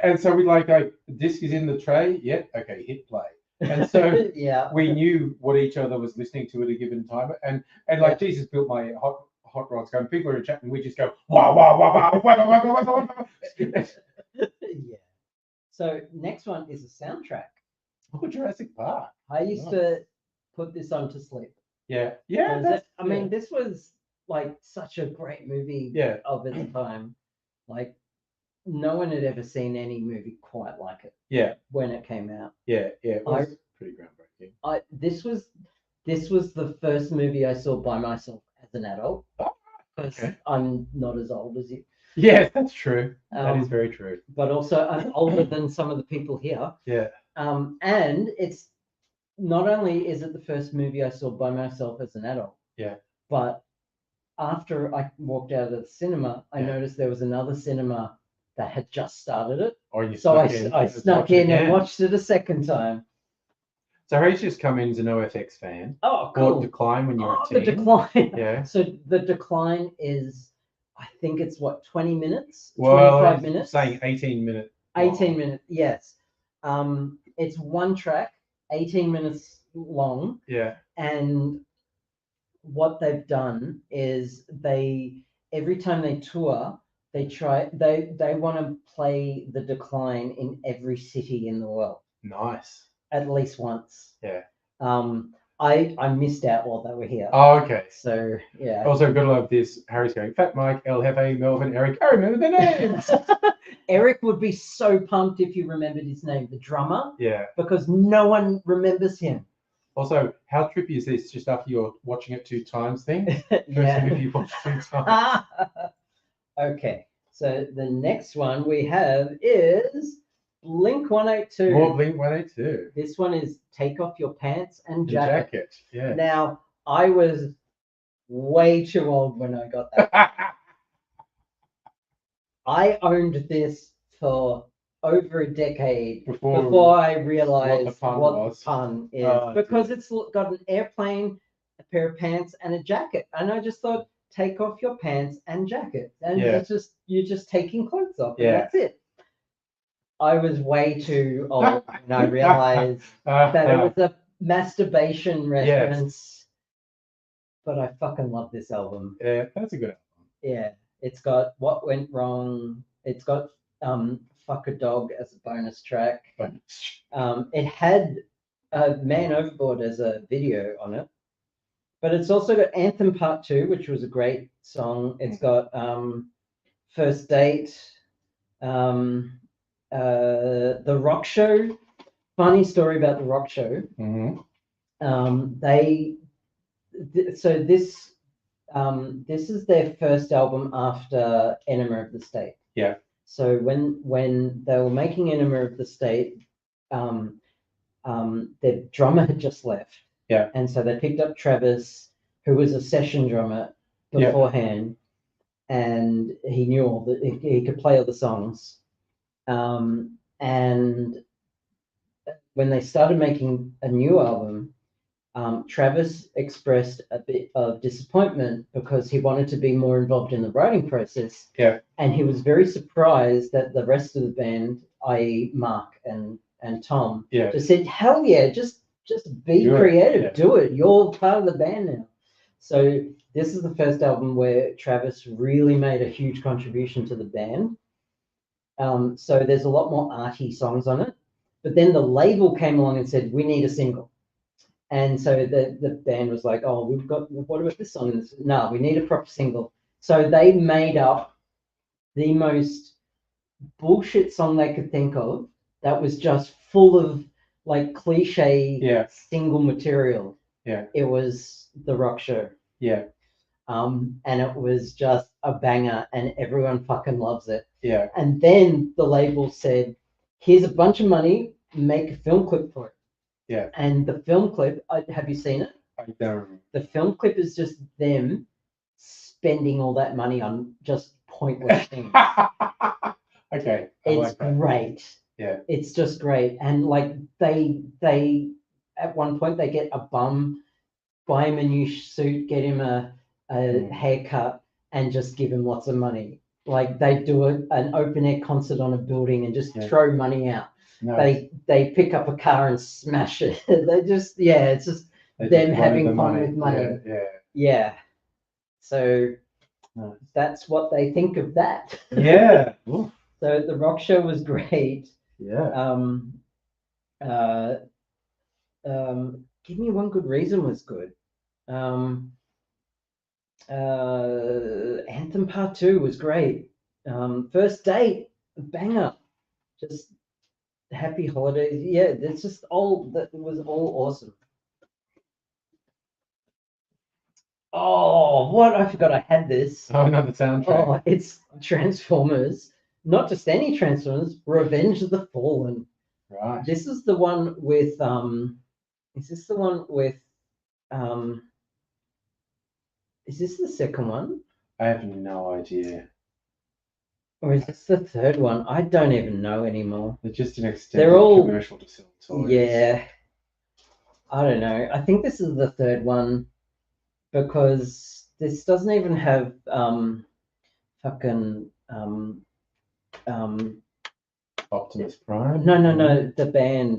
And so we like, the disc is in the tray. Yep. Okay, hit play. And so yeah, we knew what each other was listening to at a given time. And like Jesus Built My Hot Rods going, people are chatting, we just go, wow, wow, wow, wow, wow, wow, wow, wow, wow. Yeah. So next one is a soundtrack. Oh, Jurassic Park. I used to put this on to sleep. Yeah. I mean, this was like such a great movie of its time. Like, no one had ever seen any movie quite like it. Yeah. When it came out. Yeah. It was pretty groundbreaking. This was the first movie I saw by myself as an adult. Because I'm not as old as you. Yes, that's true. That is very true. But also, I'm older than some of the people here. Yeah. And it's not only is it the first movie I saw by myself as an adult. Yeah. But after I walked out of the cinema, I noticed there was another cinema that had just started it. I snuck in and watched it a second time. So Harry's just come in as an OFX fan. Oh, cool. Or Decline when you're a teen. The Decline. Yeah. So the Decline is, I think it's 20 minutes? Well, 25 minutes? Saying 18 minutes. 18 minutes, yes. It's one track, 18 minutes long. Yeah. And what they've done is every time they tour, they want to play the Decline in every city in the world. Nice. At least once. Yeah. I missed out while they were here. Oh, okay. So yeah. Also, gotta love this. Harry's going, Fat Mike, El Jefe, Melvin, Eric. I remember their names. Eric would be so pumped if you remembered his name, the drummer. Yeah. Because no one remembers him. Also, how trippy is this? Just after you're watching it 2 times thing. Yeah. If you watch 2 times. Okay. So the next one we have is Blink 182. More Blink 182. This one is Take Off Your Pants and Jacket. Yeah. Now, I was way too old when I got that. I owned this for over a decade Before before I realized pun what was. the pun is, Oh, because it's got an airplane, a pair of pants, and a jacket, and I just thought, take off your pants and jacket, and Yeah. it's just you're just taking clothes off, and Yeah. that's it. I was way too old when I realized that it was a masturbation reference. But I fucking love this album. Yeah, that's a good album. Yeah, it's got What Went Wrong. It's got Fuck a Dog as a bonus track. It had Man Overboard as a video on it, but it's also got Anthem Part 2, which was a great song. It's got First Date, The Rock Show. Funny story about The Rock Show. Mm-hmm. So this is their first album after Enema of the State. Yeah. So when they were making Enema of the State, their drummer had just left. Yeah. And so they picked up Travis, who was a session drummer beforehand, and he knew he could play all the songs. And when they started making a new album, Travis expressed a bit of disappointment because he wanted to be more involved in the writing process. Yeah. And he was very surprised that the rest of the band, i.e. Mark and Tom, just said, hell yeah, just be creative, do it. You're part of the band now. So this is the first album where Travis really made a huge contribution to the band. So there's a lot more arty songs on it. But then the label came along and said, we need a single. And so the band was like, oh, what about this song? No, we need a proper single. So they made up the most bullshit song they could think of that was just full of like cliche single material. Yeah. It was The Rock Show. Yeah. And it was just a banger and everyone fucking loves it. Yeah. And then the label said, here's a bunch of money, make a film clip for it. Yeah. And the film clip, have you seen it? I don't. The film clip is just them spending all that money on just pointless things. Okay. It's great. Yeah. It's just great. And like they at one point they get a bum, buy him a new suit, get him a haircut, and just give him lots of money. Like they do an open air concert on a building and just throw money out. No. They pick up a car and smash it. They just it's just them having fun with money. Yeah. So that's what they think of that. Yeah. So The Rock Show was great. Yeah. Give Me One Good Reason was good. Anthem Part 2 was great. First Date, banger. Just Happy Holidays. Yeah, that's just that was all awesome. Oh, what? I forgot I had this. Oh, another soundtrack. Oh, it's Transformers. Not just any Transformers, Revenge of the Fallen. Right. This is the one with is this the one with is this the second one? I have no idea. Or is this the third one? I don't even know anymore. They're just an extended commercial to sell toys. Yeah. I don't know. I think this is the third one because this doesn't even have fucking Optimus Prime. No, the band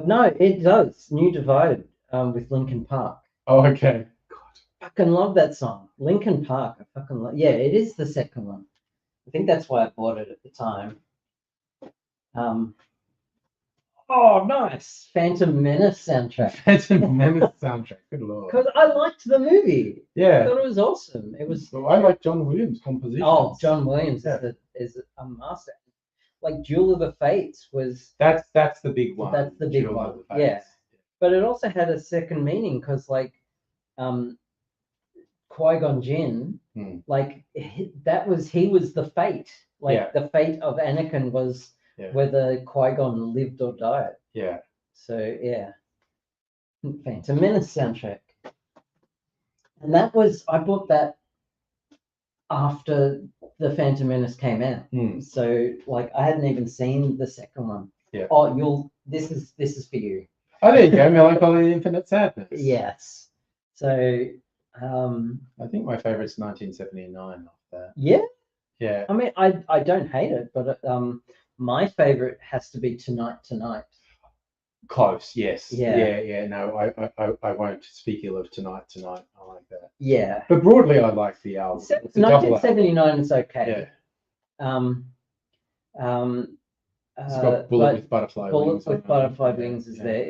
no, it does. New Divided with Linkin Park. Oh, okay. Fucking love that song. Linkin Park. I fucking love. Yeah, it is the second one. I think that's why I bought it at the time. Oh, nice. Phantom Menace soundtrack. Phantom Menace soundtrack. Good lord. Because I liked the movie. Yeah. I thought it was awesome. It was. Well, I like John Williams' composition. Oh, John Williams is a master. Like Duel of the Fates was. That's the big one. That's the big one. Yeah. But it also had a second meaning because like, Qui-Gon Jinn, like he was the fate. Like the fate of Anakin was whether Qui-Gon lived or died. Yeah. So yeah. Phantom Menace soundtrack. And that was I bought that after the Phantom Menace came out. Mm. So like I hadn't even seen the second one. Yeah. Oh, this is for you. Oh, there you go. Melancholy Infinite Sadness. Yes. So I think my favorite's 1979 off that. yeah. Yeah. I mean, I don't hate it, but my favorite has to be Tonight Tonight. Close, yes. Yeah. Yeah. No, I won't speak ill of Tonight Tonight. I like that. Yeah. But broadly, I like the album. It's a double album. 1979 is okay. Yeah. It's But got Bullet with Butterfly Bullet Wings. with Butterfly Wings is Yeah. there.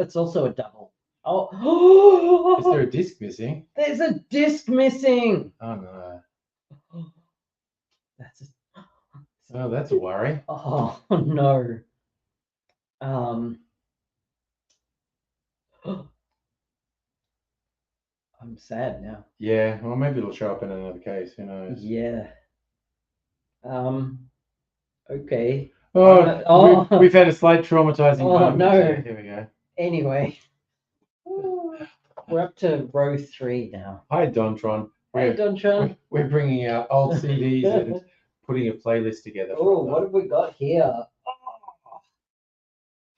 It's also a double. Oh, Is there a disc missing? there's a disc missing. Oh no. That's Oh, that's a worry. oh no. I'm sad now. Yeah, well, maybe it'll show up in another case. Who knows? Yeah. Okay. Oh, we've had a slight traumatizing Oh, moment. no. Here we go. Anyway, we're up to row 3 now. Hi, Dontron. Hey, Dontron. We're bringing out old CDs and putting a playlist together. Oh, what have we got here? Oh,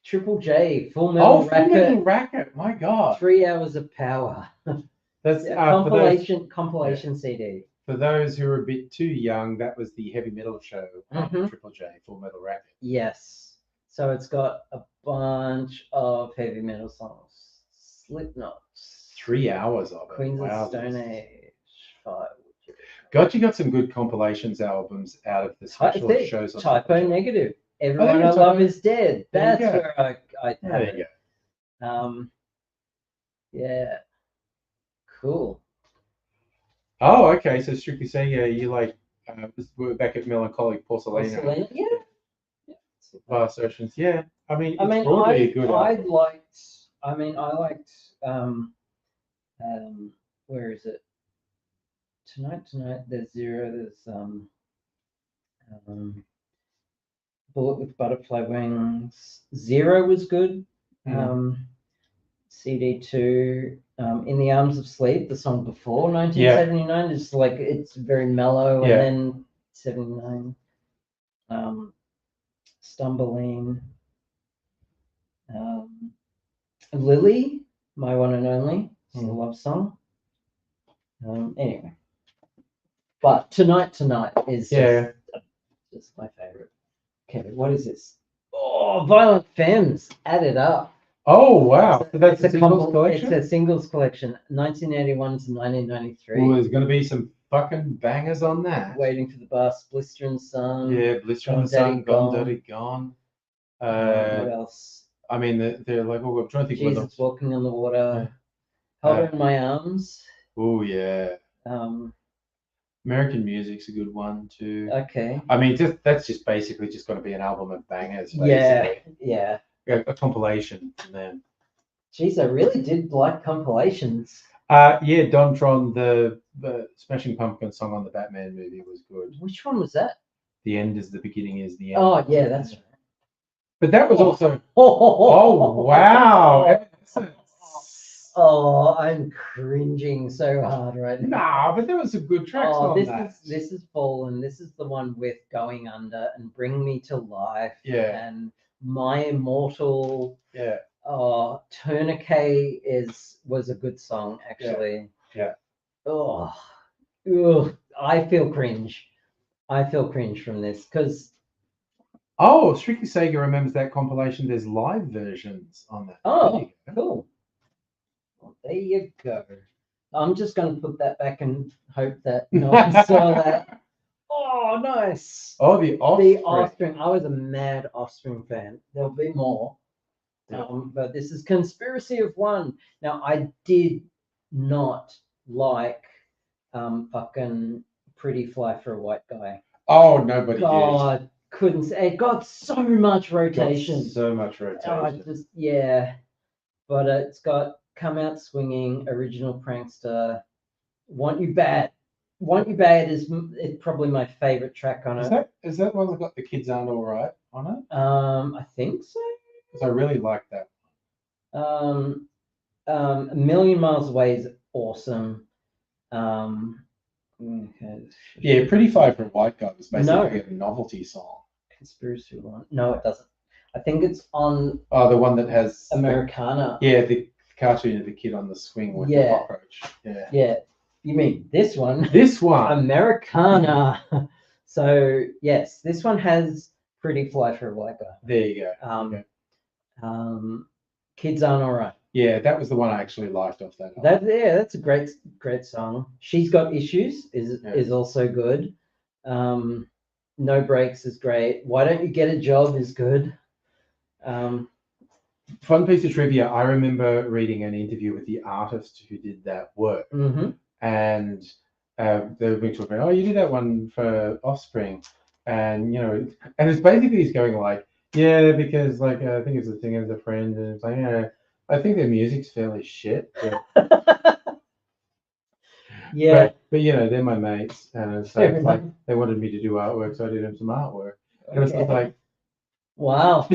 Triple J, Full Metal Full Metal Racket, Racket. My God. 3 Hours of Power. That's compilation CD. For those who are a bit too young, that was the heavy metal show on Mhm. Triple J, Full Metal Racket. Yes. So it's got a bunch of heavy metal songs. Slipknot. 3 hours of it. Queens Wow. of Stone Age. God, you got some good compilations albums out of the special shows on Typo Triple J. Negative. Everyone I Love is Dead. There you That's go. where I have There it. you go. Yeah. Cool. Oh, okay. So strictly saying, yeah, you like we're back at Melancholic Porcelain. Yeah. Vast Oceans. Yeah. I mean, I it's mean, broadly a good album. I liked where is it? Tonight, there's Zero, there's Bullet with Butterfly Wings. Zero was good. CD2, In the Arms of Sleep, the song before 1979, is like it's very mellow, and then 79, Stumbling, Lily, My One and Only, it's a love song. Anyway, but Tonight is just my favorite. Okay, what is this? Oh, Violent Femmes, Add It Up. Oh, wow. So that's a singles collection? It's a singles collection, 1981 to 1993. Well, there's going to be some fucking bangers on that. Waiting for the Bus, Blister and Sun. Yeah, Blister and Sun, Gone Daddy Gone. What else? I mean, they're like, oh, I'm trying to think of Jesus Walking on the Water. Yeah. Hold Her in My Arms. Oh, yeah. American Music's a good one too. Okay. I mean, that's just basically just going to be an album of bangers. Basically. Yeah. A compilation from them. Jeez, I really did like compilations. Yeah, Dontron, the Smashing Pumpkins song on the Batman movie was good. Which one was that? The end is the beginning is the end. Oh yeah, that's right. But that was also. Oh wow! Oh, I'm cringing so hard right now. Nah, but there was some good tracks on that. This is Fallen. This is the one with Going Under and Bring Me to Life. Yeah. And My Immortal. Yeah. Tourniquet was a good song actually. Yeah. Oh, I feel cringe. From this because. Oh, Strictly Sega remembers that compilation. There's live versions on that. Oh, cool. Well, there you go. I'm just going to put that back and hope that no one saw that. Oh, nice. Oh, the Offspring. I was a mad Offspring fan. There'll be more. But this is Conspiracy of One. Now, I did not like fucking Pretty Fly for a White Guy. Oh, nobody did. God, couldn't say. It got so much rotation. But it's got Come Out Swinging, Original Prankster, Want You Bad. Want You Bad is probably my favorite track on it. Is that one that got The Kids Aren't Alright on it? I think so. Because I really like that. A Million Miles Away is awesome. Okay. Yeah, Pretty Fly for a White Guy was No. basically a novelty song. Conspiracy one. No, it doesn't. I think it's on Oh, the one that has Americana. the cartoon of the kid on the swing with the Yeah. cockroach. Yeah. Yeah. You mean this one? This one. Americana. So yes, this one has Pretty Fly for a White Guy. There you go. Um, Okay. Kids Aren't Alright. Yeah, that was the one I actually liked off that album. That's a great song. She's Got Issues is also good. No Breaks is great. Why Don't You Get a Job is good. Fun piece of trivia, I remember reading an interview with the artist who did that work. And they were being talking about, oh, you did that one for Offspring. And, and it's basically he's going like, yeah, because like, I think it's a thing as a friend. And it's like, yeah, I think their music's fairly shit. But, Yeah. But they're my mates. And so it's like, they wanted me to do artwork, so I did them some artwork. And it was just like, wow.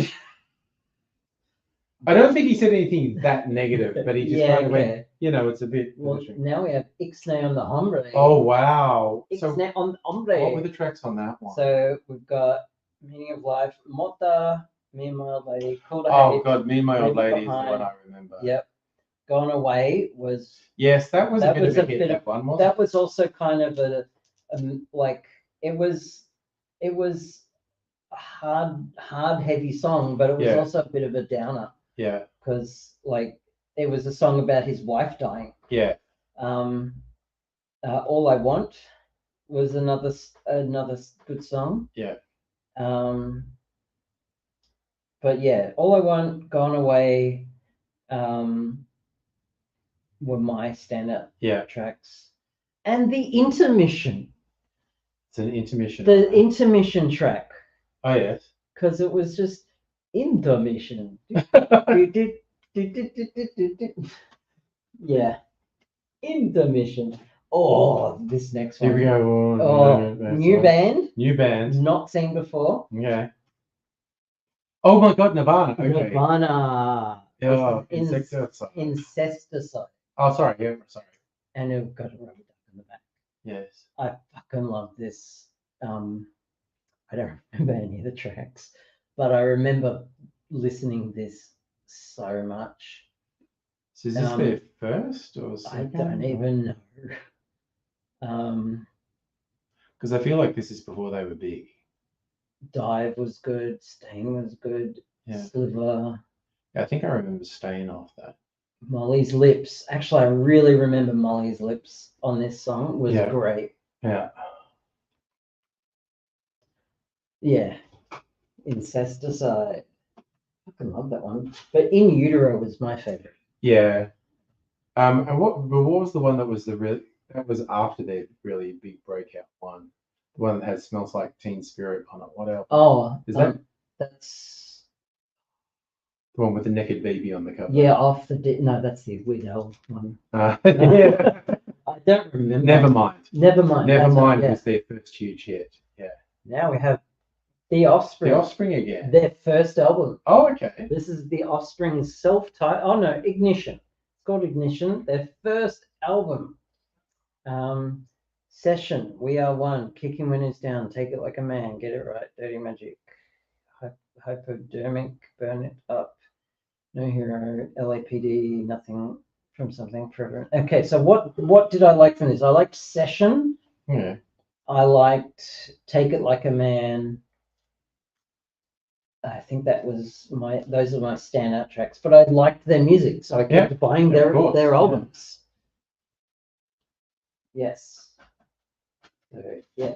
I don't think he said anything that negative, but he just kind of went, it's a bit. Well, now we have Ixnay on the Hombre. Oh, wow. Ixnay on the Hombre. What were the tracks on that one? So we've got Meaning of Life, Mota, Me and My Old Lady, Cool to Oh, Hate. God, Me and My Old Lady is the Behind. one I remember. Yep. Gone Away was. Yes, that was a bit of a hit, that one, wasn't it? That was also kind of like, it was a hard, heavy song, but it was also a bit of a downer. Yeah. Because like it was a song about his wife dying. Yeah. All I Want was another good song. Yeah. But yeah, All I Want, Gone Away, were my standout tracks. And the intermission. It's an intermission. The intermission track. Oh yes. Because it was just intermission. Yeah. Intermission. Oh, this next one. Here we go. Oh, new band. New band. Not seen before. Okay. Oh my God, Nirvana. Okay. Nirvana. Yeah. Incesticide. Oh, sorry. Yeah, sorry. And it got a rubber duck in the back. Yes. I fucking love this. I don't remember any of the tracks, but I remember listening this so much. So is this their first or second? I don't even know. Because I feel like this is before they were big. Dive was good. Stain was good. Yeah. Sliver. Yeah, I think I remember Stain off that. Molly's Lips. Actually, I really remember Molly's Lips on this song. Was great. Yeah. Yeah. Incesticide. I fucking love that one. But In Utero was my favorite. Yeah. And what was the one that was that was after their really big breakout one? The one that has Smells Like Teen Spirit on it. What else? Oh, is that? That's the one with the naked baby on the cover. Yeah, no, that's the Weird Al one. Yeah. I don't remember. Never mind. Nevermind was their first huge hit. Yeah. Now we have The Offspring. The Offspring again. Their first album. Oh, okay. This is The Offspring's self-titled. Oh no, Ignition. It's called Ignition. Their first album. Session. We Are One. Kicking Winners Down. Take It Like a Man. Get It Right. Dirty Magic. Hypodermic. Burn It Up. No Hero. LAPD. Nothing from Something Forever. Okay, so what did I like from this? I liked Session. Yeah. I liked Take It Like a Man. I think those are my standout tracks, but I liked their music, so I kept buying their albums. Yes. So, yeah.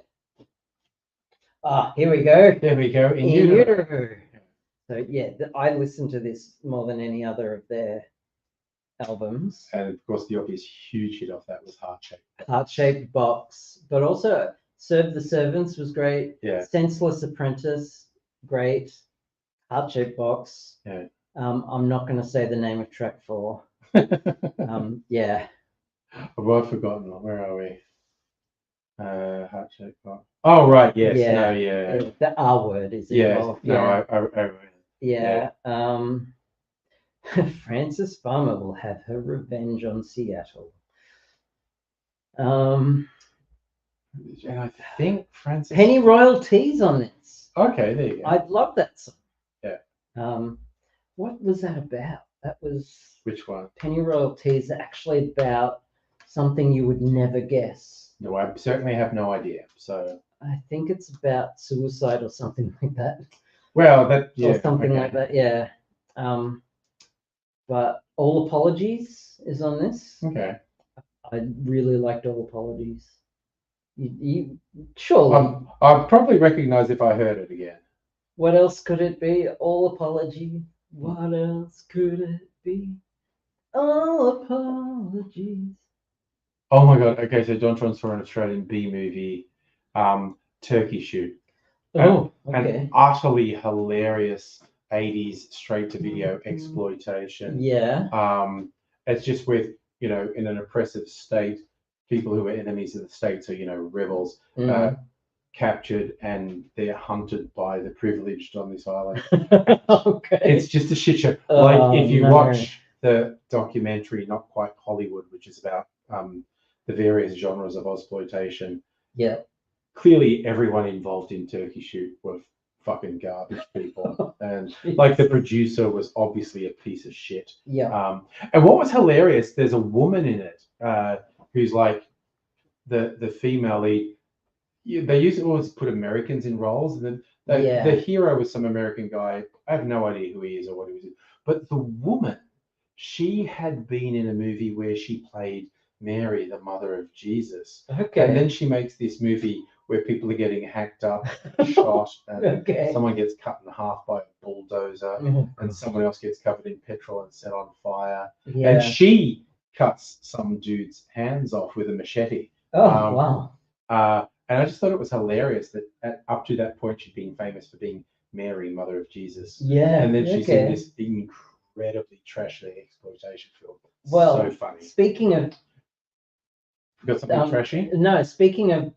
Here we go. There we go. In Utero. So yeah, I listened to this more than any other of their albums. And of course, the obvious huge hit off that was Heart-Shaped Box, but also Serve the Servants was great. Yeah. Senseless Apprentice, great. Heart-Shaped Box. Yeah. I'm not going to say the name of track 4. Yeah. I've forgotten. Where are we? Heart-Shaped Box. Oh, right. Yes. Yeah. No, yeah. The R word is involved. No, yeah. Frances Farmer will have her revenge on Seattle. And I think Francis. Penny Royalties on this. Okay, there you go. I love that song. Yeah. What was that about? That was Which one? Penny Royalties, actually about something you would never guess. No, I certainly have no idea. So. I think it's about suicide or something like that. Well, that yeah. Or something okay. like that, yeah. But All Apologies is on this. Okay. I really liked All Apologies. You surely. I'd probably recognize if I heard it again. What else could it be? All Apology. What else could it be? All Apologies. Oh my god. Okay, so Don Tron saw an Australian B movie, Turkey Shoot. Oh, okay. An utterly hilarious 80s straight-to-video exploitation. Yeah. It's just with, in an oppressive state, people who are enemies of the state, so, rebels, captured and they're hunted by the privileged on this island. Okay. It's just a shit show. If you watch the documentary Not Quite Hollywood, which is about the various genres of exploitation, yeah, clearly everyone involved in Turkey Shoot were fucking garbage people. And like the producer was obviously a piece of shit. Yeah. And what was hilarious, there's a woman in it who's like the female lead. They used to always put Americans in roles, and then the hero was some American guy. I have no idea who he is or what he was in. But the woman, she had been in a movie where she played Mary, the mother of Jesus. Okay. And then she makes this movie where people are getting hacked up, shot, and someone gets cut in half by a bulldozer, and someone else gets covered in petrol and set on fire. Yeah. And she cuts some dude's hands off with a machete. Oh, wow. And I just thought it was hilarious that up to that point she'd been famous for being Mary, Mother of Jesus. Yeah. And then she's in this incredibly trashy exploitation film. Well, so funny. Speaking of... You got something trashy? No, speaking of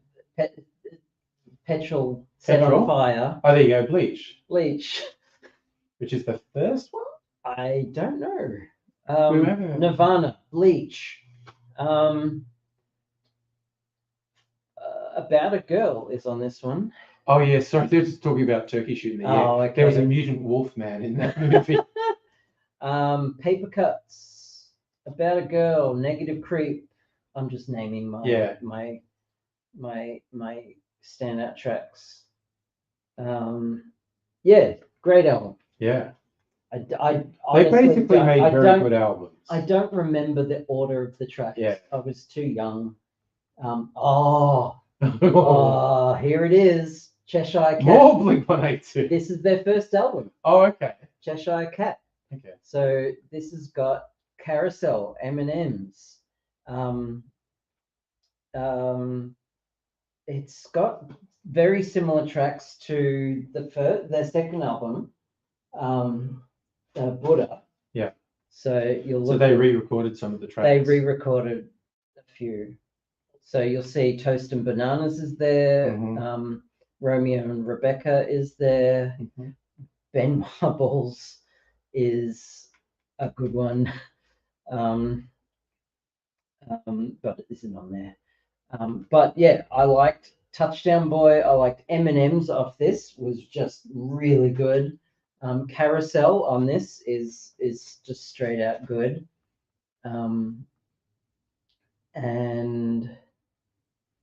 petrol set on fire. Oh, there you go, Bleach. Which is the first one? I don't know. Nirvana, Bleach. About a Girl is on this one. Oh yeah, sorry, they're just talking about Turkey Shooting. Okay. There was a mutant wolf man in that movie. Paper Cuts, About a Girl, Negative Creep. I'm just naming my standout tracks. Great album. Yeah. I they basically made very good albums. I don't remember the order of the tracks. Yeah. I was too young. Here it is. Cheshire Cat. More Blink-182. This is their first album. Oh, okay. Cheshire Cat. Okay. So this has got Carousel, M&M's. It's got very similar tracks to their second album, Buddha. Yeah. So they re-recorded some of the tracks. They re-recorded a few. So you'll see Toast and Bananas is there. Mm-hmm. Romeo and Rebecca is there. Mm-hmm. Ben Marbles is a good one. But it isn't on there. But yeah, I liked Touchdown Boy. I liked M&M's off this, was just really good. Carousel on this is just straight out good. And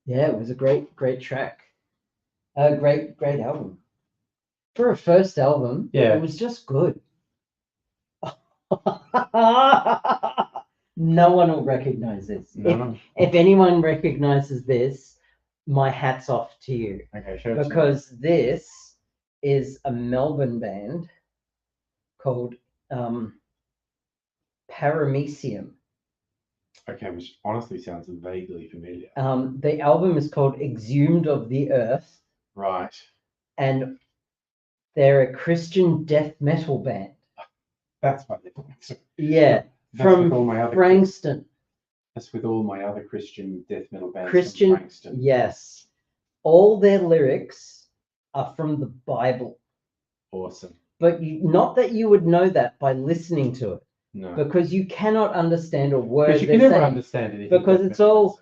yeah, it was a great track. Great album. For a first album, it was just good. No one will recognize this. No. If anyone recognizes this, my hat's off to you. Okay, sure. Because this is a Melbourne band called Paramecium. Okay, which honestly sounds vaguely familiar. The album is called Exhumed of the Earth. Right. And they're a Christian death metal band. That's what they're Yeah. From Frankston. That's with all my other Christian death metal bands. Christian, from Frankston. Yes. All their lyrics are from the Bible. Awesome. But not that you would know that by listening to it. No. Because you cannot understand a word. Because you can never understand anything. Because it's all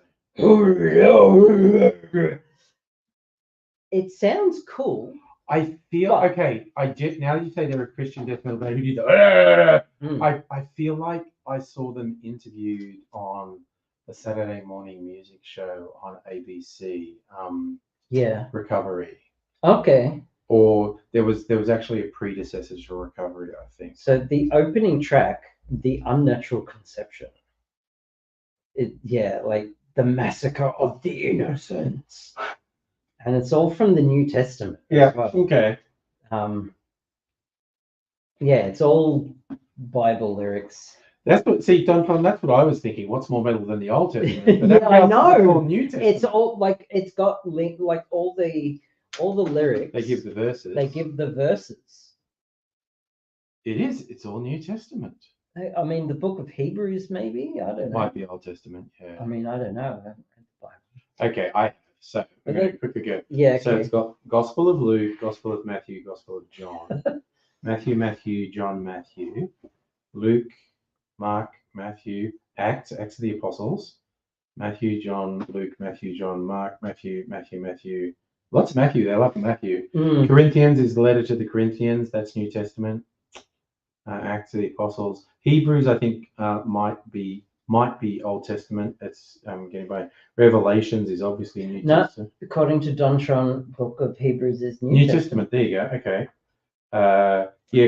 It sounds cool. I feel But- okay. I did now that you say they're a Christian death metal band who did the. Mm. I feel like I saw them interviewed on the Saturday morning music show on ABC, Yeah. Recovery, Okay. or there was actually a predecessor to Recovery, I think. So the opening track, The Unnatural Conception. Like the massacre of the innocents. And it's all from the New Testament. as well. Okay. It's all Bible lyrics. That's what that's what I was thinking. What's more metal than the Old Testament? But Yeah, I that's know. all New Testament. It's all like it's got like all the lyrics. They give the verses. They give the verses. It is. It's all New Testament. I mean, the book of Hebrews, maybe. I don't know. Might be Old Testament. Yeah. I mean, I don't know. I haven't read the Bible. Okay. So I'm going to quickly go. Yeah. So Okay. it's got Gospel of Luke, Gospel of Matthew, Gospel of John, Matthew, John, Matthew, Luke, Mark, Matthew, Acts of the Apostles, Matthew, John, Luke, Matthew, John, Mark, Matthew. Lots of Matthew. They love Matthew. Mm. Corinthians is the letter to the Corinthians. That's New Testament. Acts of the Apostles. Hebrews, I think, might be Old Testament. That's getting by. Revelations is obviously New Testament. According to Dontron, book of Hebrews is New Testament. There you go. Okay.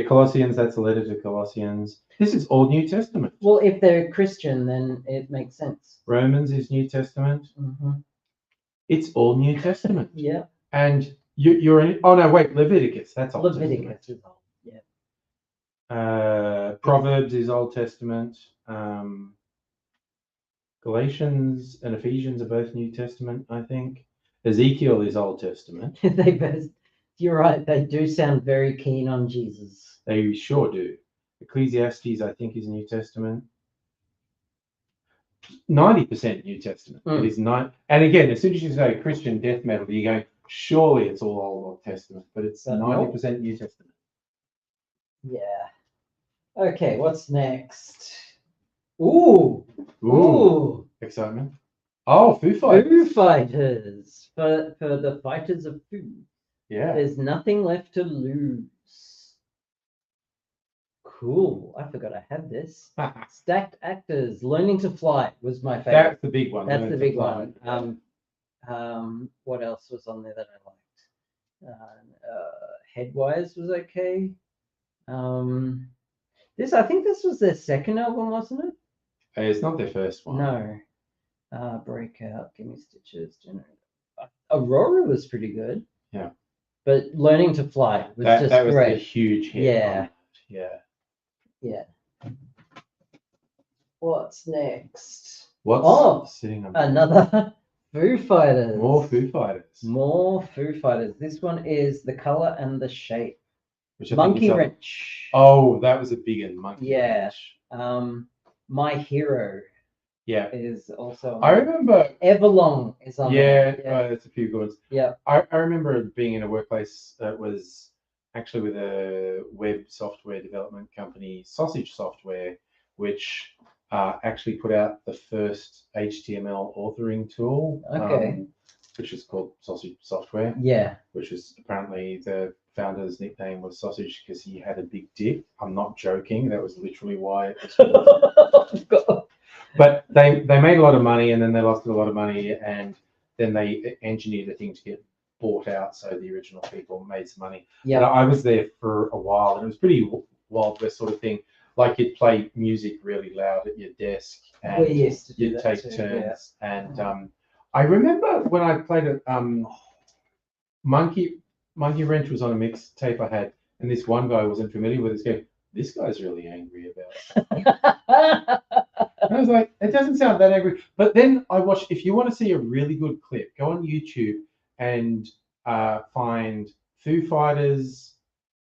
Colossians. That's a letter to Colossians. This is all New Testament. Well, if they're Christian, then it makes sense. Romans is New Testament. Mm-hmm. It's all New Testament. Yeah. And you're in. Oh no, wait. Leviticus. That's Old Leviticus is old. Yeah. Proverbs is Old Testament. Galatians and Ephesians are both New Testament, I think. Ezekiel is Old Testament. They both. You're right. They do sound very keen on Jesus. They sure do. Ecclesiastes, I think, is New Testament. 90% New Testament. It is not. And again, as soon as you say Christian death metal, you go, surely it's all Old Testament, but it's 90% New Testament. Yeah. Okay, what's next? Ooh. Excitement. Oh, Foo Fighters. Foo Fighters. For the fighters of Foo. Yeah. There's nothing left to lose. Cool. I forgot I had this. Stacked Actors. Learning to Fly was my favorite. That's the big one. That's the big one. What else was on there that I liked? Headwise was okay. I think this was their second album, wasn't it? It's not their first one. No. Breakout, Gimme Stitches. Aurora was pretty good. Yeah. But Learning to Fly was just that was great. a huge hit. Yeah. Yeah. What's next? What's sitting on Another Foo Fighters. More Foo Fighters. More Foo Fighters. This one is The Color and the Shape. Which I think Monkey is Wrench. Oh, that was a big one. Monkey Wrench. My Hero Yeah. is also on I there. remember. Everlong is on there. It's a few good ones. Yeah. I remember being in a workplace that was actually with a web software development company, Sausage Software, which actually put out the first HTML authoring tool. Okay. Which is called Sausage Software. Yeah. Which is apparently the founder's nickname was Sausage because he had a big dick. I'm not joking. That was literally why it was called. But they made a lot of money and then they lost a lot of money and then they engineered the thing to get bought out so the original people made some money. Yeah. But I was there for a while and it was pretty Wild West sort of thing. Like you'd play music really loud at your desk and We used to do you'd that take too, turns. And I remember when I played it, Monkey Wrench was on a mixtape I had, and this one guy wasn't familiar with it. Going, this guy's really angry about it. And I was like, it doesn't sound that angry. But then I watched. If you want to see a really good clip, go on YouTube and find Foo Fighters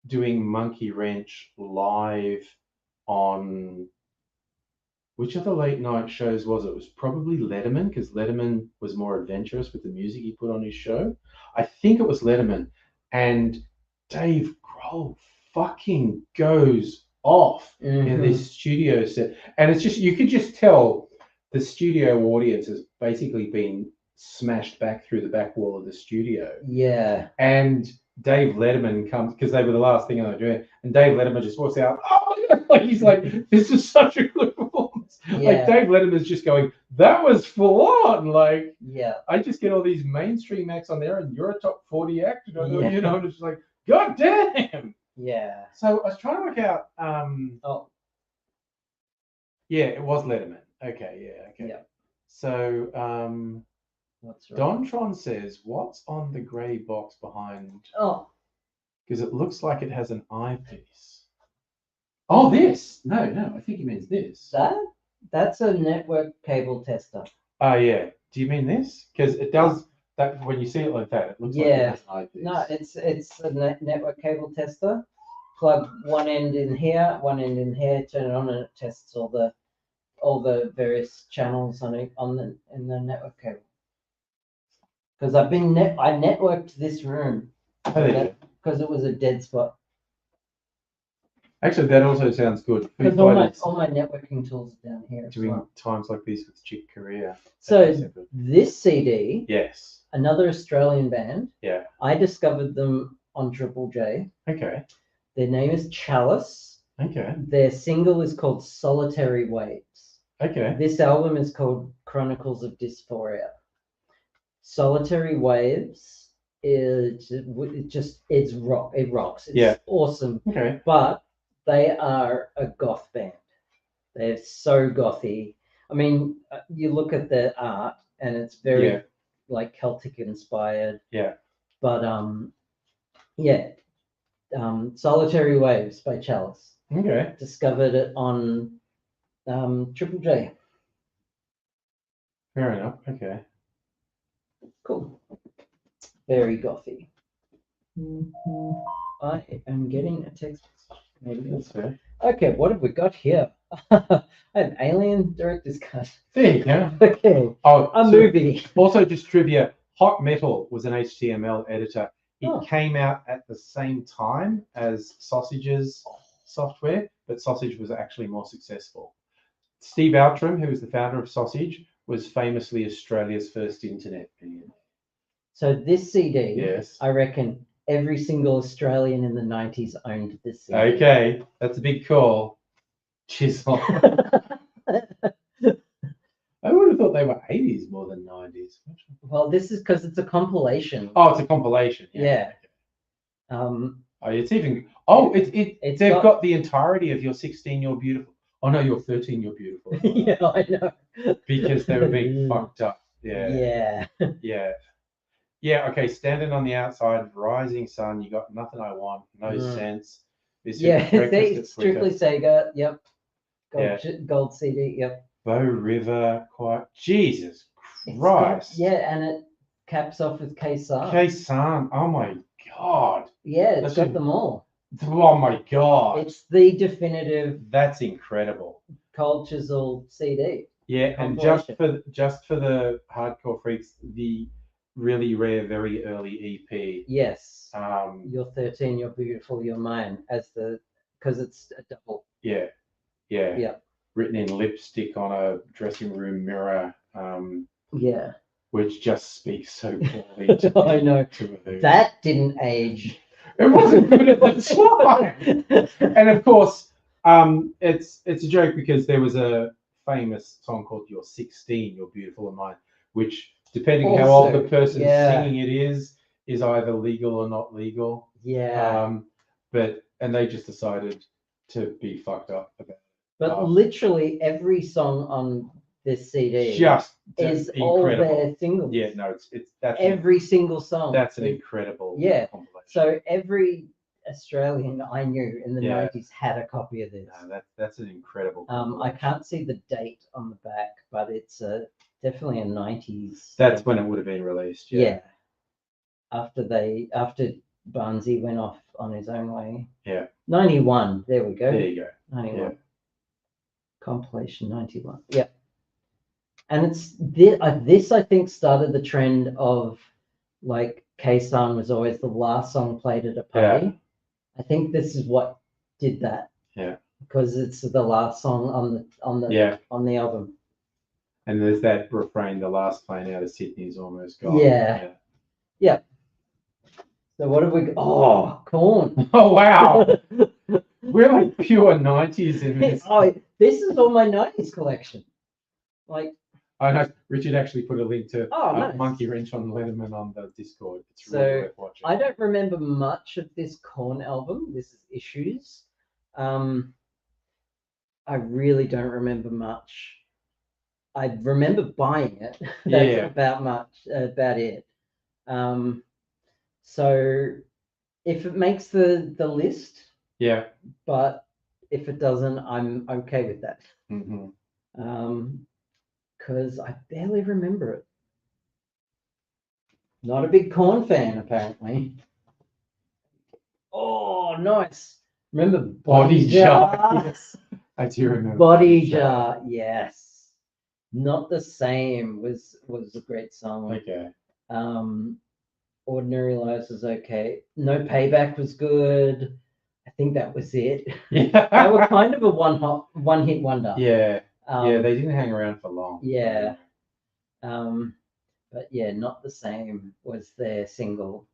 doing Monkey Wrench live on. Which of the late night shows was it? It was probably Letterman because Letterman was more adventurous with the music he put on his show. I think it was Letterman. And Dave Grohl fucking goes off in this studio set. And it's just, you could just tell the studio audience has basically been smashed back through the back wall of the studio. Yeah. And Dave Letterman comes because they were the last thing they were doing, and Dave Letterman just walks out. Oh my God! Like he's like, this is such a good performance. Like Yeah. Dave Letterman's just going, that was full on. Like Yeah. I just get all these mainstream acts on there, and you're a top 40 act, and Yeah. you know, and it's just like, God damn. Yeah. So I was trying to work out. Oh. Yeah, it was Letterman. Okay, yeah, okay. Yeah. So What's wrong? Dontron says, what's on the grey box behind? Oh. Because it looks like it has an eyepiece. Oh, this? No, I think he means this. That's a network cable tester. Oh, yeah. Do you mean this? Because it does that when you see it like that, it looks like it has an eyepiece. No, it's a network cable tester. Plug one end in here, one end in here, turn it on, and it tests all the various channels in the network cable. Because I networked this room because it was a dead spot. Actually, that also sounds good. Because all my networking tools are down here. Doing times like this with Chick Corea. So this CD, yes, another Australian band. Yeah. I discovered them on Triple J. Okay. Their name is Chalice. Okay. Their single is called Solitary Waves. Okay. This album is called Chronicles of Dysphoria. Solitary Waves it's rock. It rocks. It's awesome. Okay. But they are a goth band. They're so gothy. I mean, you look at their art and it's very like Celtic inspired. Yeah. But Solitary Waves by Chalice. Okay. Discovered it on Triple J. Fair enough. Okay. Cool. Very gothy. I am getting a text. Maybe That's fair. Okay, what have we got here? I have Alien Director's Cut. There you go. Okay. Oh, A movie. Also, just trivia: Hot Metal was an HTML editor. It came out at the same time as Sausage's software, but Sausage was actually more successful. Steve Outram, who was the founder of Sausage, was famously Australia's first internet billionaire. So this CD, yes, I reckon every single Australian in the 90s owned this CD. Okay, that's a big call. Chisel. I would have thought they were 80s more than 90s. Well, this is because it's a compilation. Oh, it's a compilation. Yeah. It's even. Oh, they've got the entirety of You're 16, You're Beautiful. Oh no, You're 13, You're Beautiful. Yeah, I know. Because they were being fucked up. Yeah. Yeah. Okay, standing on the outside, rising sun. You got nothing I want. No sense. It's strictly Sega. Yep. Gold CD. Yep. Bow River, quite. Jesus Christ. And it caps off with K-San. K-San. Oh my God. Yeah, it's got them all. Oh my God. It's the definitive. That's incredible. Cold chisel CD. Yeah, and just for the hardcore freaks, the really rare, very early EP. Yes. You're 13, You're Beautiful, You're Mine, because it's a double. Yeah. Written in lipstick on a dressing room mirror. Which just speaks so poorly. I know. That didn't age. It wasn't good at the time. And of course, it's a joke because there was a famous song called You're 16, You're Beautiful and Mine, which, depending how old the person singing it is either legal or not legal. Yeah. And they just decided to be fucked up about it. But literally every song on this CD is incredible. All their singles. Yeah, no, that's every single song. That's an incredible compilation. So every Australian I knew in the 90s had a copy of this. No, that's an incredible. I can't see the date on the back, but it's definitely a 90s. That's when it would have been released. Yeah. After Barnsey went off on his own way. Yeah. 91. There we go. There you go. 91. Yeah. Compilation 91. Yeah. And it's this I think started the trend of like K-San was always the last song played at a party. Yeah. I think this is what did that. Yeah. Because it's the last song on the album. And there's that refrain, the last plane out of Sydney is almost gone. Yeah. So what have we got? Oh, corn. Oh, wow. We're like pure 90s in this. Oh, this is all my 90s collection. Like, I know Richard actually put a link to nice. Monkey Wrench on Letterman on the Discord. It's So, really worth watching. I don't remember much of this Korn album. This is Issues. I really don't remember much. I remember buying it. That's Yeah. about it. So if it makes the list, Yeah. but if it doesn't, I'm okay with that. Mm-hmm. Because I barely remember it. Not a big Korn fan, apparently. Oh, nice. Remember Body Jar? Yes. I do remember. Body Jar, yes. Not the Same was a great song. Okay. Ordinary Lives was okay. No Payback was good. I think that was it. Yeah. They were kind of a one hit wonder. Yeah. Yeah, they didn't hang around for long. Yeah. But yeah, Not the Same was their single.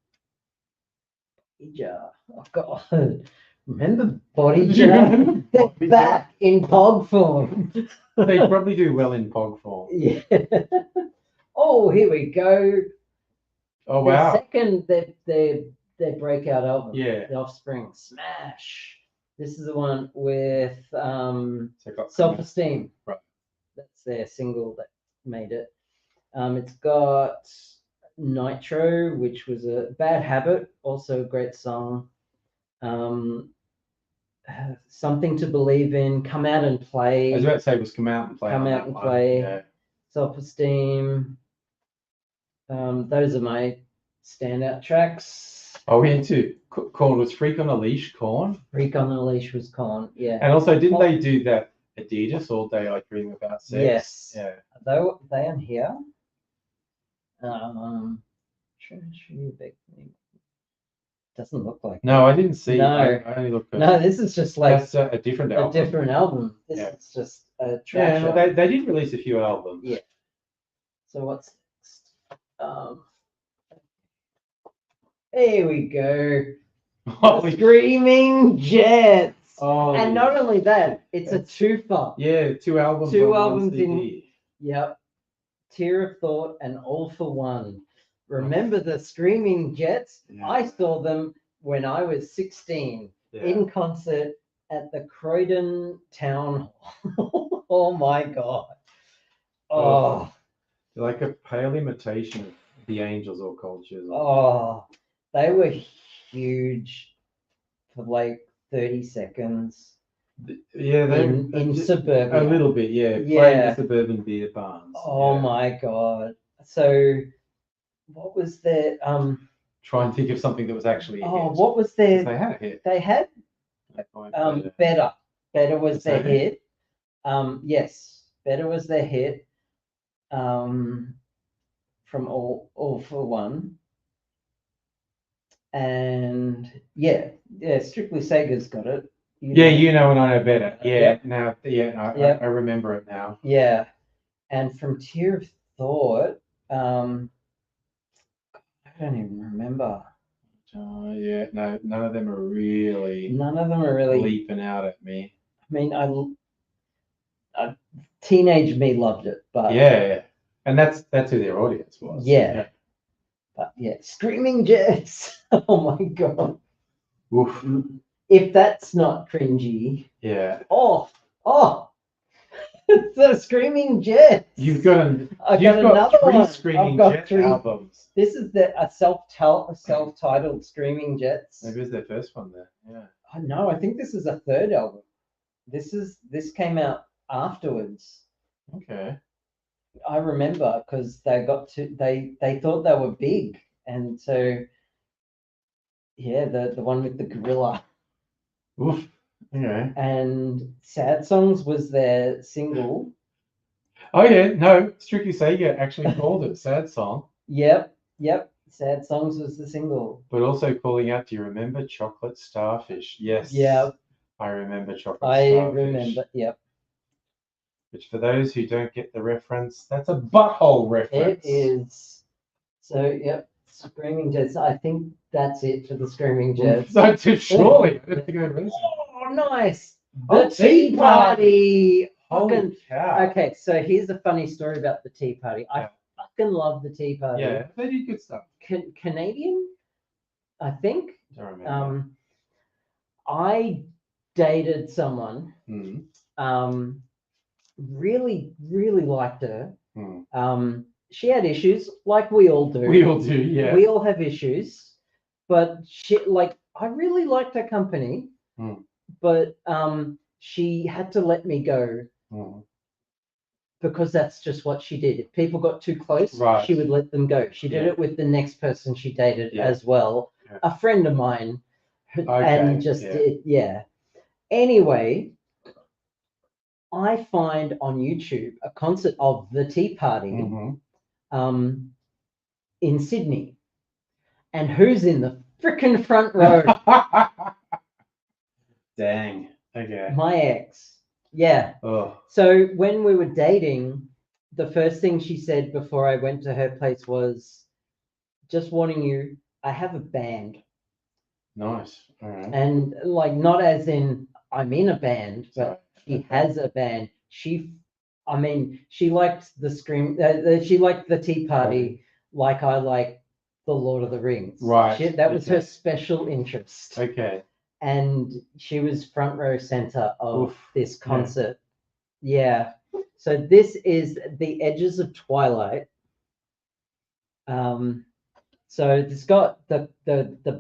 Body Jar. Oh God. Remember Body Jar? They're back in POG form. They probably do well in POG form. Yeah. Oh, here we go. Oh, wow. The second their breakout album. Yeah. The Offspring. Smash. This is the one with So it got Self-Esteem. Right. That's their single that made it. It's got Nitro, which was a Bad Habit, also a great song. Something to Believe In, Come Out and Play. I was about to say it was Come Out and Play. Come on Out that and one. Play. Yeah. Self-Esteem. Those are my standout tracks. Oh, we into Korn was Freak on a Leash, Korn. Freak on a Leash was Korn, yeah. And also, didn't they do that Adidas All Day I Dream About Sex? Yes. Yeah. Are they on here? Doesn't look like No, I didn't see. No. I only looked at. No, this is just like That's a different album. a different album. This Yeah. is just a track. Yeah, no, they did release a few albums. Yeah. So what's next? Here we go. Holy Screaming Jets. Oh, And not only that, it's a twofer. yeah, two albums. Two on one albums in- CD. Yep. Tear of Thought and All for One. Remember the Screaming Jets? Yeah. I saw them when I was 16 Yeah. in concert at the Croydon Town Hall. Oh my God. Oh, They're like a pale imitation of the Angels or Cultures. they were huge for like 30 seconds Yeah, they're in just suburbia. a little bit. Yeah, playing Yeah. the suburban beer barns. Oh yeah. my God. So what was their Try and think of something that was actually a hit. what was 'Cause their they had a hit. they had Better. Better was Is their that it? hit. Yes, Better was their hit. From All for One. And yeah, Strictly Sega's got it. Yeah, you know and I know better. Yeah, Yep. now, yeah, Yep. I remember it now. Yeah. And from Tear of Thought, I don't even remember. Yeah, no, none of them are really None of them are really. leaping out at me. I mean, teenage me loved it, but Yeah, and that's who their audience was. Yeah. But yeah, Screaming Jets. Oh my God. Oof. If that's not cringy. Yeah. Oh, the Screaming Jets. You've got I've you've got got another three one. Screaming I've got Jet three. albums. This is a self-titled Screaming Jets. Maybe it's their first one there. Yeah. Oh, no, I think this is a third album. This came out afterwards. Okay. I remember because they thought they were big, and so yeah, the one with the gorilla. Oof. Okay. And Sad Songs was their single. Oh yeah, no, Strictly Sega actually called it Sad Song. Yep. Sad Songs was the single. But also calling out, do you remember Chocolate Starfish? Yes. Yep. I remember Chocolate I Starfish. remember. Yep. which for those who don't get the reference, that's a butthole reference. It is. So, yep, Screaming Jets. I think that's it for the Screaming Jets. So surely, I don't think I've read it. Oh, nice. Oh, The Tea Party. Holy Fucking. cow. Okay, so here's a funny story about the Tea Party. I Yeah. fucking love the Tea Party. Yeah, they did good stuff. Canadian, I think. Don't remember. I dated someone. Mm. Really, really liked her. Mm. She had issues, like we all do. We all do, yeah. We all have issues, but I really liked her company, but she had to let me go because that's just what she did. If people got too close, she would let them go. She did it with the next person she dated as well, a friend of mine, and just did, Anyway, I find on YouTube a concert of the Tea Party in Sydney. And who's in the freaking front row? Dang. Okay. My ex. Yeah. Oh. So when we were dating, the first thing she said before I went to her place was, just warning you, I have a band. Nice. All right. And not as in I'm in a band, but she has a band. She liked the she liked the Tea Party like I like the Lord of the Rings. Right. That was her special interest. Okay. And she was front row center of this concert. Yeah. So this is The Edges of Twilight. So it's got the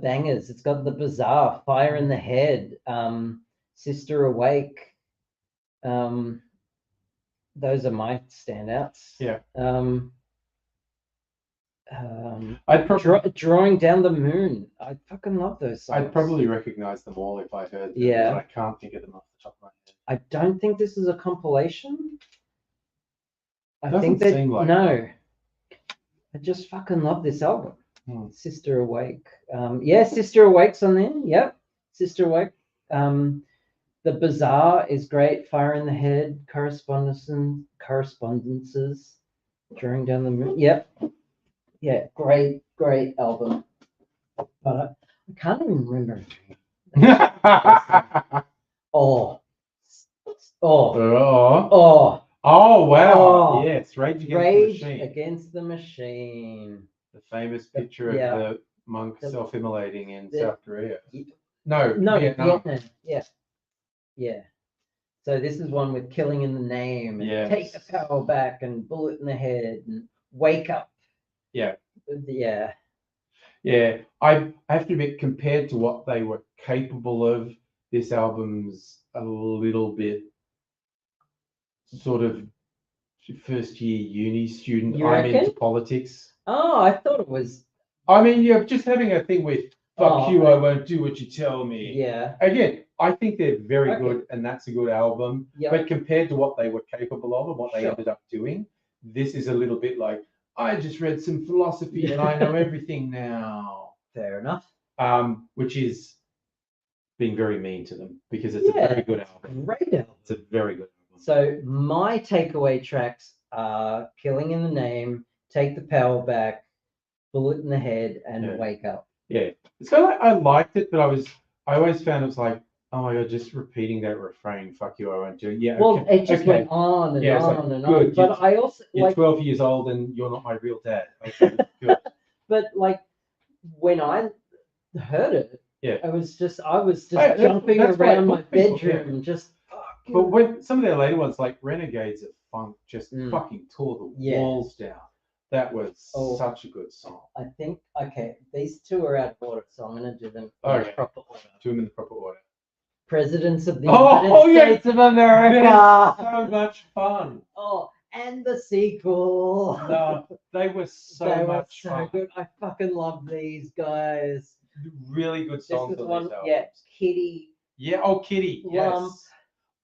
bangers. It's got The Bazaar, Fire in the Head, Sister Awake. Those are my standouts. Yeah. I'd probably Drawing Down the Moon. I fucking love those songs. I'd probably recognize them all if I heard them, yeah, but I can't think of them off the top of my head. I don't think this is a compilation. I think that like no. I just fucking love this album. Sister Awake. Yeah, Sister Awake's on there. Yep. Sister Awake. The Bazaar is great. Fire in the Head, Correspondences, Drawing Down the Moon. Yep. Yeah, great album. But I can't even remember. Oh, wow. Yes, Rage Against the Machine. The famous picture of the monk self-immolating in South Korea. No, Vietnam. Yeah. So this is one with Killing in the Name, and Take the Power Back, and Bullet in the Head, and Wake Up. Yeah. I have to admit, compared to what they were capable of, this album's a little bit sort of first year uni student. I'm into politics. Oh, I thought it was. I mean, you're just having a thing with fuck you, I won't do what you tell me. Yeah. Again, I think they're very good, and that's a good album. Yep. But compared to what they were capable of and what they ended up doing, this is a little bit like, I just read some philosophy and I know everything now. Fair enough. Which is being very mean to them, because it's a very good album. Great album. It's a very good album. So my takeaway tracks are Killing in the Name, Take the Power Back, Bullet in the Head, and Wake Up. Yeah. It's kind of like, I liked it, but I always found it was like, oh my God, just repeating that refrain, fuck you, I won't do it. Yeah. Well, it just went on and on and on. But I also you're 12 years old and you're not my real dad. Okay, good. But when I heard it, I was just jumping around my bedroom and just. But when some of their later ones, like Renegades of Funk, just fucking tore the walls down. That was such a good song. I think these two are out of order, so I'm going to do them in the proper order. Do them in the proper order. Presidents of the United States of America. So much fun. Oh, and the sequel. No, they were so much fun. Good. I fucking love these guys. Really good songs. This is one, Kitty. Yeah, Kitty. Lump. Yes.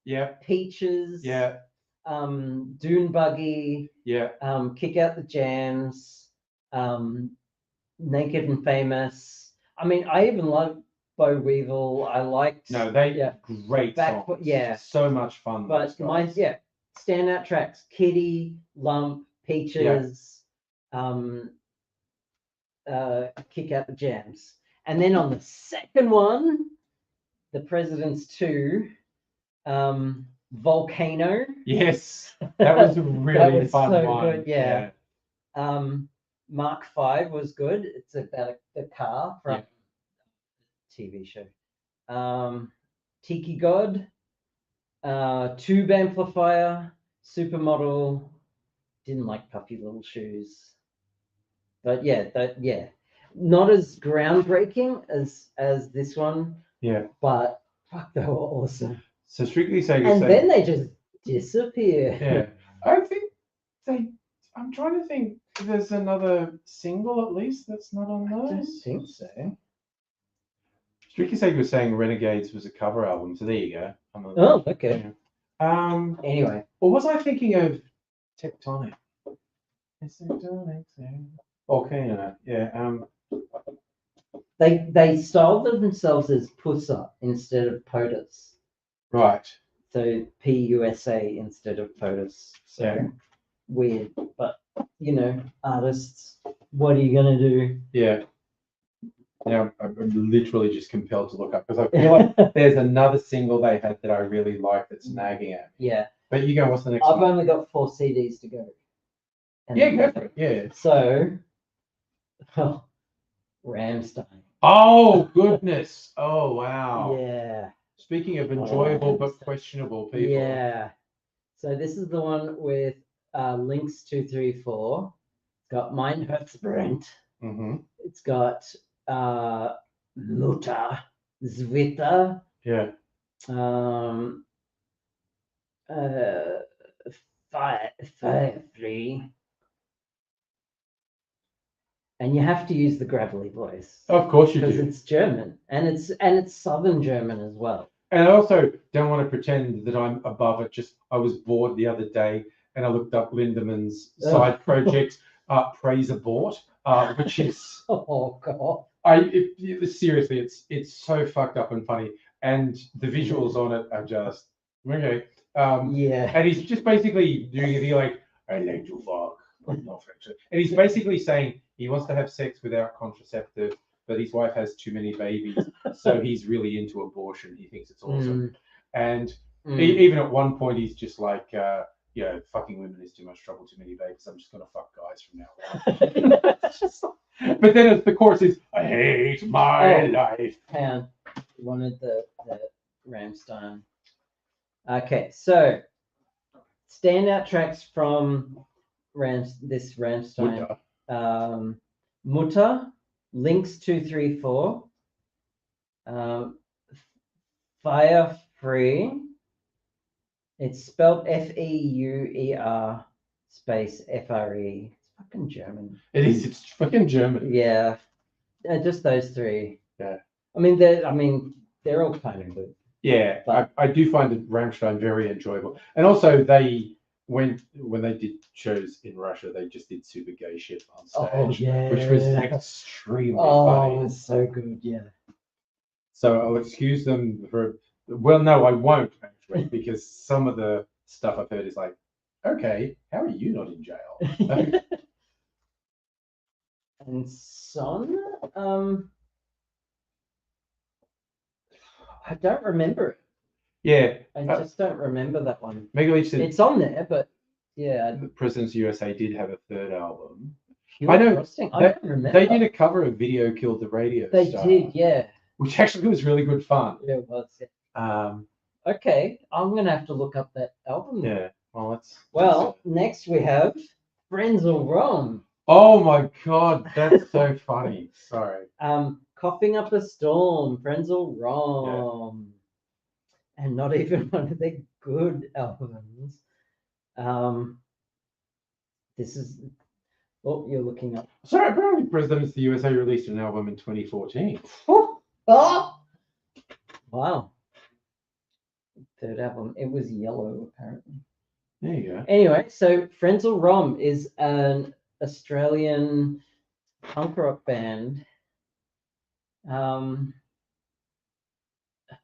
Yeah. Peaches. Yeah. Dune Buggy. Yeah. Kick Out the Jams. Naked and Famous. I mean, I even love Bo Weevil. I liked. No, great songs. Yeah. So much fun. But standout tracks: Kitty, Lump, Peaches, Kick Out the Jams. And then on the second one, The President's 2, Volcano. Yes, that was a really was fun so one. good, yeah. Mark 5 was good. It's about the car from TV show. Tiki God, Tube Amplifier, Supermodel. Didn't like Puffy Little Shoes, but yeah, not as groundbreaking as this one. Yeah. But fuck, they were awesome. So Strictly Sega. And then they just disappear. Yeah, I think they. I'm trying to think. If there's another single at least that's not on I don't those. think so. Strictly Sega was saying Renegades was a cover album, so there you go. Oh, okay. Yeah. Anyway, or was I thinking of Tectonic? It's Tectonic. Volcano. Yeah. they styled themselves as Pussa instead of POTUS. Right. So PUSA instead of POTUS. So Yeah. weird, but you know, artists. What are you gonna do? Yeah. Now I'm literally just compelled to look up because I feel like there's another single they had that I really like that's nagging at me. Yeah. But you go, what's the next I've one? only got 4 CDs to go. And Yeah, go for it. Yeah. So, Rammstein. Oh goodness! Oh wow! Yeah. Speaking of enjoyable but Rammstein. questionable people. Yeah. So this is the one with Links 234. It's got Mein Herzbrand. Mm-hmm. It's got Mutter, Zvita, Yeah. Fire Free. And you have to use the gravelly voice Of course you because do. it's German and it's Southern German as well. And I also don't want to pretend that I'm above it. Just I was bored the other day and I looked up Lindemann's side project, Praise Abort, which is Oh god. Seriously, it's so fucked up and funny, and the visuals on it are just okay. Yeah. And he's just basically doing it. He like, I like to fuck, but not sexually. And he's basically saying he wants to have sex without contraceptive, but his wife has too many babies, so he's really into abortion. He thinks it's awesome. And even at one point, he's just like, fucking women is too much trouble, too many babies. I'm just gonna fuck guys from now on. But then as the chorus is, I hate my life. And wanted the Rammstein. Okay, so standout tracks from this Rammstein. Mutter, Links 234, Fire Free. It's spelled Feuer space FRE. It's fucking German. It is. It's fucking German. Yeah, just those 3. Yeah. I mean, they're all kind of good. Yeah, but I do find that Rammstein very enjoyable, and also when they did shows in Russia, they just did super gay shit on stage, which was extremely funny. Oh, it was so good, yeah. So I'll excuse them for. Well, no, I won't actually, because some of the stuff I've heard is like, okay, how are you not in jail? And Son, I don't remember it. Yeah, I just don't remember that one. Mega Leech said it's on there, but yeah. The Presidents USA did have a third album. I know. I don't remember. They did a cover of Video Killed the Radio They Star. did, yeah. Which actually was really good fun. Yeah, it was. Yeah. Okay, I'm gonna have to look up that album. Yeah. Well, next we have Frenzel Rom. Oh my god, that's so funny. Sorry. Coughing Up a Storm, Frenzel Rom. Yeah. And not even one of their good albums. This is what you're looking up. Sorry, apparently Presidents of the USA released an album in 2014. Oh! Wow. Third album. It was yellow, apparently. There you go. Anyway, so Frenzel Rom is an Australian punk rock band.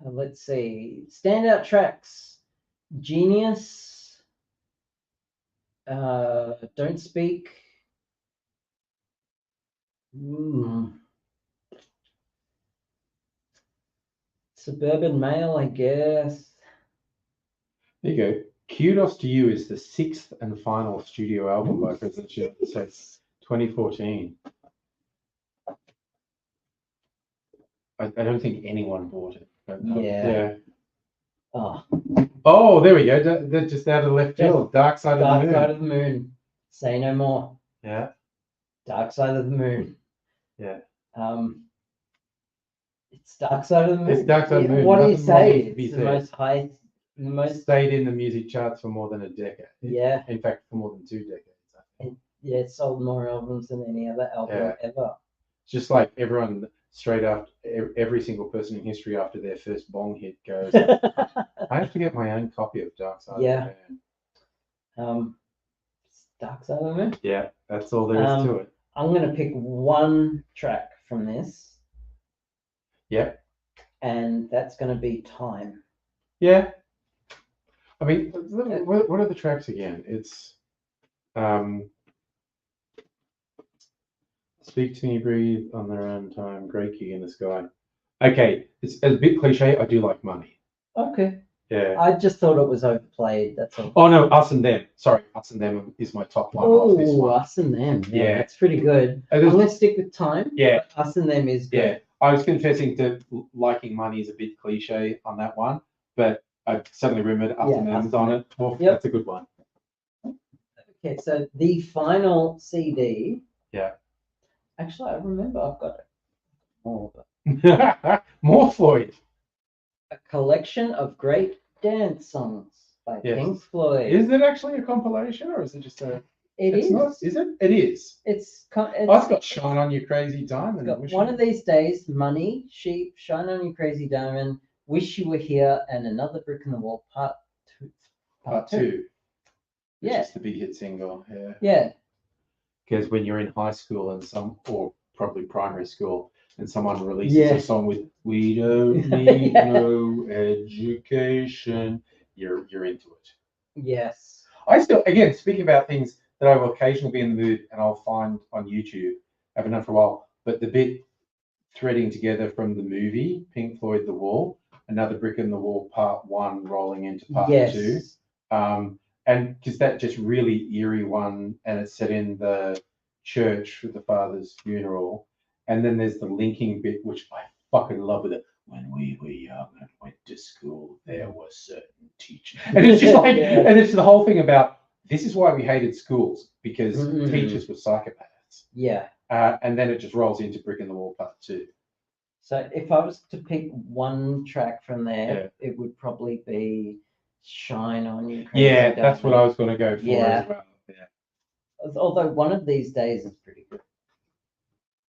Let's see. Standout tracks: Genius, Don't speak. Suburban Mail, I guess. There you go. Kudos to You is the 6th and final studio album by President Shield. So it's 2014. I don't think anyone bought it. But, Yeah. Oh, Oh, there we go. They're just out of left field. Dark Side of the Dark Moon. Side of the Moon. Say no more. Yeah. Dark Side of the Moon. Yeah. It's Dark Side of the Moon. It's Dark Side of the Moon. What do you Nothing more say? needs to be It's the said. most high, the most. Stayed in the music charts for more than a decade. Yeah. In fact, for more than 2 decades. I think. Yeah, it sold more albums than any other album ever. It's just like everyone straight after every single person in history after their first bong hit goes, I have to get my own copy of Dark Side Yeah. of the Moon. It's Dark Side of the Moon. Yeah, that's all there is to it. I'm gonna pick one track from this. Yeah. And that's gonna be Time. Yeah. I mean, what are the tracks again? It's Speak to Me, Breathe on Their Own Time, Great Gig in the Sky. Okay, it's a bit cliche. I do like Money. Okay. Yeah. I just thought it was overplayed. That's all. Oh no, Us and Them. Sorry, Us and Them is my top one. Off this Oh, one. Us and Them. Yeah, Yeah. that's pretty good. And I'm there's- gonna stick with Time. Yeah. But Us and Them is good. Yeah, I was confessing to liking Money is a bit cliche on that one, but I suddenly remembered Us and Us Them's and on Them. it. Well, Yep. That's a good one. Okay, so the final CD. Yeah. Actually, I remember I've got it. More, but More Floyd. a collection of great dance songs by Yes. Pink Floyd. Is it actually a compilation or is it just a? It's It's not. Is it? It is. It's Oh, it's got Shine on You Crazy Diamond. got Wish One You- of These Days, Money, Sheep, Shine on You Crazy Diamond, Wish You Were Here, and Another Brick in the Wall, part two. Part 2. Which Yeah. is the big hit single. Yeah. Yeah. Because when you're in high school and or probably primary school, and someone releases Yeah. a song with "We don't need Yeah. no education," you're into it. Yes. I still, again, speaking about things that I will occasionally be in the mood and I'll find on YouTube. I haven't done for a while, but the bit threading together from the movie Pink Floyd The Wall, Another Brick in the Wall, Part 1 rolling into Part 2. Yes. And because that just really eerie one, and it's set in the church for the father's funeral. And then there's the linking bit, which I fucking love with it. When we were young and went to school, there were certain teachers. And it's just like, Yeah. and it's the whole thing about this is why we hated schools, because Mhm. teachers were psychopaths. Yeah. And then it just rolls into Brick in the Wall Part 2. So if I was to pick one track from there, it would probably be Shine on You Crazy Yeah, that's what I Diamond. was going to go for Yeah. as well. Yeah. Although One of These Days is pretty good.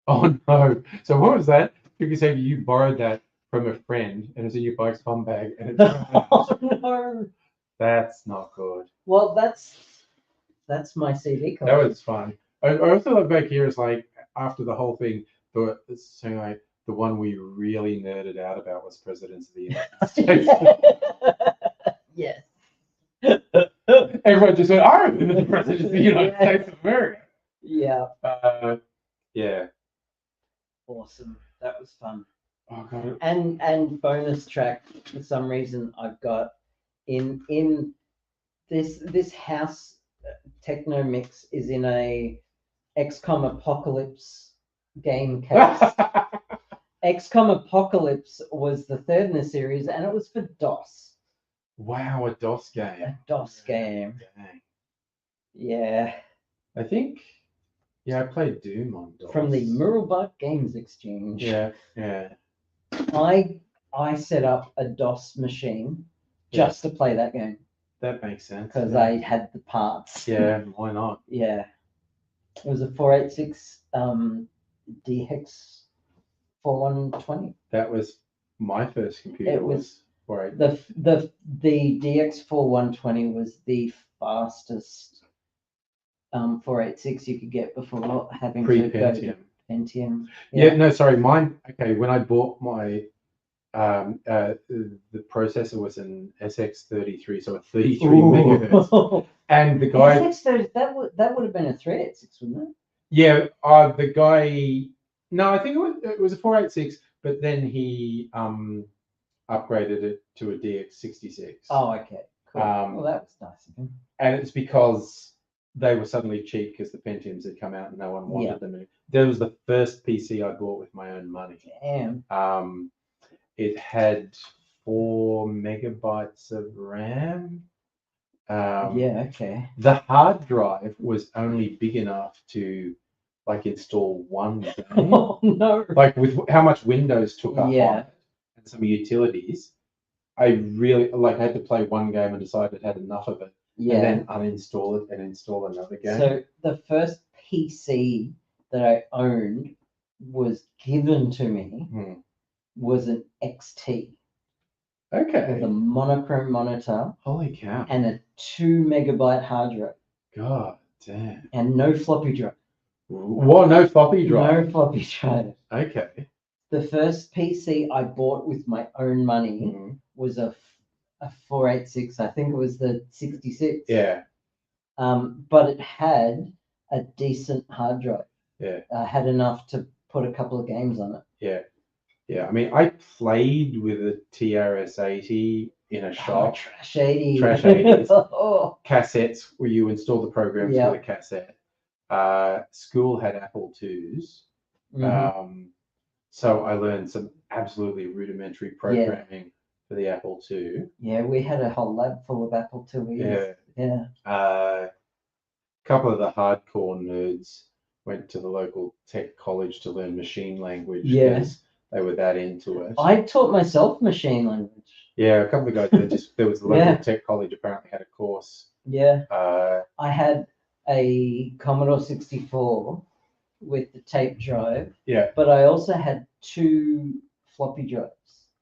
Oh no! So what was that? You could say you borrowed that from a friend and it's in your bike's bum bag, and it's Oh no. that's not good. Well, that's my CD That collection. was fun. I also love back here is like after the whole thing, it's saying like the one we really nerded out about was Presidents of the United States. Yes. Everyone just went, I remember the Presidents of the United Yeah. States of America. Yeah. Yeah. Awesome. That was fun. Oh god. And bonus track for some reason I've got in this house techno mix is in a XCOM Apocalypse game case. XCOM Apocalypse was the third in the series and it was for DOS. Wow, a DOS game. A DOS game. Dang. Yeah. I think, yeah, I played Doom on DOS. From the Muralbach Games Exchange. Yeah, yeah. I set up a DOS machine just to play that game That makes sense. because yeah. I had the parts. Yeah, why not? Yeah. It was a 486 DX 4120. That was my first computer. It was- for The DX 4120 was the fastest 486 you could get before having to go pre-Pentium. to Pentium. Yeah, no, sorry, mine. Okay, when I bought my, the processor was an SX33, so a 33 megahertz. And the guy, SX30, that would have been a 386, wouldn't it? yeah, the guy. No, I think it was a 486, but then he upgraded it to a DX66. Oh, okay. Cool. Um, Well, that was nice of him. And it's because they were suddenly cheap because the Pentiums had come out and no one wanted Yeah. them. That was the first PC I bought with my own money. Damn. It had 4 megabytes of RAM. Yeah, okay. The hard drive was only big enough to like install one game. Oh, no. Like with how much Windows took up Yeah. on it and some utilities, I really like I had to play one game and decide I'd had enough of it. Yeah. And then uninstall it and install another game. So the first PC that I owned was given to me was an XT with Okay. a monochrome monitor Holy cow. and a 2 megabyte hard drive God damn. and no floppy drive. What? No floppy drive? No floppy drive. Okay. The first PC I bought with my own money was a 486. I think it was the 66. Yeah. But it had a decent hard drive. Yeah. Had enough to put a couple of games on it. Yeah. Yeah. I mean, I played with a TRS-80 in a shop. Trash 80. Trash 80s. Oh. Cassettes where you install the programs Yeah. with a cassette. School had Apple IIs. So I learned some absolutely rudimentary programming for the Apple II. Yeah, we had a whole lab full of Apple IIs. Yeah. Yeah. A couple of the hardcore nerds went to the local tech college to learn machine language because they were that into it. I taught myself machine language. Yeah, a couple of guys there was the local tech college apparently had a course. Yeah. I had a Commodore 64 with the tape drive. Yeah. But I also had 2 floppy drives.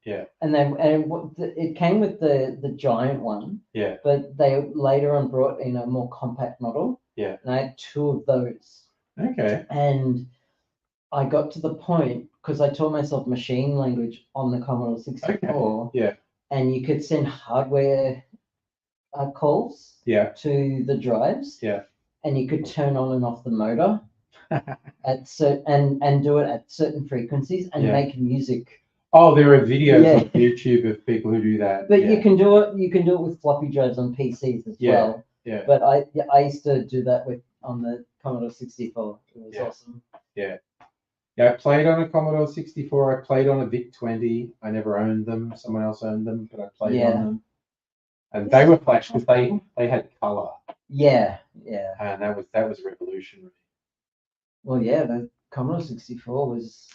Yeah. And it came with the giant one. Yeah. But they later on brought in a more compact model. Yeah. And I had 2 of those. Okay. And I got to the point because I taught myself machine language on the Commodore 64. Okay. Yeah. And you could send hardware calls to the drives. Yeah. And you could turn on and off the motor and do it at certain frequencies and make music. Oh, there are videos on YouTube of people who do that. But you can do it. You can do it with floppy drives on PCs as well. Yeah. But I used to do that on the Commodore 64. It was awesome. Yeah. Yeah, I played on a Commodore 64. I played on a VIC-20. I never owned them. Someone else owned them, but I played on them. And they were flash because they had color. Yeah. And that was revolutionary. Well, yeah, the Commodore 64 was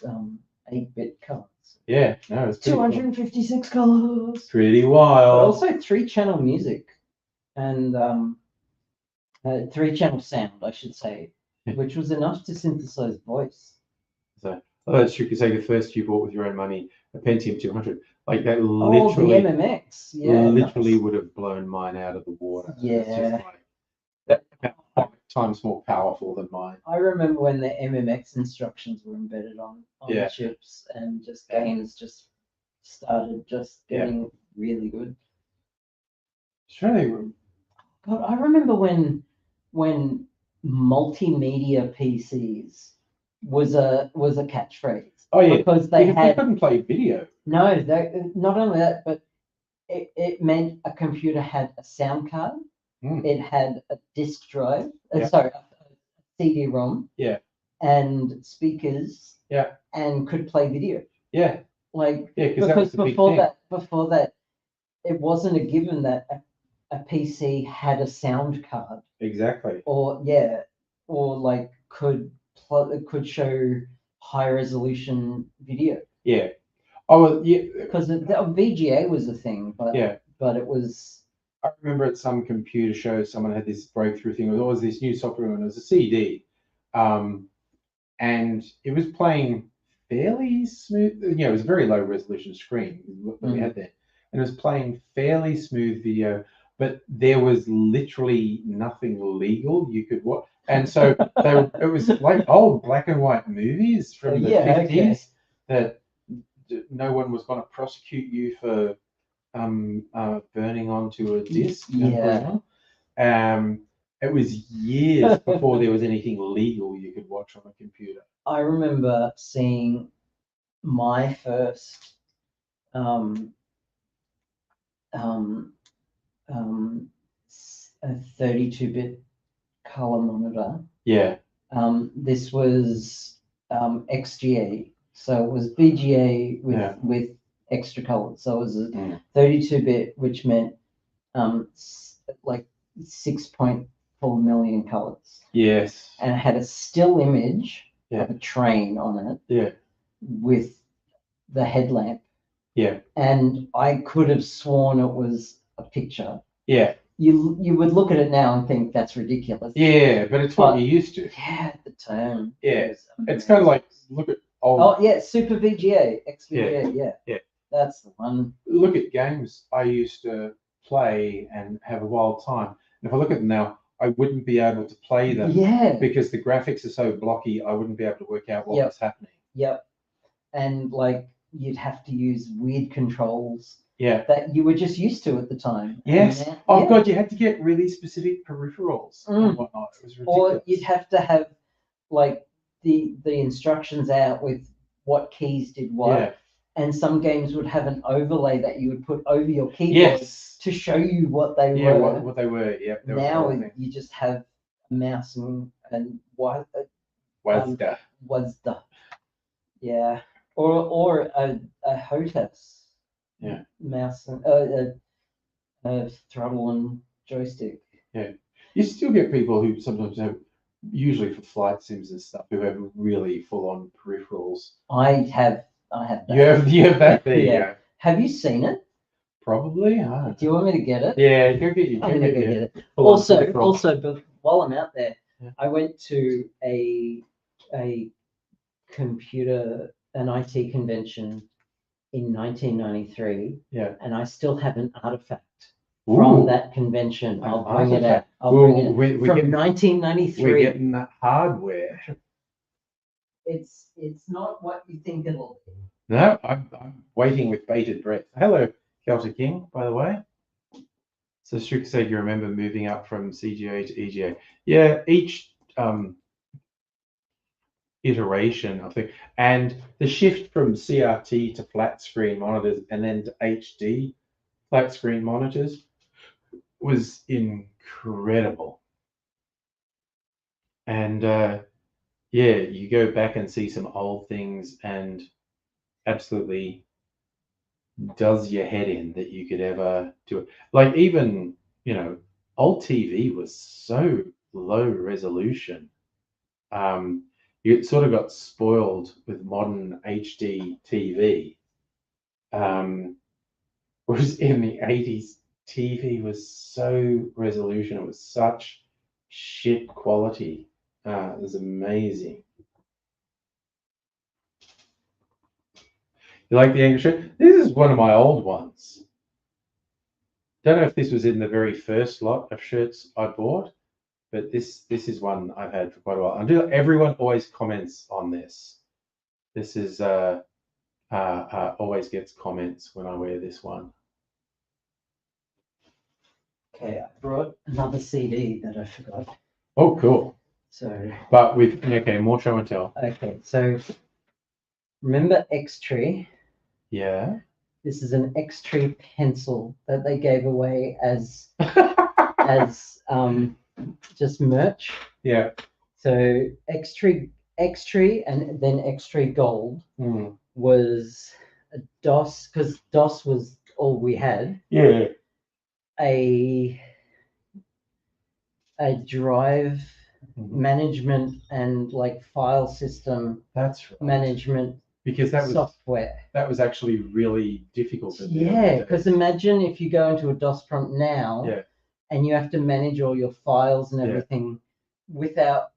8-bit colors. Yeah, no, it's 256 colors. Pretty wild. But also 3-channel music and 3-channel sound, I should say, which was enough to synthesize voice. So, that's true. You could say the first you bought with your own money, a Pentium 200, like that literally. Oh, the MMX. Yeah. Literally would have blown mine out of the water. Yeah. It's just like that 5 times more powerful than mine. I remember when the MMX instructions were embedded on the chips and just games just started getting really good. Sure. God, I remember when multimedia PCs was a catchphrase. Oh yeah, because they couldn't play video. No, not only that, but it meant a computer had a sound card. It had a disk drive. Sorry, a CD-ROM. Yeah. And speakers. Yeah. And could play video. Yeah. Because before that, it wasn't a given that a PC had a sound card. Exactly. Or like could show high resolution video. Yeah. Oh well, yeah. Because VGA was a thing, but it was. I remember at some computer show, someone had this breakthrough thing. It was always this new software, and it was a CD, and it was playing fairly smooth. It was a very low resolution screen that we had there, and it was playing fairly smooth video. But there was literally nothing legal you could watch, and so it was like old black and white movies from the 50s that no one was going to prosecute you for burning onto a disc. It was years before there was anything legal you could watch on a computer. I remember seeing my first um, um, a 32-bit color monitor. Yeah. This was XGA, so it was VGA with extra colors. So it was a 32-bit, which meant like 6.4 million colors. Yes. And it had a still image of a train on it. Yeah. With the headlamp. Yeah. And I could have sworn it was a picture. Yeah. You would look at it now and think that's ridiculous. Yeah, but it's what you're used to. Yeah, at the time. Yeah. It's kind of like, look at old. Oh, yeah, Super VGA, XVGA, yeah. That's the one. Look at games I used to play and have a wild time. And if I look at them now, I wouldn't be able to play them. Yeah. Because the graphics are so blocky, I wouldn't be able to work out what was happening. Yep. And like you'd have to use weird controls. Yeah. That you were just used to at the time. Yes. God, you had to get really specific peripherals and whatnot. It was ridiculous. Or you'd have to have like the instructions out with what keys did what. Yeah. And some games would have an overlay that you would put over your keyboard to show you what they were. Yeah, what they were. Yeah. Now you just have a mouse and WASD. Yeah. Or a HOTAS. Yeah. Mouse and a throttle and joystick. Yeah. You still get people who sometimes have, usually for flight sims and stuff, who have really full-on peripherals. I have that. You have that there. Yeah. Have you seen it? Probably. Do you want me to get it? Yeah, go get I'm gonna go get it. Also, but while I'm out there, I went to an IT convention in 1993. Yeah. And I still have an artifact from that convention. I'll bring it out. Bring it from 1993. We're getting that hardware. It's not what you think it'll be. No, I'm waiting with bated breath. Hello, Celtic King, by the way. So Strick said you remember moving up from CGA to EGA. Yeah, each iteration, I think, and the shift from CRT to flat screen monitors and then to HD flat screen monitors was incredible. And yeah, you go back and see some old things and absolutely does your head in that you could ever do it. Like even, old TV was so low resolution. You sort of got spoiled with modern HD TV. Whereas in the 80s, TV was so resolution. It was such shit quality. It was amazing. You like the English shirt? This is one of my old ones. Don't know if this was in the very first lot of shirts I bought, but this is one I've had for quite a while. Everyone always comments on this. This is always gets comments when I wear this one. Okay, I brought another CD that I forgot. Oh, cool. So, but with more show and tell. Okay, so remember X-Tree? Yeah. This is an X-Tree pencil that they gave away as just merch. Yeah. So X-Tree and then X-Tree Gold was a DOS, because DOS was all we had. Yeah. A drive management and like file system management. Because that was software. That was actually really difficult. Yeah, because imagine if you go into a DOS prompt now, and you have to manage all your files and everything without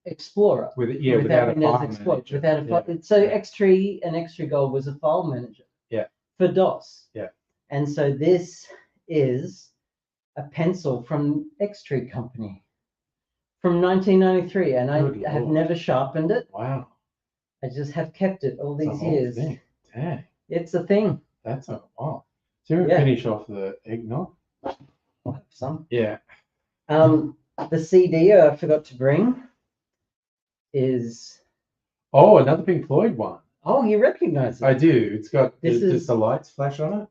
Explorer. Without Windows Explorer. Without a file. So X-Tree and X-Tree Gold was a file manager. Yeah. For DOS. Yeah. And so this is a pencil from X-Tree Company from 1993, and I have never sharpened it. Wow. I just have kept it all these years. Dang. It's a thing. That's a wow. So you finish off the eggnog? I'll have some. Yeah. The CD I forgot to bring is. Oh, another Pink Floyd one. Oh, you recognize it? I do. It's got This is- just the lights flash on it.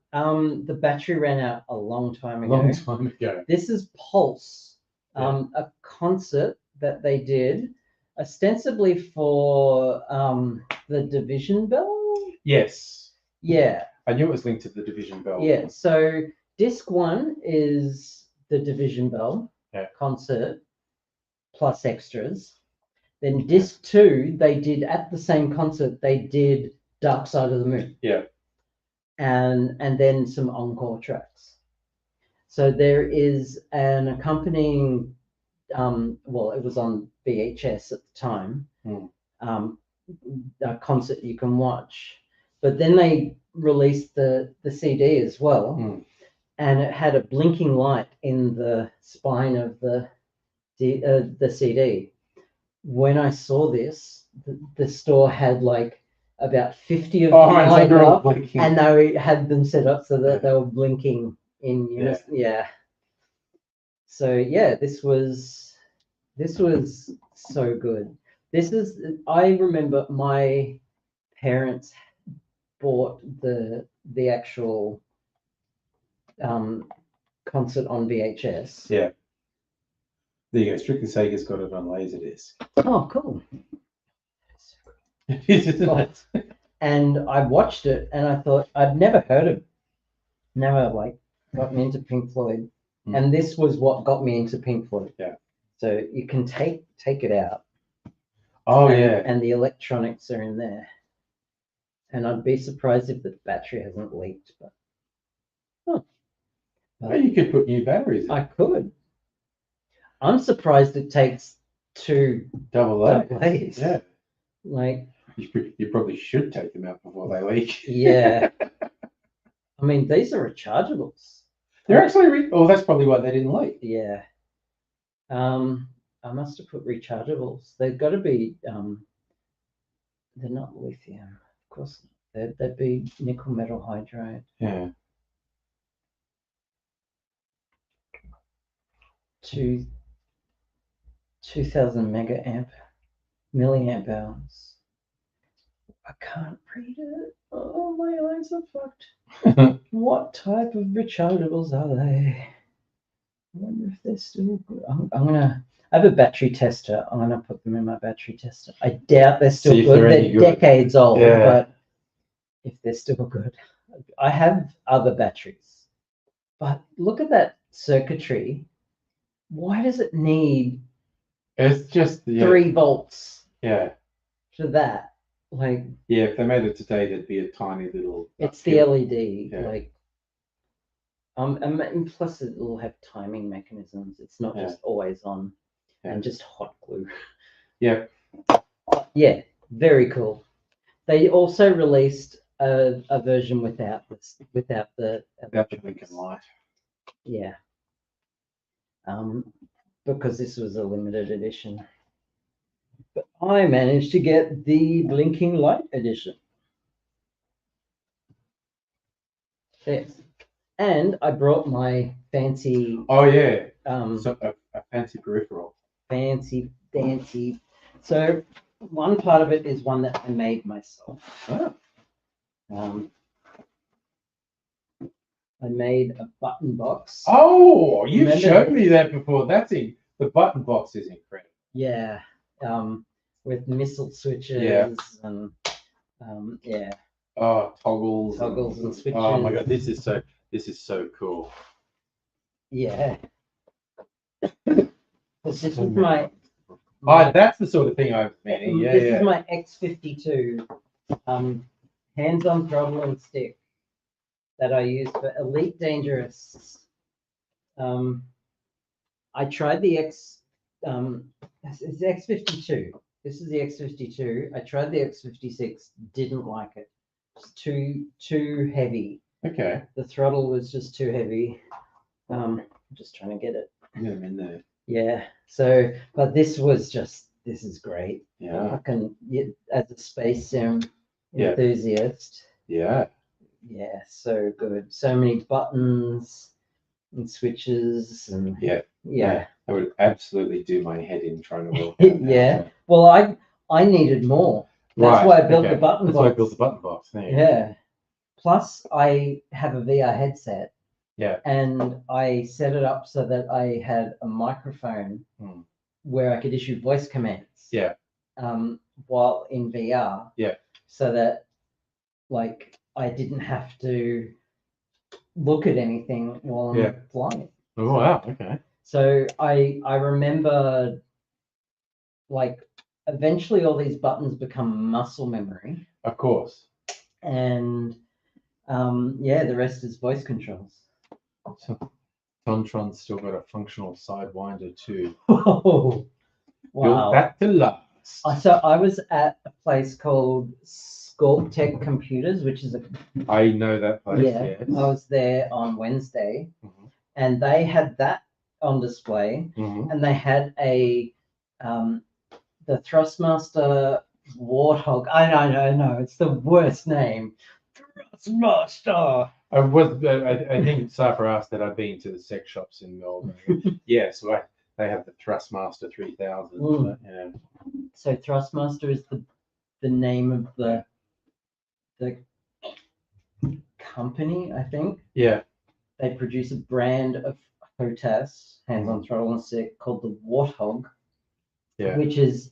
The battery ran out a long time ago. Long time ago. This is Pulse, Yeah. a concert that they did ostensibly for the Division Bell. Yes. Yeah, I knew it was linked to the Division Bell. yeah. So disc 1 is the Division Bell Yeah. concert plus extras. Then disc 2, they did at the same concert, they did Dark Side of the Moon. Yeah. And then some encore tracks. So there is an accompanying, well, it was on VHS at the time, a concert you can watch. But then they released the CD as well, and it had a blinking light in the spine of the CD. When I saw this, the store had like about 50 of them lined up, and they had them set up so that they were blinking in unison. Yeah. So yeah, this was so good. I remember my parents bought the actual concert on VHS. Yeah. There you go. Strictly Sega's got it on Laserdisc. Oh, cool. It is, isn't it? And I watched it, and I thought I'd never like gotten into Pink Floyd, and this was what got me into Pink Floyd. Yeah. So you can take it out. Oh, and the electronics are in there. And I'd be surprised if the battery hasn't leaked, but. Well, you could put new batteries in. I could. I'm surprised it takes 2 double A's. Yeah. Like. You probably should take them out before they leak. Yeah. I mean, these are rechargeables. They're actually, that's probably why they didn't leak. Yeah. I must have put rechargeables. They've got to be, they're not lithium, of course. They'd be nickel metal hydride. Yeah. 2000 milliamp hours. I can't read it. Oh, my eyes are fucked. What type of rechargeables are they? I wonder if they're still good. I have a battery tester. I'm gonna put them in my battery tester. I doubt they're still good. They're decades old, but if they're still good. I have other batteries, but look at that circuitry. Why does it need? It's just 3 volts. Yeah. To that, like. Yeah, if they made it today, there'd be a tiny little. It's the LED, like. And plus it will have timing mechanisms. It's not just always on, and just hot glue. Yeah. Yeah, very cool. They also released a version without the blinking light. Yeah. Because this was a limited edition. But I managed to get the blinking light edition. Yes. And I brought my fancy. Oh yeah. So a fancy peripheral. Fancy. So one part of it is one that I made myself. Oh. I made a button box. Oh, you showed me that before. The button box is incredible. Yeah. With missile switches and yeah. Oh, toggles and switches. Oh my god, this is so cool. Yeah. This is my that's the sort of thing I've been. Yeah, this is my X52 hands-on throttle and stick that I use for Elite Dangerous. I tried the it's the X52. This is the X52. I tried the X56, didn't like it. It's too heavy. Okay. The throttle was just too heavy. I'm just trying to get it. Get them in there. Yeah. So, but this is great. Yeah. I can, as a space sim enthusiast. Yeah. Yeah, so good. So many buttons. and switches and Yeah. yeah. I would absolutely do my head in trying to work out how Yeah. to- Well, I needed more. That's Right. why I built okay. the button That's why I box. built the button box. There you go. Yeah. Plus, I have a VR headset. Yeah. And I set it up so that I had a microphone Hmm. where I could issue voice commands. Yeah. While in VR. Yeah. So that, like, I didn't have to look at anything while I'm Yeah. flying. Oh wow. Okay. So I remember, like, eventually all these buttons become muscle memory, Of course. and yeah, the rest is voice controls. So Tontron's still got a functional sidewinder too. Oh, wow. Built that to last. So I was at a place called Scorp Tech Computers, which is a I know that place. yeah. Yes. I was there on Wednesday, Mhm. and they had that on display, Mhm. and they had a the Thrustmaster Warthog. I know it's the worst name. Thrustmaster. I think Cypher asked that I've been to the sex shops in Melbourne. Yeah, so they have the Thrustmaster 3000. Mm. Yeah. So Thrustmaster is the name of the company, I think. Yeah. They produce a brand of HOTAS, hands-on throttle and stick, called the Warthog, Yeah. which is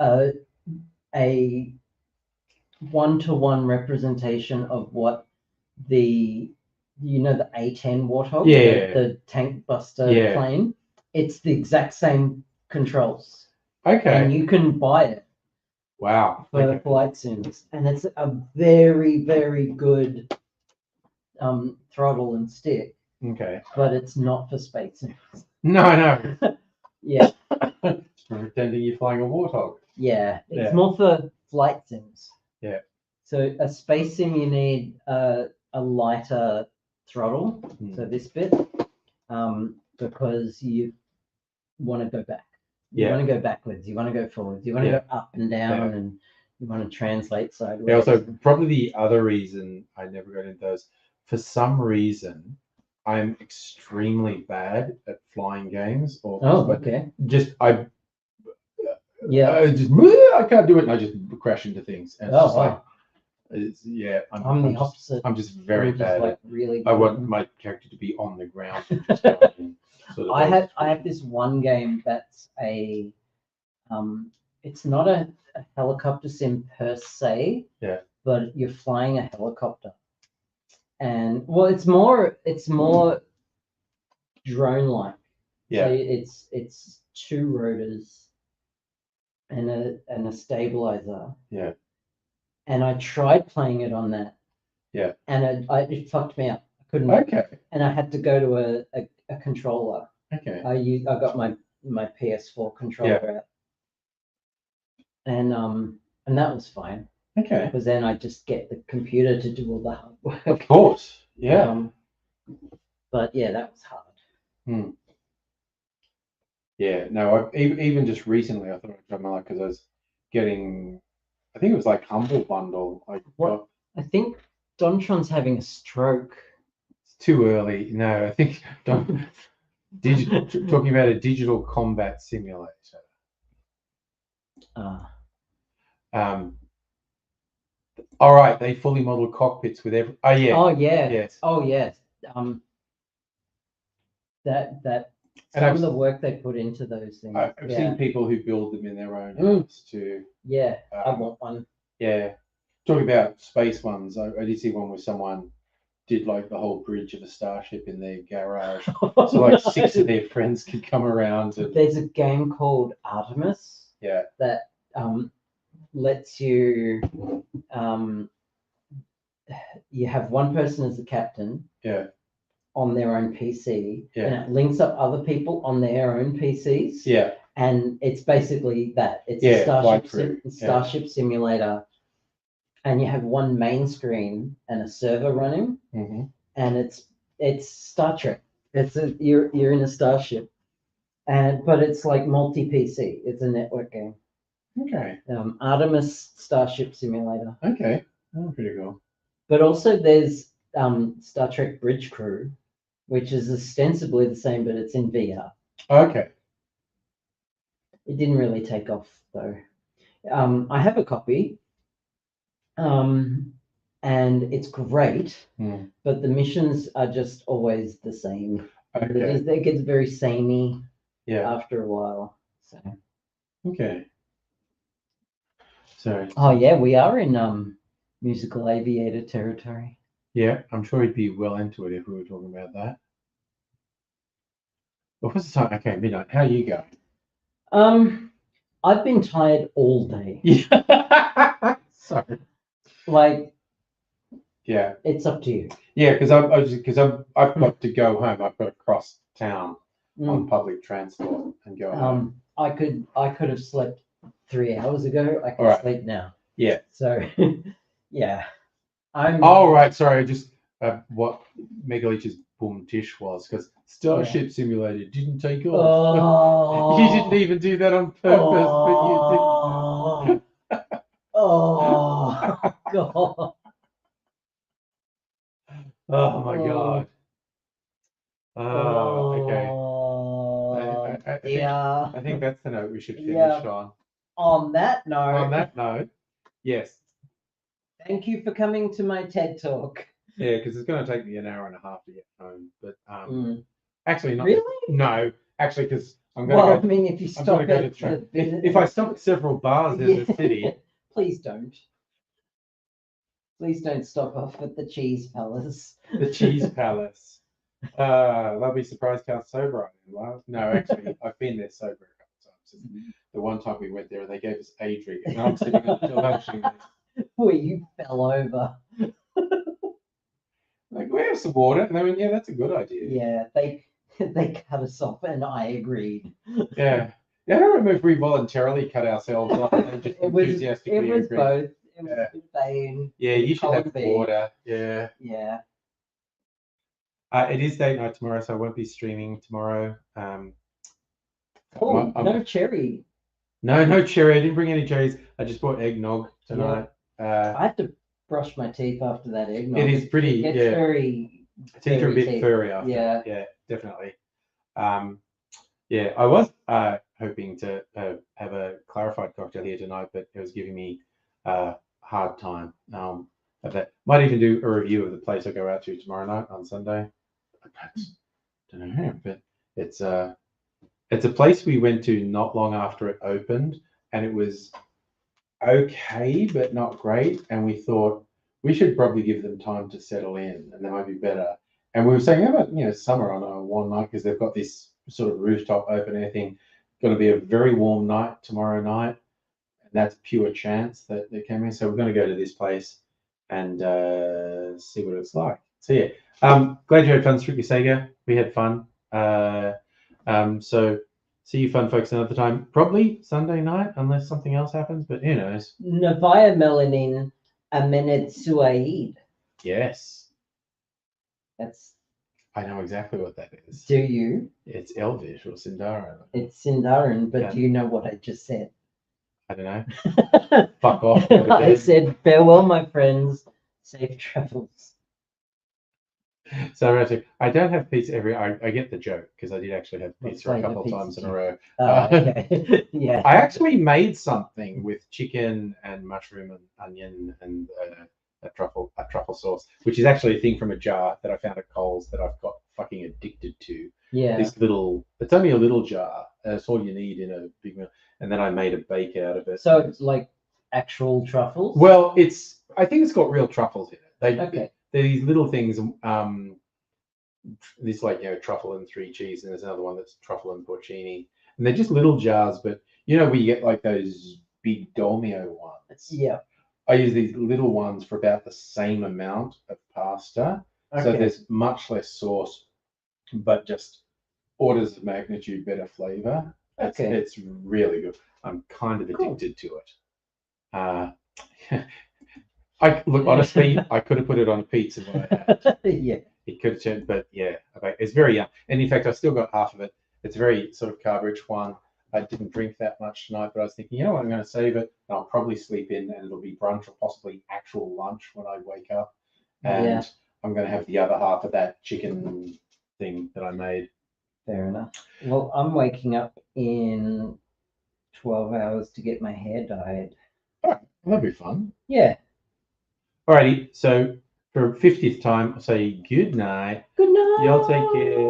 a one-to-one representation of what the the A-10 Warthog, Yeah. the tank buster Yeah. plane. It's the exact same controls, Okay. and you can buy it Wow. for Okay. flight sims, and it's a very, very good throttle and stick, Okay. but it's not for space sims. No. Yeah, It's pretending you're flying a warthog. yeah, it's Yeah. more for flight sims. Yeah. So a space sim, you need a lighter throttle, so this bit, because you want to go back. You Yeah. want to go backwards. You want to go forwards. You want to Yeah. go up and down, Yeah. and you want to translate sideways. Yeah, also, probably the other reason I never got into those, for some reason, I'm extremely bad at flying games. Oh, okay. I Yeah. I can't do it, and I just crash into things. And it's Oh, just like, wow. I'm the opposite. I'm just very I'm just, bad. like, really. I good. want my character to be on the ground. And just going in, sort of I have this one game that's it's not a helicopter sim per se. Yeah. But you're flying a helicopter, and well, it's more drone-like. Yeah. So it's two rotors and a stabilizer. Yeah. And I tried playing it on that. Yeah. And it fucked me up. I couldn't. Okay. And I had to go to a controller. Okay. I got my PS4 controller out. And that was fine. Okay. Because then I just get the computer to do all the hard work. Of course. Yeah. But yeah, that was hard. Yeah. No, even just recently, I thought I'd drop my luck because I was getting, I think it was like Humble Bundle. Like What? I think Dontron's having a stroke. It's too early. No, I think talking about a digital combat simulator. All right, they fully modeled cockpits with every. Oh yeah. Oh yeah. Yes. Oh yes. That some of the work they put into those things. I've seen people who build them in their own house too. Yeah, I want one. Yeah. Talking about space ones, I did see one where someone did like the whole bridge of a starship in their garage. So like 6 of their friends could come around. There's a game called Artemis. Yeah. That lets you you have one person as the captain. Yeah. On their own PC. Yeah. And it links up other people on their own PCs. Yeah. And it's basically that. It's a Starship Simulator. And you have one main screen and a server running. Mm-hmm. And it's Star Trek. You're in a starship. But it's like multi-PC. It's a network game. Okay. Artemis Starship Simulator. Okay. Oh, pretty cool. But also there's Star Trek Bridge Crew, which is ostensibly the same, but it's in VR. Okay. It didn't really take off though. I have a copy, and it's great, but the missions are just always the same. Okay. It gets very samey Yeah. after a while. So. Okay. So. Oh yeah, we are in musical aviator territory. Yeah, I'm sure he'd be well into it if we were talking about that. Well, what's the time? Okay, midnight. How are you going? I've been tired all day. Yeah. Sorry. Like, yeah, it's up to you. Yeah, because I've got to go home. I've got to cross town on public transport and go home. I could have slept 3 hours ago. I can Alright. sleep now. Yeah. So, yeah. Oh right, sorry. I just what Megaleech's boom tish was because Starship Simulator didn't take off. You didn't even do that on purpose, but you did. Oh God. Oh my God. Oh, okay. I think that's the note we should finish on. On that note. On that note, yes. Thank you for coming to my TED Talk. Yeah, because it's going to take me an hour and a half to get home. But actually, not really. No, actually, because I'm going to go. I mean, if you stop if I stop at several bars in the city, please don't. Please don't stop off at the Cheese Palace. The Cheese Palace. They'll be surprised how sober I am. No, actually, I've been there sober a couple of times. The one time we went there, they gave us a drink, and I'm sitting on the lunch. Where you fell over. Like, we have some water, and they went, "Yeah, that's a good idea." Yeah, they cut us off, and I agreed. Yeah. I don't remember if we voluntarily cut ourselves off and just enthusiastically agreed. It was both. It was insane. Yeah, you should have water. Yeah. Yeah. It is date night tomorrow, so I won't be streaming tomorrow. No cherry. No cherry. I didn't bring any cherries. I just bought eggnog tonight. Yeah. I have to brush my teeth after that eggnog. It is pretty. It gets very. Teeth are a bit furry after. Yeah, definitely. I was hoping to have a clarified cocktail here tonight, but it was giving me a hard time. That might even do a review of the place I go out to tomorrow night on Sunday. I don't know, but it's a place we went to not long after it opened, and it was okay, but not great. And we thought we should probably give them time to settle in, and they might be better. And we were saying, how about summer on a warm night, because they've got this sort of rooftop open air thing. Going to be a very warm night tomorrow night, and that's pure chance that they came in. So we're going to go to this place and see what it's like. So yeah, glad you had fun, Strictly Sega. We had fun. So see you fun folks another time. Probably Sunday night, unless something else happens, but who knows. Navaya Melanin Amenet Suaid. Yes. That's. I know exactly what that is. Do you? It's Elvish or Sindarin. It's Sindarin, but do you know what I just said? I don't know. Fuck off. I said, farewell, my friends. Safe travels. So I don't have pizza I get the joke because I did actually have pizza a couple of times in a row. Okay. Yeah. I actually made something with chicken and mushroom and onion and a truffle sauce, which is actually a thing from a jar that I found at Coles that I've got fucking addicted to. Yeah. It's only a little jar. That's all you need in a big meal. And then I made a bake out of it. So it's like actual truffles? Well, I think it's got real truffles in it. Okay. They're these little things. This truffle and 3 cheese, and there's another one that's truffle and porcini, and they're just little jars. But where you get like those big Dolmio ones. Yeah. I use these little ones for about the same amount of pasta, so there's much less sauce, but just orders of magnitude better flavor. It's really good. I'm kind of addicted to it. Honestly, I could have put it on a pizza when I had. Yeah. It could have turned, but yeah, it's very young. And in fact, I still got half of it. It's a very sort of carb-rich one. I didn't drink that much tonight, but I was thinking, you know what, I'm going to save it, and I'll probably sleep in, and it'll be brunch or possibly actual lunch when I wake up. And I'm going to have the other half of that chicken thing that I made. Fair enough. Well, I'm waking up in 12 hours to get my hair dyed. Well, that'd be fun. Yeah. Alrighty, so for 50th time, I'll say good night. Good night. Y'all take care.